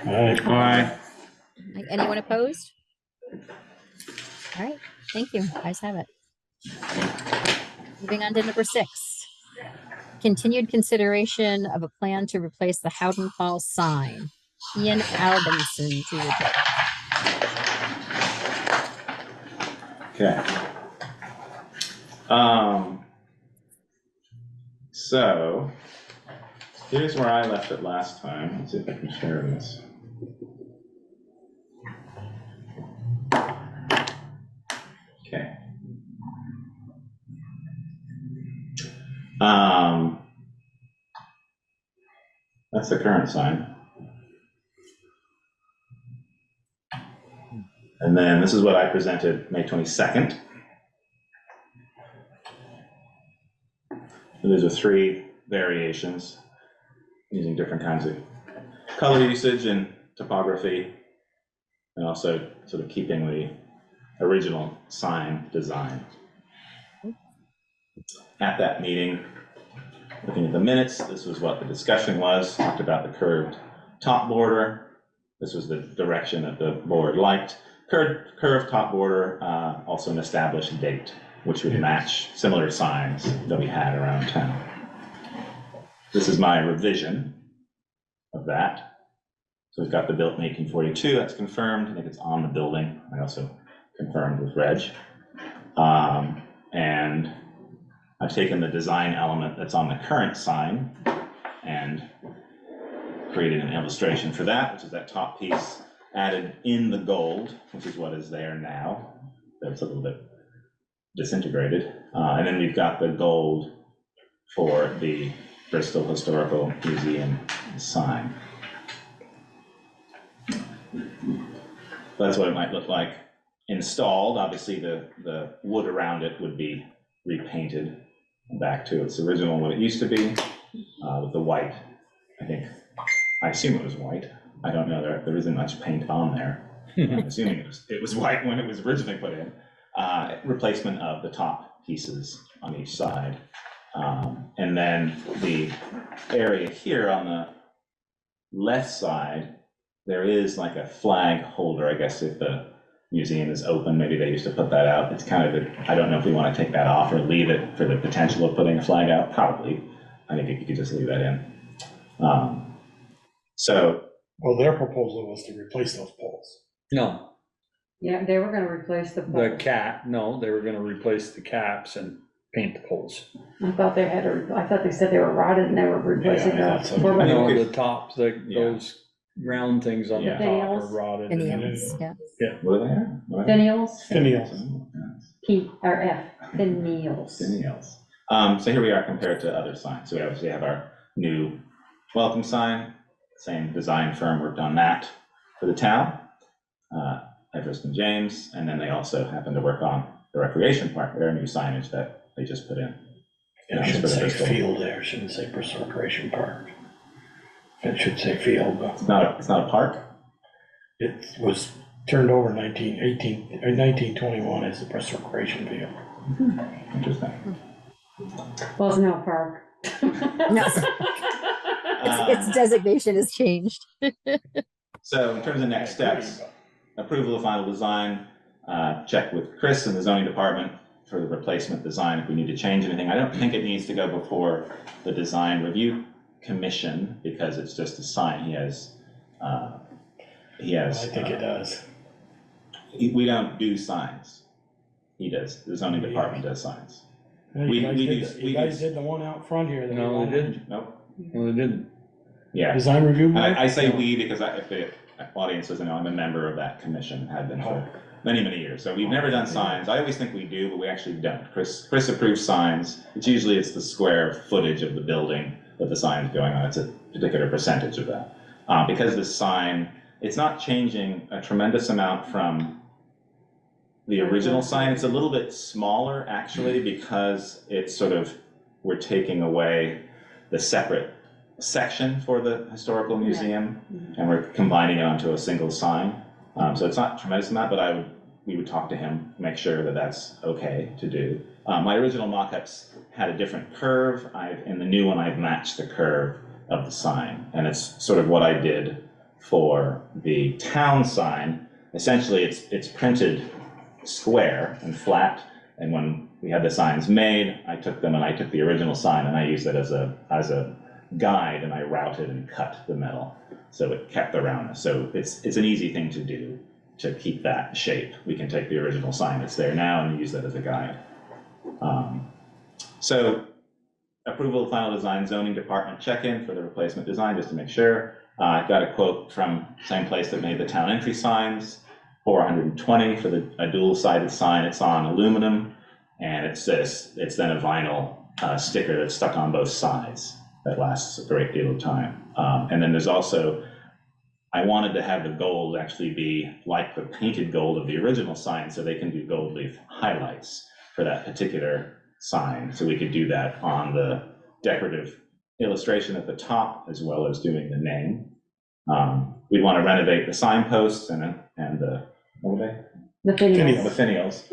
All right. Anyone opposed? All right, thank you, guys have it. Moving on to number 6. Continued consideration of a plan to replace the Howden Hall sign. Ian Albinson to report. Okay. So here's where I left it last time. Let's see if I can share this. Okay. That's the current sign. And then this is what I presented May 22nd. So these are 3 variations using different kinds of color usage and topography, and also sort of keeping the original sign design. At that meeting, looking at the minutes, this was what the discussion was, talked about the curved top border. This was the direction that the board liked. Curved top border, also an established date, which would match similar signs that we had around town. This is my revision of that. So we've got the built in 1842, that's confirmed. I think it's on the building. I also confirmed with Reg. And I've taken the design element that's on the current sign and created an illustration for that, which is that top piece added in the gold, which is what is there now. That's a little bit disintegrated. And then we've got the gold for the Bristol Historical Museum sign. That's what it might look like installed. Obviously, the wood around it would be repainted back to its original, what it used to be, with the white. I assume it was white. I don't know, there isn't much paint on there. I'm assuming it was white when it was originally put in. Replacement of the top pieces on each side. And then the area here on the left side, there is like a flag holder. I guess if the museum is open, maybe they used to put that out. It's kind of, I don't know if we want to take that off or leave it for the potential of putting a flag out. Probably. I think you could just leave that in. Well, their proposal was to replace those poles. No, Yeah, they were gonna replace the the poles. no, they were gonna replace the caps and paint the poles. I thought they had I thought they said they were rotted and they were replacing Yeah, I the thought so. 4x4. No, the tops, those round things on the Yeah. top are Finials. rotted. Finials, yeah. What are they? Finials, Finials. P or F, finials. Finials. So here we are compared to other signs. So we obviously have our new welcome sign, same design firm worked on that for the town, Everest and James, and then they also happen to work on the recreation park, their new signage that they just put in. It should say field there, shouldn't say Bristol Recreation Park. It should say field, but. It's not a park? It was turned over 1921 as the Bristol Recreation Field. Interesting. Well, it's now a park. No. Its designation has changed. So in terms of next steps, approval of final design, check with Chris in the zoning department for the replacement design if we need to change anything. I don't think it needs to go before the design review commission because it's just a sign. He has. I think it does. We don't do signs. He does. The zoning department does signs. You guys did the one out front here. No, they didn't. Nope. No, they didn't. Yeah. Design review board? I say we because if the audience doesn't know, I'm a member of that commission, have been for many, many years. So we've never done signs. I always think we do, but we actually don't. Chris approves signs. It's the square footage of the building that the sign is going on. It's a particular percentage of that. Because the sign, it's not changing a tremendous amount from the original sign. It's a little bit smaller actually because it's we're taking away the separate section for the historical museum and we're combining it onto a single sign. So it's not a tremendous amount, but we would talk to him, make sure that that's okay to do. My original mock-ups had a different curve. In the new one, I've matched the curve of the sign. And it's sort of what I did for the town sign. Essentially, it's printed square and flat. And when we had the signs made, I took them and I took the original sign and I used it as a guide and I routed and cut the metal. So it kept the roundness. So it's an easy thing to do to keep that shape. We can take the original sign that's there now and use that as a guide. So approval of final design, zoning department check-in for the replacement design, just to make sure. I've got a quote from same place that made the town entry signs, $420 for a dual-sided sign. It's on aluminum, and it's then a vinyl sticker that's stuck on both sides that lasts a great deal of time. And then there's also, I wanted to have the gold actually be like the painted gold of the original sign, so they can do gold leaf highlights for that particular sign. So we could do that on the decorative illustration at the top, as well as doing the name. We'd want to renovate the signposts and the, what were they? The finials.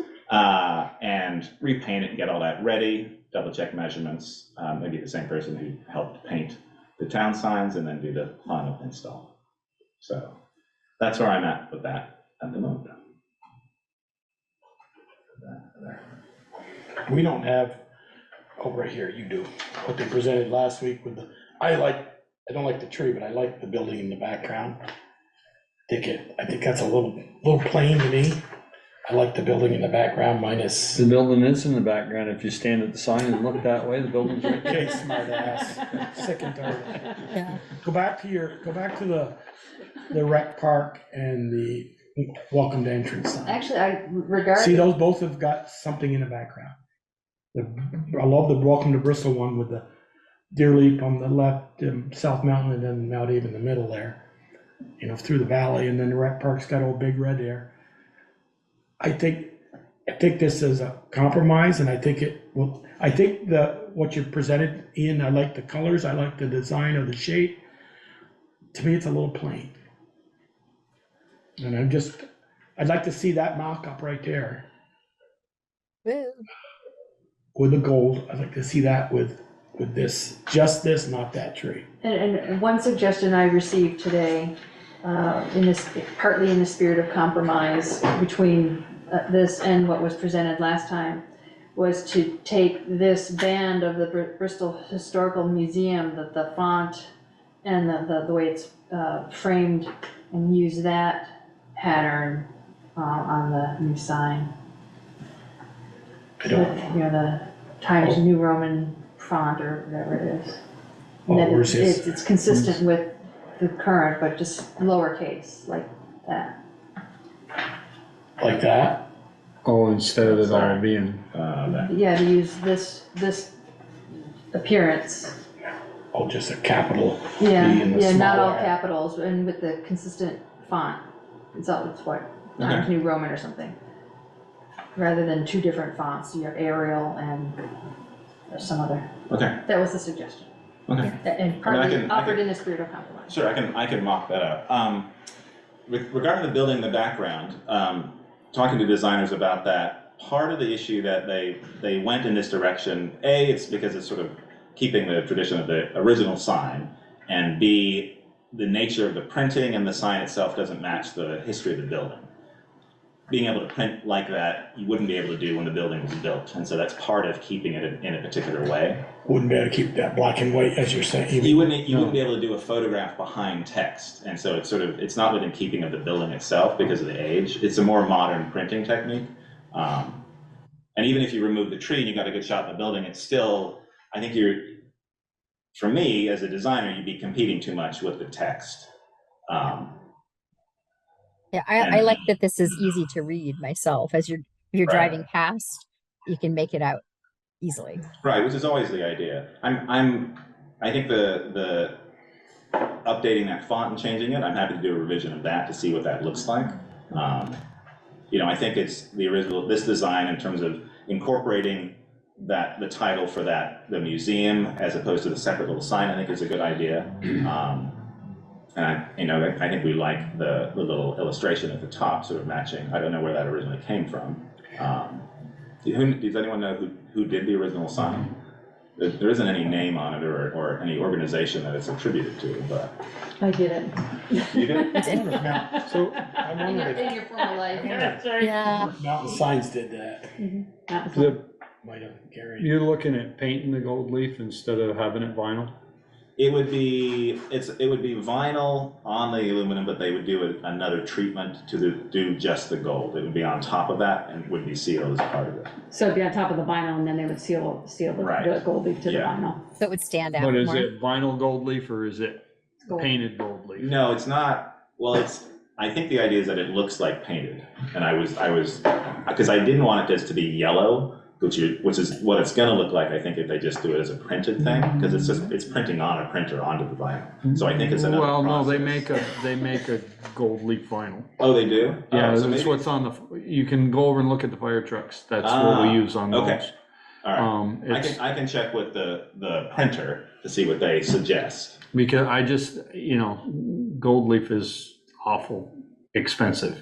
And repaint it and get all that ready, double check measurements, maybe the same person who helped paint the town signs, and then do the final install. So that's where I'm at with that at the moment. We don't have, right here, you do, what they presented last week with I don't like the tree, but I like the building in the background. I think that's a little plain to me. I like the building in the background minus. The building is in the background. If you stand at the sign and look that way, the building's right Okay, there. smart ass, sick and tired. Yeah. Go back to the rec park and the welcome to entrance sign. Actually, regarding. See, those both have got something in the background. I love the welcome to Bristol one with the Deer Leap on the left, South Mountain, and then Mount Eve in the middle there. You know, through the valley, and then the rec park's got old Big Red there. I think this is a compromise, and I think what you presented, Ian, I like the colors, I like the design of the shape. To me, it's a little plain. And I'd like to see that mock-up right there with the gold. I'd like to see that with this, just this, not that tree. And one suggestion I received today, partly in the spirit of compromise between this and what was presented last time, was to take this band of the Bristol Historical Museum, the font and the way it's framed, and use that pattern on the new sign. The Times New Roman font or whatever it is. And that it's consistent with the current, but just lowercase, like that. Like that? Oh, instead of it all being. Yeah, to use this appearance. Oh, just a capital Yeah, B in the yeah, not all smaller. capitals, and with the consistent font. It's what, Times New Roman or something. Rather than two different fonts, you have Arial and some other. Okay. That was the suggestion. Okay. And partly offered in the spirit of compromise. Sure, I can mock that up. Regarding the building in the background, talking to designers about that, part of the issue that they went in this direction, A, it's because it's sort of keeping the tradition of the original sign, and B, the nature of the printing and the sign itself doesn't match the history of the building. Being able to print like that, you wouldn't be able to do when the building was built, and so that's part of keeping it in a particular way. Wouldn't be able to keep that black and white, as you're saying. You wouldn't be able to do a photograph behind text, and so it's not within keeping of the building itself because of the age. It's a more modern printing technique, and even if you remove the tree and you got a good shot of the building, it's still, I think for me as a designer, you'd be competing too much with the text. Yeah, I like that this is easy to read myself. As you're driving past, you can make it out easily. Right, which is always the idea. I think the updating that font and changing it, I'm happy to do a revision of that to see what that looks like. I think it's the original, this design in terms of incorporating the title for the museum as opposed to the separate little sign, I think is a good idea. And I think we like the little illustration at the top sort of matching. I don't know where that originally came from. Does anyone know who did the original sign? There isn't any name on it or any organization that it's attributed to, but. I did it. You did it? So I wondered In your former life. Yeah. Mountain Signs did that. Might have Gary. You're looking at painting the gold leaf instead of having it vinyl? It would be vinyl on the aluminum, but they would do another treatment to do just the gold. It would be on top of that and would be sealed as part of it. So it'd be on top of the vinyl, and then they would seal the gold leaf to the vinyl. So it would stand out But is more. it vinyl gold leaf or is it Gold. painted gold leaf? No, it's not. Well, I think the idea is that it looks like painted, and I was because I didn't want it just to be yellow, which is what it's going to look like. I think if they just do it as a printed thing, because it's printing on a printer onto the vinyl. So I think it's another. Well, no, process. they make a gold leaf vinyl. Oh, they do? Yeah, so that's maybe. what's on you can go over and look at the fire trucks. That's what we use on those. Okay. All right. I can check with the printer to see what they suggest. Because I just, gold leaf is awful expensive.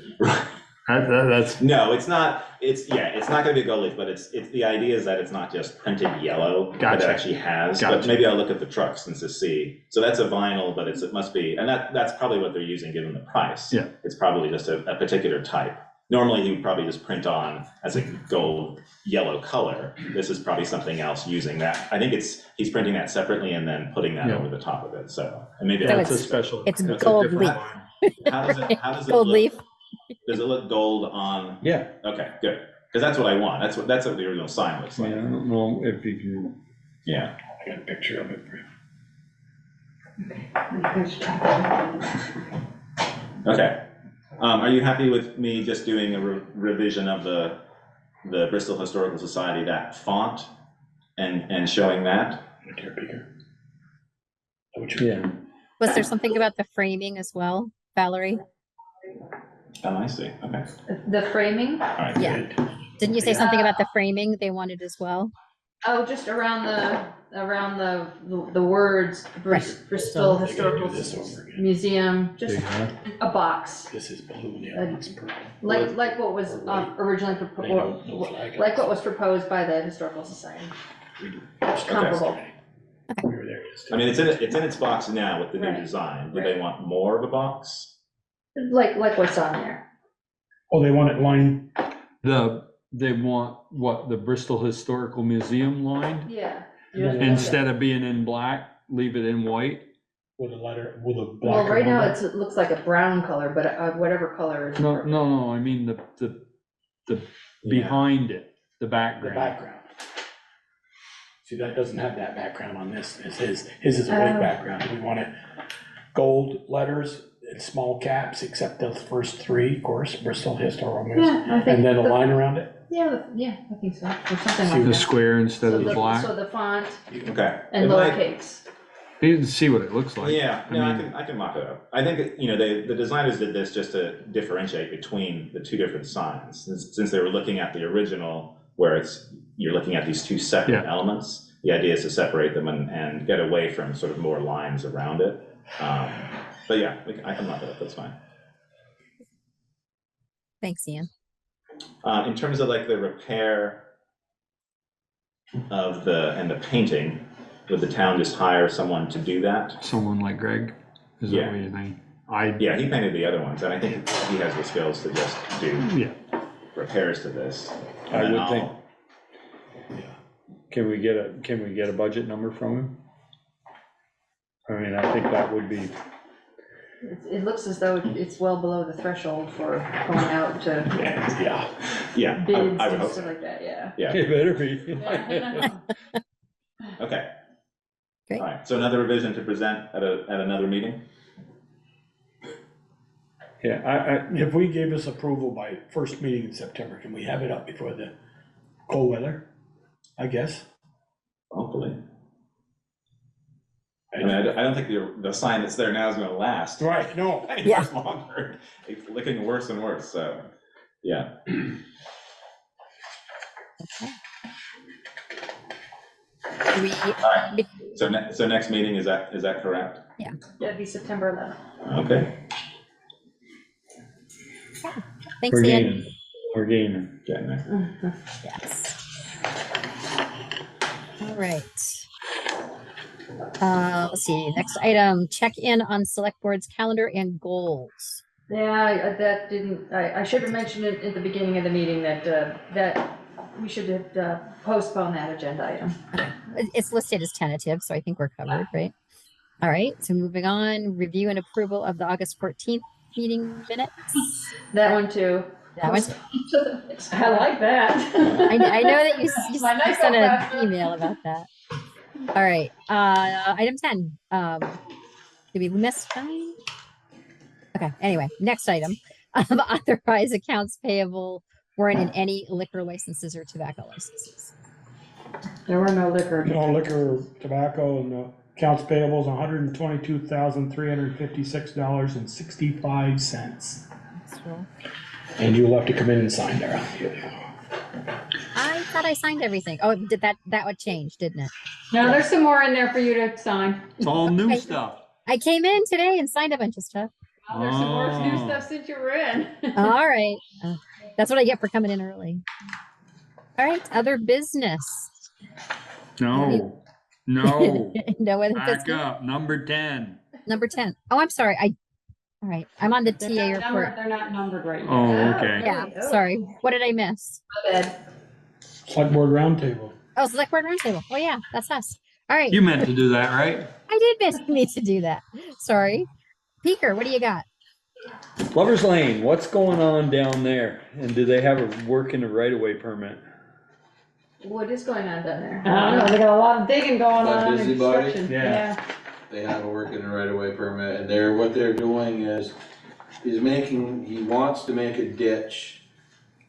That's No, it's not. It's not going to be a gold leaf, but it's the idea is that it's not just printed yellow, but it actually has. Gotcha. But maybe I'll look at the trucks and to see. So that's a vinyl, but it must be, and that's probably what they're using given the price. Yeah. It's probably just a particular type. Normally, you would probably just print on as a gold yellow color. This is probably something else using that. I think he's printing that separately and then putting that over the top of it. So, and maybe So that's a special. It's that's gold a different leaf. line. How does it Gold look? leaf. Does it look gold on? Yeah. Okay, good. Because that's what I want. That's what the original sign looks Yeah, like. I don't know if you can. Yeah. I got a picture of it. Okay. Are you happy with me just doing a revision of the Bristol Historical Society, that font, and showing that? Yeah. Was there something about the framing as well, Valerie? Oh, I see. Okay. The framing? All right. Yeah. Good. Didn't you say something about the framing they wanted as well? Oh, just around the words, Bristol Historical Museum, just a box. This is blue now. It's purple. Like what was originally proposed, like what was proposed by the Historical Society. Comparable. I mean, it's in its box now with the new design. Do they want more of a box? Like what's on there. Oh, they want it lined. They want what, the Bristol Historical Museum line? Yeah. Instead of being in black, leave it in white? With a letter, with a black. Well, right now it looks like a brown color, but whatever color is. No, I mean the behind it, the The background. background. See, that doesn't have that background on this. His is a white background. We want it gold letters in small caps, except the first three, of course, Bristol Historical Museum. Yeah, I think. And then a line around it. Yeah, I think so, or something See like the that. square instead of the black? So the font Okay. and lowercase. You can see what it looks like. Yeah, no, I can mock it up. I think, the designers did this just to differentiate between the two different signs. Since they were looking at the original, where you're looking at these two separate elements, the idea is to separate them and get away from sort of more lines around it. But yeah, I can mock it up, that's fine. Thanks, Ian. In terms of like the repair of the painting, would the town just hire someone to do that? Someone like Greg? Is that what you think? Yeah, he painted the other ones, and I think he has the skills to just do repairs to this. I would think. Can we get a budget number from him? I mean, I think that would be. It looks as though it's well below the threshold for going out to bids I would and hope stuff so. like that, yeah. Yeah. It better be. Okay. Great. All right, so another revision to present at another meeting? Yeah, If we gave us approval by first meeting in September, can we have it up before the cold weather? I guess. Hopefully. I mean, I don't think the sign that's there now is gonna last. Right, no. Any much longer. It's looking worse and worse, so, yeah. All right, so next meeting, is that correct? Yeah. That'd be September 11th. Okay. Thanks, Ian. We're gaining. Getting there. Yes. All right. Let's see, next item, check in on select board's calendar and goals. Yeah, that didn't, I should have mentioned it at the beginning of the meeting that we should have postponed that agenda item. It's listed as tentative, so I think we're covered, right? All right, so moving on, review and approval of the August 14th meeting minutes. That one too. That one. I like that. I know that you My nice sent little an email about that. All right, item 10. Did we miss time? Okay, anyway, next item. Authorize accounts payable warrant in any liquor licenses or tobacco licenses. There were no liquor. No liquor, tobacco, and the accounts payable is $122,356.65. And you'll have to come in and sign there. I thought I signed everything. Oh, did that would change, didn't it? No, there's some more in there for you to sign. It's all new stuff. I came in today and signed a bunch of stuff. Well, there's some more new stuff since you were in. All right. That's what I get for coming in early. All right, other business. No. No other Back business. up, number 10. Number 10. Oh, I'm sorry. All right, I'm on the TA report. They're not numbered right Oh, now. okay. Yeah, sorry. What did I miss? My bad. Select board roundtable. Oh, select board roundtable. Oh yeah, that's us. All right. You meant to do that, right? I did miss me to do that. Sorry. Peeker, what do you got? Lover's Lane, what's going on down there? And do they have a work in the right-of-way permit? What is going on down there? I don't know, they got a lot of digging going What, on, busybody? construction, Yeah. yeah. They have a work in the right of way permit, and what they're doing is he wants to make a ditch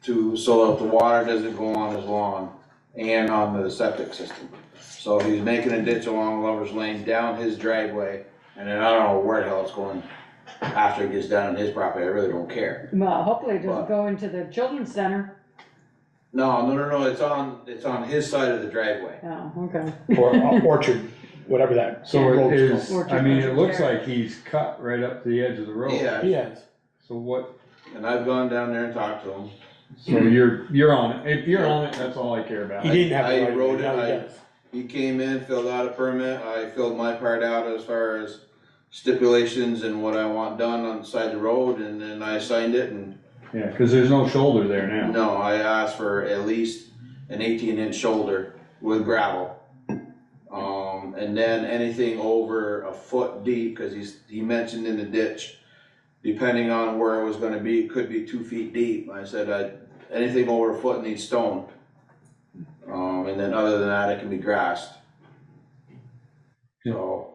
so that the water doesn't go on his lawn and on the septic system. So he's making a ditch along Lover's Lane down his driveway, and then I don't know where the hell it's going after it gets down on his property, I really don't care. Well, hopefully it doesn't But- go into the children's center. No, it's on his side of the driveway. Oh, okay. Or Orchard, whatever that So road's it is, called. I mean, it looks like he's cut right up to the edge of the road. Yeah. He has. So what, And I've gone down there and talked to him. so you're on it. If you're on it, that's all I care about. He didn't have I the right, wrote it, now he I- does. He came in, filled out a permit, I filled my part out as far as stipulations and what I want done on the side of the road, and then I signed it, and Yeah, cause there's no shoulder there now. no, I asked for at least an 18-inch shoulder with gravel. And then anything over a foot deep, cause he mentioned in the ditch, depending on where it was gonna be, it could be 2 feet deep. I said, anything over a foot needs stone. And then other than that, it can be grassed. So,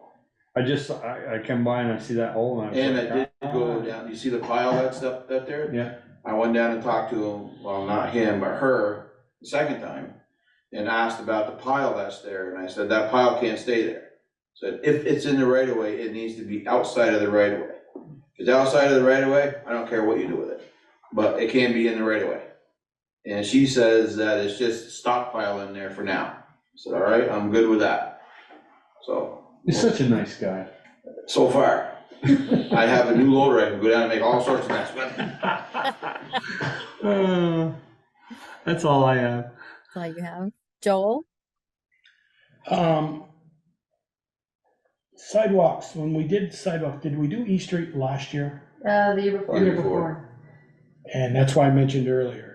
I come by and I see that hole and I was and I like, did "Ah." go down, you see the pile that's up there? Yeah, I went down and talked to him, well, not him, but her, the second time, and asked about the pile that's there, and I said, that pile can't stay there. Said, if it's in the right of way, it needs to be outside of the right of way. If it's outside of the right of way, I don't care what you do with it, but it can't be in the right of way. And she says that it's just stockpile in there for now. I said, all right, I'm good with that. So, he's such a nice guy. so far, I have a new loader, I can go down and make all sorts of mess with. That's all I have. That's all you have. Joel? Sidewalks, when we did sidewalk, did we do East Street last year? The year before. Year before. And that's why I mentioned earlier.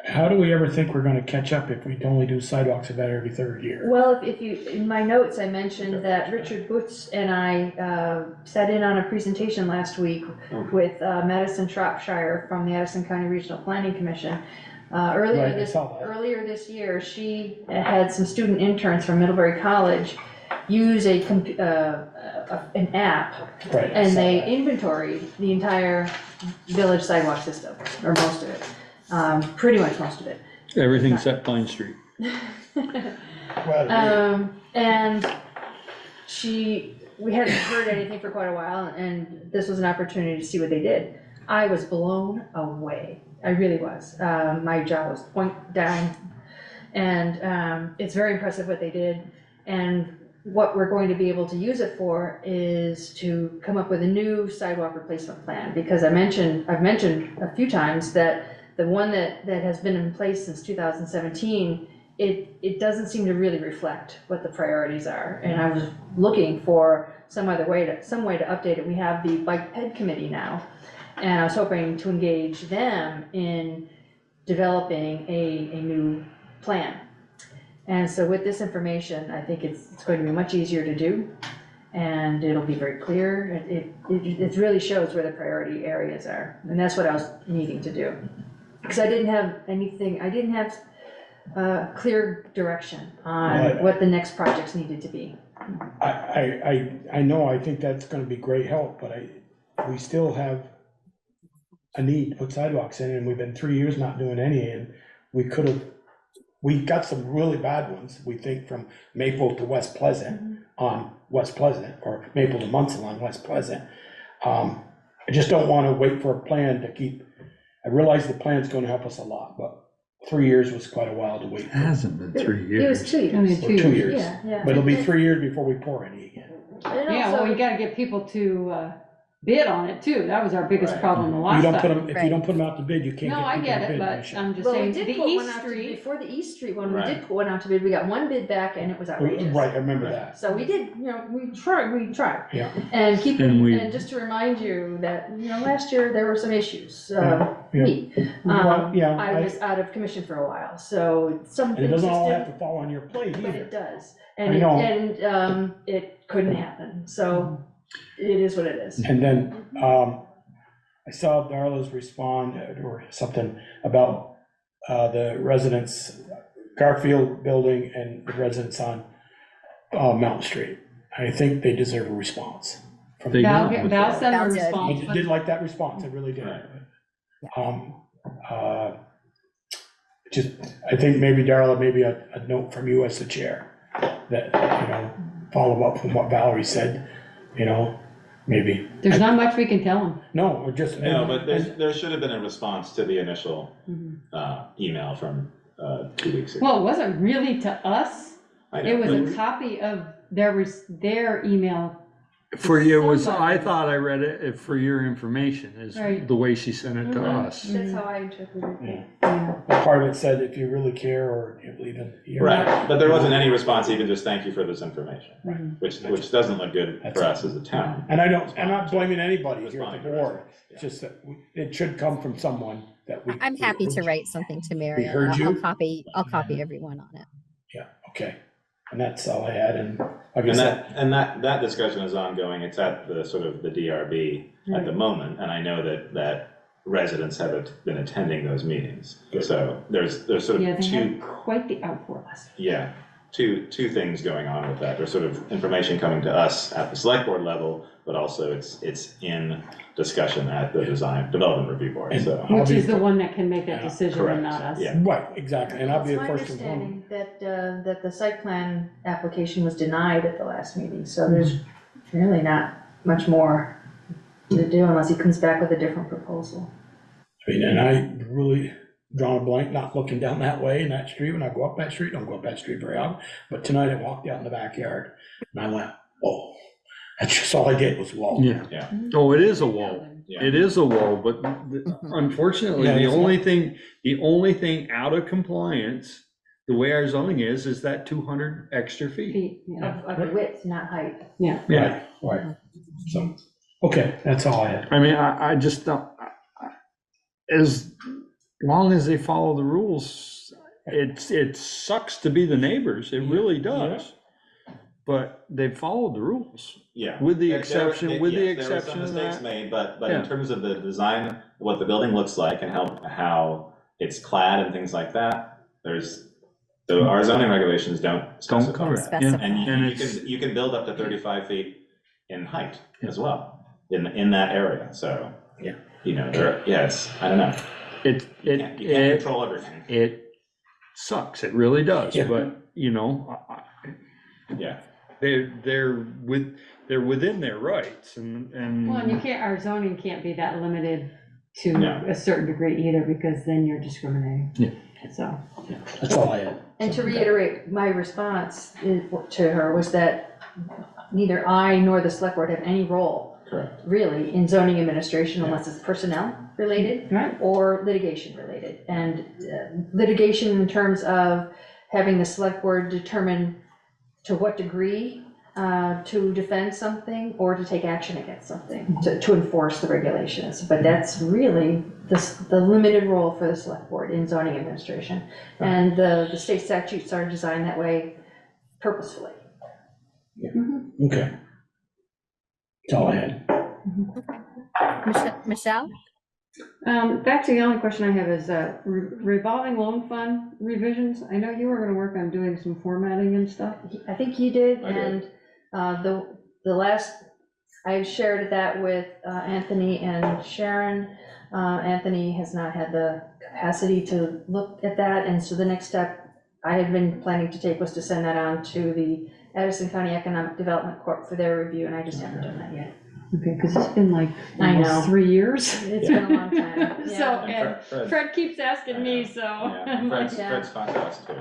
How do we ever think we're gonna catch up if we only do sidewalks about every third year? Well, if you, in my notes, I mentioned that Richard Boots and I sat in on a presentation last week with Madison Shropshire from the Addison County Regional Planning Commission. Right, I saw that. Earlier this year, she had some student interns from Middlebury College use an app, Right, I and saw they that. inventoried the entire village sidewalk system, or most of it. Pretty much most of it. Everything except Pine Street. Well, And we hadn't heard anything for quite a while, and this was an opportunity to see what they did. I was blown away. I really was. My jaw was point down. And it's very impressive what they did. And what we're going to be able to use it for is to come up with a new sidewalk replacement plan. Because I've mentioned a few times that the one that has been in place since 2017, it doesn't seem to really reflect what the priorities are. And I was looking for some way to update it. We have the bike ped committee now, and I was hoping to engage them in developing a new plan. And so with this information, I think it's going to be much easier to do, and it'll be very clear. It really shows where the priority areas are, and that's what I was needing to do. Because I didn't have clear direction on Right. what the next projects needed to be. I know, I think that's gonna be great help, but we still have a need to put sidewalks in, and we've been 3 years not doing any, and we got some really bad ones, we think, from Maple to West Pleasant on West Pleasant, or Maple to Munsell on West Pleasant. I just don't wanna wait for a plan to keep, I realize the plan's gonna help us a lot, but 3 years was quite a while to wait. It hasn't been 3 years. It was 2 years. Only Or 2 years. Yeah. But it'll be 3 years before we pour any again. And Yeah, well, also- we gotta get people to bid on it too. That was our biggest Right. problem the You last don't put time. them, if you don't put them out to bid, you can't No, get I people get to it, bid. but I'm just saying, the East Street, Before the East Street one, we Right. did put one out to bid. We got one bid back, and it was outrageous. Right, I remember that. So we did, we tried. Yeah. And And and just to remind you that, last year there were some issues. Yeah. Me, Well, yeah, I was out of commission for a while, so some And it things doesn't just all have didn't, to fall on your plate but either. it does. I And know. it couldn't happen. So it is what it is. And then, I saw Darla's respond or something about, the residents, Garfield Building and the residents on, Mountain Street. I think they deserve a response. from They Val, got- Val sent a Val did. I response. did like that response, I really did. Just, I think maybe Darla, maybe a note from you as the chair, that, follow up from what Valerie said, maybe. There's not much we can tell them. No, we're just. No, but there should have been a response to the initial Mhm. email from 2 weeks ago. Well, it wasn't really to us. I know. It was a copy of their email. For you, it was, Somebody. I thought I read it for your information, is Right. the way she sent it to Mhm. us. That's how I interpreted it. Part of it said, if you really care, or you believe in. Right, but there wasn't any response, even just thank you for this information, Mhm. which doesn't look good for us as a town. And I'm not blaming anybody here at Responding the to board, residents, it's just that it should come from someone that we. I'm happy to write something to Mary. heard I'll you. I'll copy everyone on it. Yeah, okay, and that's all I had, and like I And said, that discussion is ongoing, it's at the sort of the DRB at the moment, and I know that residents have been attending those meetings. So there's sort Yeah, of they two, had quite the outpour last week. yeah, two things going on with that. There's sort of information coming to us at the select board level, but also it's in discussion at the design development review board, so. Which is the one that can make that decision Correct, and not us. yeah. right, exactly, and I'll be It's the my first to inform. understanding that the site plan application was denied at the last meeting, so there's really not much more to do unless he comes back with a different proposal. I mean, and I really drawn a blank, not looking down that way in that street, when I go up that street, don't go up that street very often, but tonight I walked out in the backyard, and I went, oh, that's just all I did was wall. Yeah. Yeah. Oh, it is a wall. Yeah. It is a wall, but unfortunately, Yeah, the it's only thing out of compliance, the way our zoning is that 200 extra feet. Feet, yeah. Of width, not height. Yeah. Yeah. Right, so, okay, that's all I had. I mean, I just don't, as long as they follow the rules, it sucks to be the neighbors, it really does. But they followed the rules. Yeah. With the There- exception, there- with the yes, there were exception some of mistakes that. made, but Yeah. in terms of the design, what the building looks like and how it's clad and things like that, so our zoning regulations don't specify cover that. it. Yeah. And And you can build up to 35 feet in height as well, in that area, so. Yeah. Yes, I don't know. You can't control everything. It sucks, it really does, Yeah. but, Yeah. they're within their rights and. Well, and you can't, our zoning can't be that limited to No. a certain degree either, because then you're discriminating. Yeah. So, That's all I had. And to reiterate, my response to her was that neither I nor the select board have any role Correct. really in zoning administration unless it's personnel related right, or litigation related. And litigation in terms of having the select board determine to what degree to defend something or to take action against something, to enforce the regulations. But that's really the limited role for the select board in zoning administration. And the state statutes are designed that way purposefully. Okay. That's all I had. Michelle? actually, the only question I have is revolving loan fund revisions. I know you were gonna work on doing some formatting and stuff. I think he did, I did. and the last, I shared that with Anthony and Sharon. Anthony has not had the capacity to look at that, and so the next step I had been planning to take was to send that on to the Addison County Economic Development Corp for their review, and I just haven't done that yet. Okay, because it's been like I know. almost 3 years. It's been a long time. So, Yeah. and Fred keeps asking me, so. I'm like, Fred's talked to us too.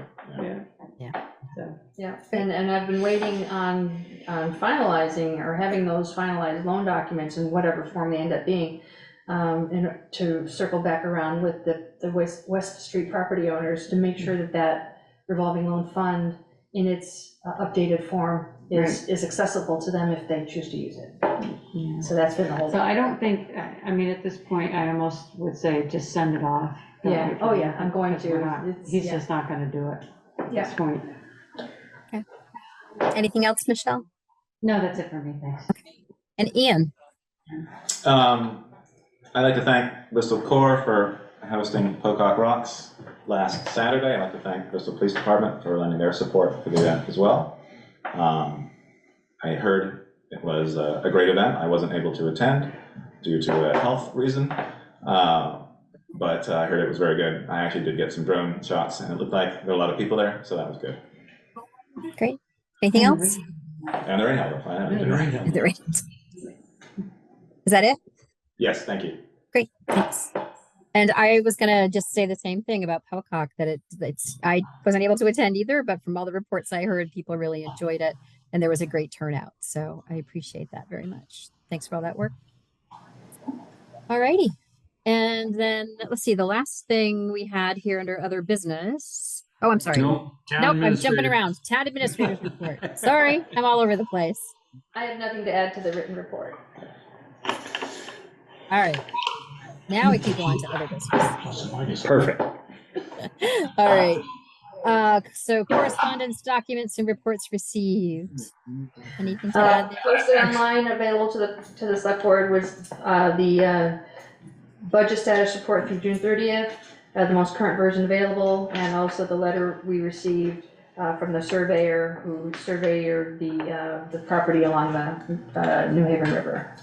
Yeah, and I've been waiting on finalizing or having those finalized loan documents in whatever form they end up being, and to circle back around with the West Street property owners to make sure that revolving loan fund in its updated form is accessible to them if they choose to use it. Yeah. So that's been the whole. So I don't think, I mean, at this point, I almost would say just send it off. Yeah, oh yeah, I'm going Because we're to. not- It's- He's yeah. just not gonna do it at this Yeah. point. Anything else, Michelle? No, that's it for me, thanks. And Ian, I'd like to thank Bristol Corps for hosting Pocock Rocks last Saturday. I'd like to thank Bristol Police Department for lending their support for the event as well. I heard it was a great event. I wasn't able to attend due to a health reason, but I heard it was very good. I actually did get some drone shots, and it looked like there were a lot of people there, so that was good. great. Anything else? And the rain held. I know. The rain. Is that it? Yes, thank you. Great, thanks. And I was gonna just say the same thing about Pocock, that I wasn't able to attend either, but from all the reports I heard, people really enjoyed it and there was a great turnout. So I appreciate that very much. Thanks for all that work. All righty. And then let's see, the last thing we had here under other business. Oh, I'm sorry. Nope, I'm jumping around. Town administrator's report. Sorry, I'm all over the place. I have nothing to add to the written report. All right. Now we can go on to other business. Perfect. All right. So correspondence, documents, and reports received. Anything to add there? Posted online, available to the select board was the budget status report through June 30th, the most current version available, and also the letter we received from the surveyor who surveyed the property along the New Haven River.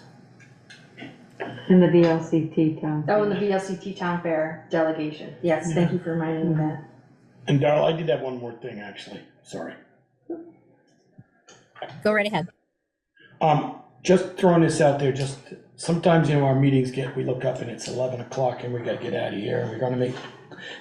In the VLCT town. Oh, and the VLCT Town Fair delegation. Yes, thank you for reminding me of that. And Darrell, I did have one more thing, actually. Sorry. Go right ahead. Just throwing this out there, just sometimes, our meetings we look up and it's 11 o'clock and we gotta get out of here and we're gonna make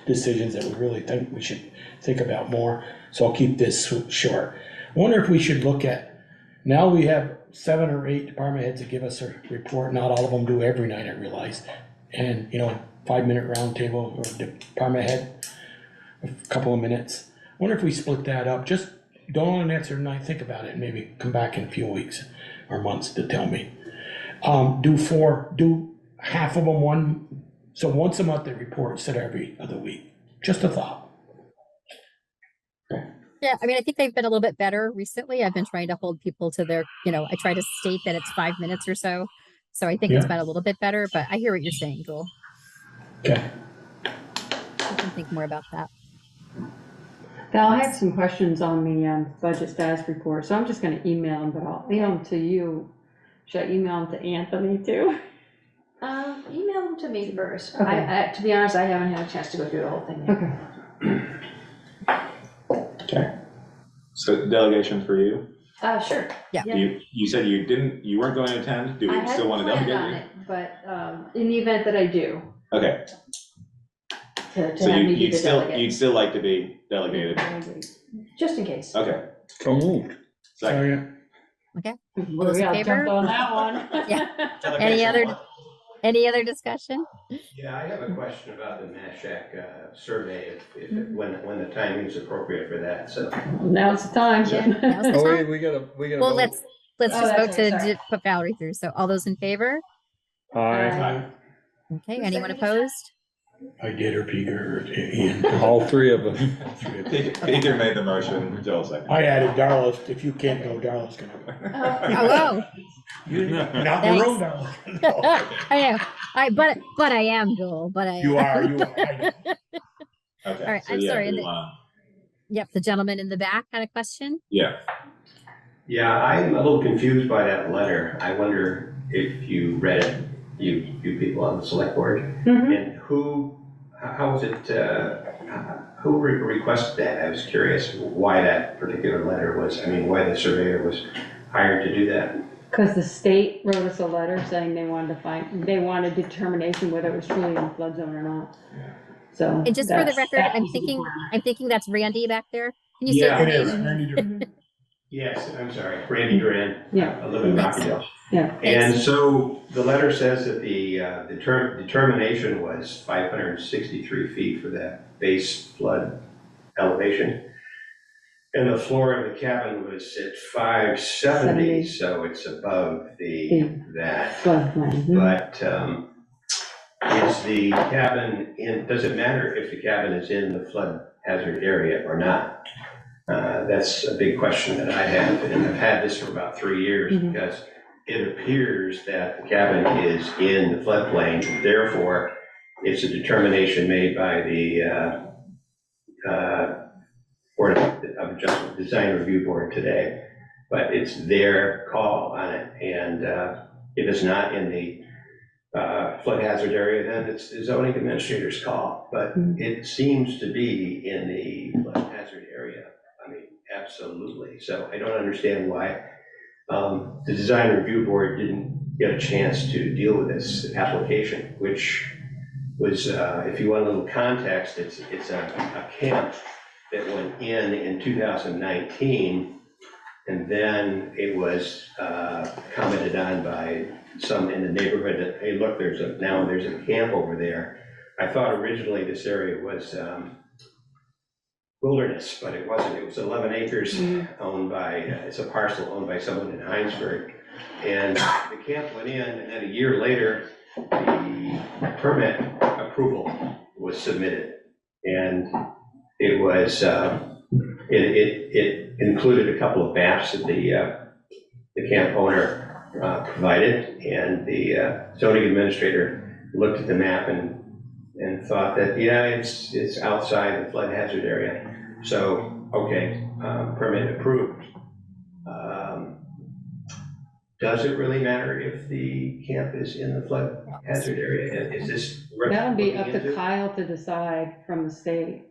decisions that we really think we should think about more. So I'll keep this short. I wonder if we should look at, now we have 7 or 8 department heads that give us a report. Not all of them do every night, I realize. And, 5-minute roundtable or department head, a couple of minutes. I wonder if we split that up. Just don't answer tonight, think about it, and maybe come back in a few weeks or months to tell me. Do half of them so once a month they report instead of every other week. Just a thought. Yeah, I mean, I think they've been a little bit better recently. I've been trying to hold people to their, I try to state that it's 5 minutes or so. So I think it's been a little bit better, but I hear what you're saying, Joel. Okay. I can think more about that. Val, I had some questions on the budget status report, so I'm just gonna email them, but I'll email them to you. Should I email them to Anthony too? Email them to me first. Okay. To be honest, I haven't had a chance to go through the whole thing yet. Okay. So delegation for you? Sure. Yeah. You said you weren't going to attend. Do we still want to delegate on you? it, but in the event that I do. Okay. To So have me be you'd the still delegate. like to be delegated? Just in case. Okay. So moved. Second. Okay. Well, Those in yeah, favor? jump on that one. Yeah. Any other discussion? Yeah, I have a question about the Mashak survey, when the timing is appropriate for that, so. Now's the time. Yeah, now's the Oh, time. wait, we gotta. Well, vote. let's just vote to put Valerie through. So all those in favor? Aye. Okay, anyone opposed? I did, or Peter, or Ian. All three of them. Peter made the motion, Joel second. I added Darla. If you can't go, Darla's gonna go. Oh, You're not in the room, Darla. I know. But I am, Joel. But I am. You are. I know. Okay. All right. So I'm yeah, sorry. we wanna- Yep, the gentleman in the back had a question. Yeah. Yeah, I'm a little confused by that letter. I wonder if you read it, you people on the select board, and how was it, who requested that? I was curious why that particular letter was, why the surveyor was hired to do that. Because the state wrote us a letter saying they wanted determination whether it was truly in the flood zone or not. So. And just for the record, I'm thinking that's Randy back there. Can you say your name? Yes, I'm sorry, Randy Duran. Yeah. I live in Rockdale. Yeah. And so the letter says that the determination was 563 feet for that base flood elevation. And the floor of the cabin was at 570, so it's above that. But is the cabin does it matter if the cabin is in the flood hazard area or not? That's a big question that I have, and I've had this for about 3 years because it appears that the cabin is in the floodplain, therefore, it's a determination made by the Board of Adjustment Design Review Board today, but it's their call on it, and if it's not in the flood hazard area, then it's the zoning administrator's call, but it seems to be in the flood hazard area. I mean, absolutely. So I don't understand why the design review board didn't get a chance to deal with this application, which was, if you want a little context, it's a camp that went in 2019, and then it was commented on by some in the neighborhood that, hey, look, there's a camp over there. I thought originally this area was wilderness, but it wasn't. It was 11 acres owned by, it's a parcel owned by someone in Heinsberg. And the camp went in, and then a year later, the permit approval was submitted. And it was, it included a couple of maps that the camp owner provided, and the zoning administrator looked at the map and thought that, yeah, it's outside the flood hazard area. So, okay, permit approved. Does it really matter if the camp is in the flood hazard area? Is this worth That'll be up looking into? to Kyle to decide from the state.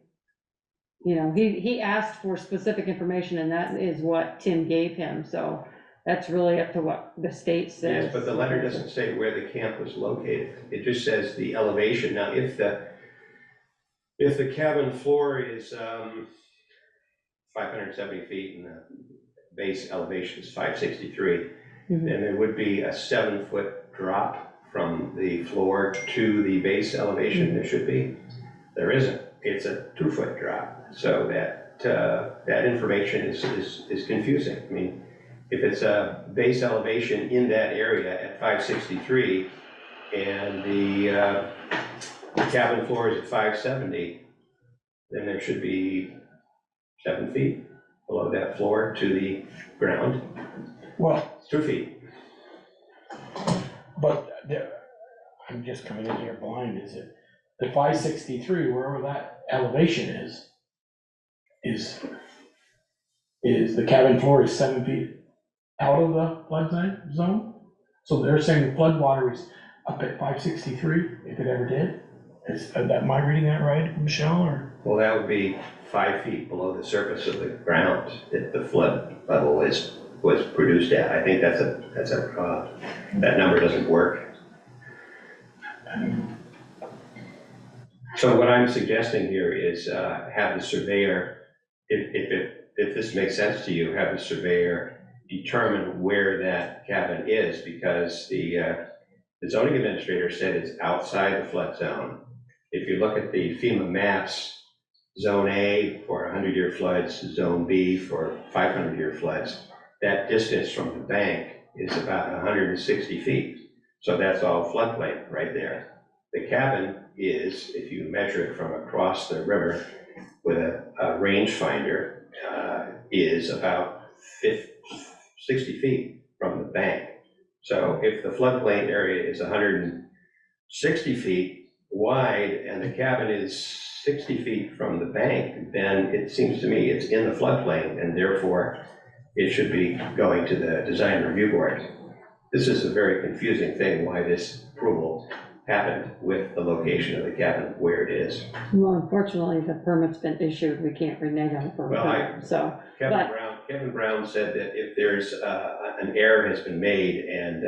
You know, he asked for specific information, and that is what Tim gave him, so that's really up to what the state says. Yes, but the letter doesn't say where the camp was located. It just says the elevation. Now, if the cabin floor is 570 feet and the base elevation is 563, then there would be a 7-foot drop from the floor to the base elevation. There should be. There isn't. It's a 2-foot drop. So that information is confusing. I mean, if it's a base elevation in that area at 563 and the cabin floor is at 570, then there should be 7 feet below that floor to the ground. Well, it's 2 feet. But I'm just coming in here blind, is it? The 563, wherever that elevation is the cabin floor is 7 feet out of the flood zone? So they're saying the flood water is up at 563, if it ever did? Am I reading that right, Michelle, or? Well, that would be 5 feet below the surface of the ground that the flood level was produced at. I think that number doesn't work. So what I'm suggesting here is have the surveyor, if this makes sense to you, have the surveyor determine where that cabin is, because the zoning administrator said it's outside the flood zone. If you look at the FEMA maps, Zone A for 100-year floods, Zone B for 500-year floods, that distance from the bank is about 160 feet. So that's all floodplain right there. The cabin is, if you measure it from across the river with a rangefinder, is about 60 feet from the bank. So if the floodplain area is 160 feet wide and the cabin is 60 feet from the bank, then it seems to me it's in the floodplain, and therefore it should be going to the design review board. This is a very confusing thing, why this approval happened with the location of the cabin where it is. Well, unfortunately, the permit's been issued, we can't renege on the permit, so. Kevin Brown said that if there's an error has been made, and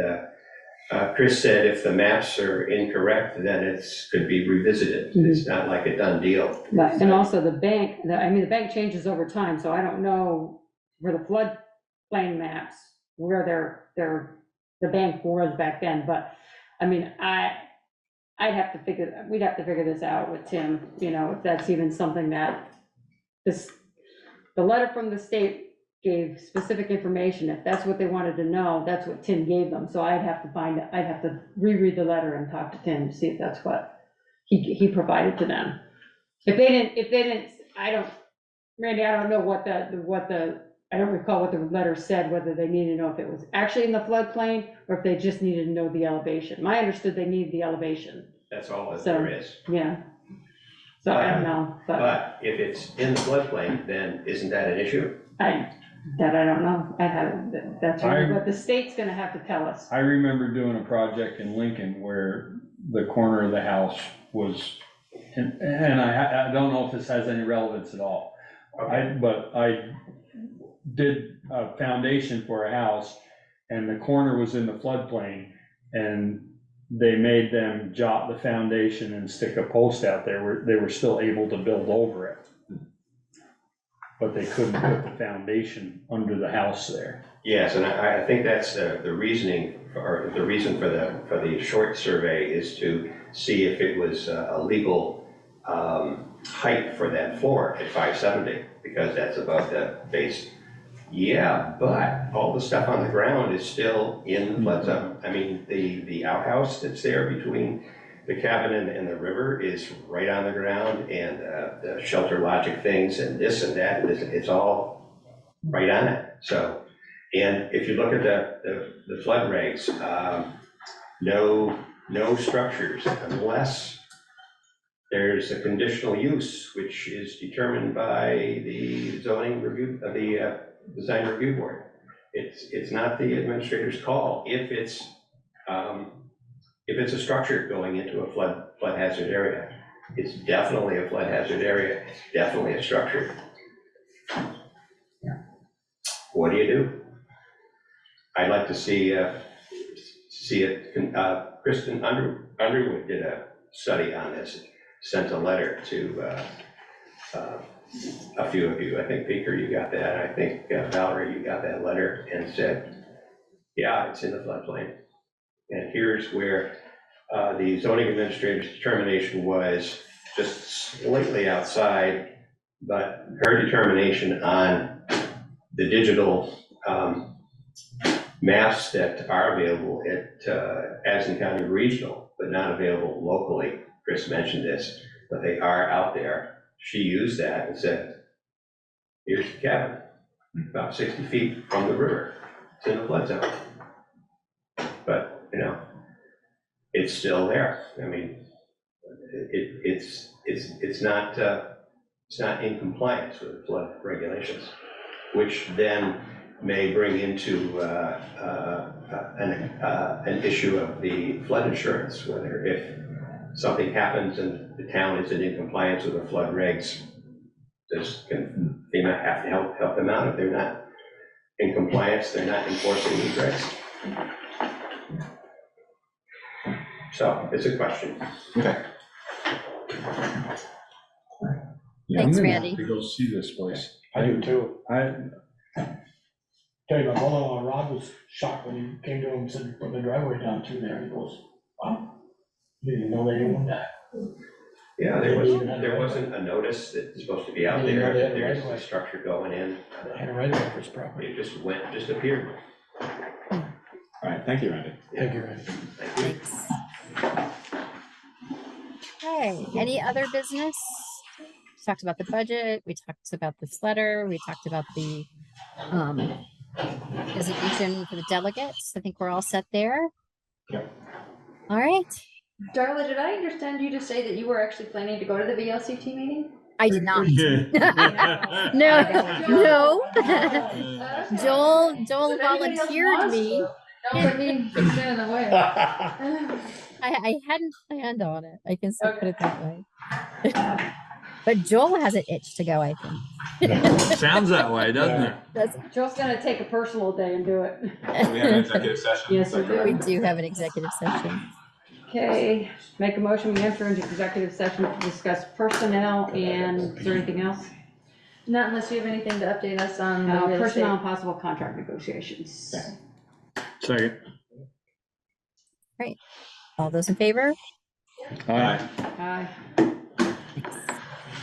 Chris said if the maps are incorrect, then it's could be revisited. It's not like a done deal. But, and also the bank, the bank changes over time, so I don't know where the floodplain maps, where the bank was back then, but, I mean, we'd have to figure this out with Tim, you know, if that's even something that the letter from the state gave specific information. If that's what they wanted to know, that's what Tim gave them. So I'd have to reread the letter and talk to Tim to see if that's what he provided to them. If they didn't, Randy, I don't know what the I don't recall what the letter said, whether they needed to know if it was actually in the floodplain or if they just needed to know the elevation. I understood they needed the elevation. That's all that So, there is. yeah. So I don't know, But if it's in the floodplain, then isn't that an issue? I don't know. That's really what the state's gonna have to tell us. I remember doing a project in Lincoln where the corner of the house was, and I don't know if this has any relevance at all. But I did a foundation for a house and the corner was in the floodplain, and they made them jot the foundation and stick a post out there where they were still able to build over it. But they couldn't put the foundation under the house there. Yes, and I think that's the reasoning, or the reason for the short survey is to see if it was a legal height for that floor at 570, because that's above the base. Yeah, but all the stuff on the ground is still in the flood zone. I mean, the outhouse that's there between the cabin and the river is right on the ground, and the shelter logic things and this and that, it's all right on it. So, and if you look at the flood regs, no structures unless there's a conditional use, which is determined by the zoning review, the design review board. It's not the administrator's call if it's a structure going into a flood hazard area. It's definitely a flood hazard area. It's definitely a structure. What do you do? I'd like to see it. Kristen Underwood did a study on this, sent a letter to a few of you. I think Baker, you got that. I think Valerie, you got that letter, and said, yeah, it's in the floodplain. And here's where the zoning administrator's determination was just slightly outside, but her determination on the digital maps that are available at Addison County Regional, but not available locally. Chris mentioned this, but they are out there. She used that and said, here's the cabin, about 60 feet from the river. It's in the flood zone. But, you know, it's still there. I mean, it's not in compliance with the flood regulations, which then may bring into an issue of the flood insurance, whether if something happens and the town isn't in compliance with the flood regs, they might have to help them out. If they're not in compliance, they're not enforcing these regs. So it's a question. Okay. Yeah, Thanks, I'm gonna Randy. have to go see this place. I do too. I, Tell you, my mother-in-law Rod was shocked when he came to him and said, put the driveway down through there. He goes, wow, didn't know they didn't that. Yeah, there wasn't a notice that's supposed to be out They didn't know there, they that had a there's right-of-way. a structure going in. They had a right of way for his property. It just appeared. All right, thank you, Randy. Thank you, Randy. Thank you. Okay, any other business? We talked about the budget, we talked about this letter, we talked about the designation for the delegates. I think we're all set there. Yep. All right. Darla, did I understand you to say that you were actually planning to go to the VLCT meeting? I did not. No. Joel volunteered me. Don't let me stand in the way. I hadn't planned on it. I can still put it that way. But Joel has an itch to go, I think. Sounds that way, doesn't it? Joel's gonna take a personal day and do it. Do we have an executive session? Yes, we do. We do have an executive session. Okay, make a motion, we enter into executive session to discuss personnel and, is there anything else? Not unless you have anything to update us on the real estate. Personnel and possible contract negotiations. Second. Great. All those in favor? Aye. Aye.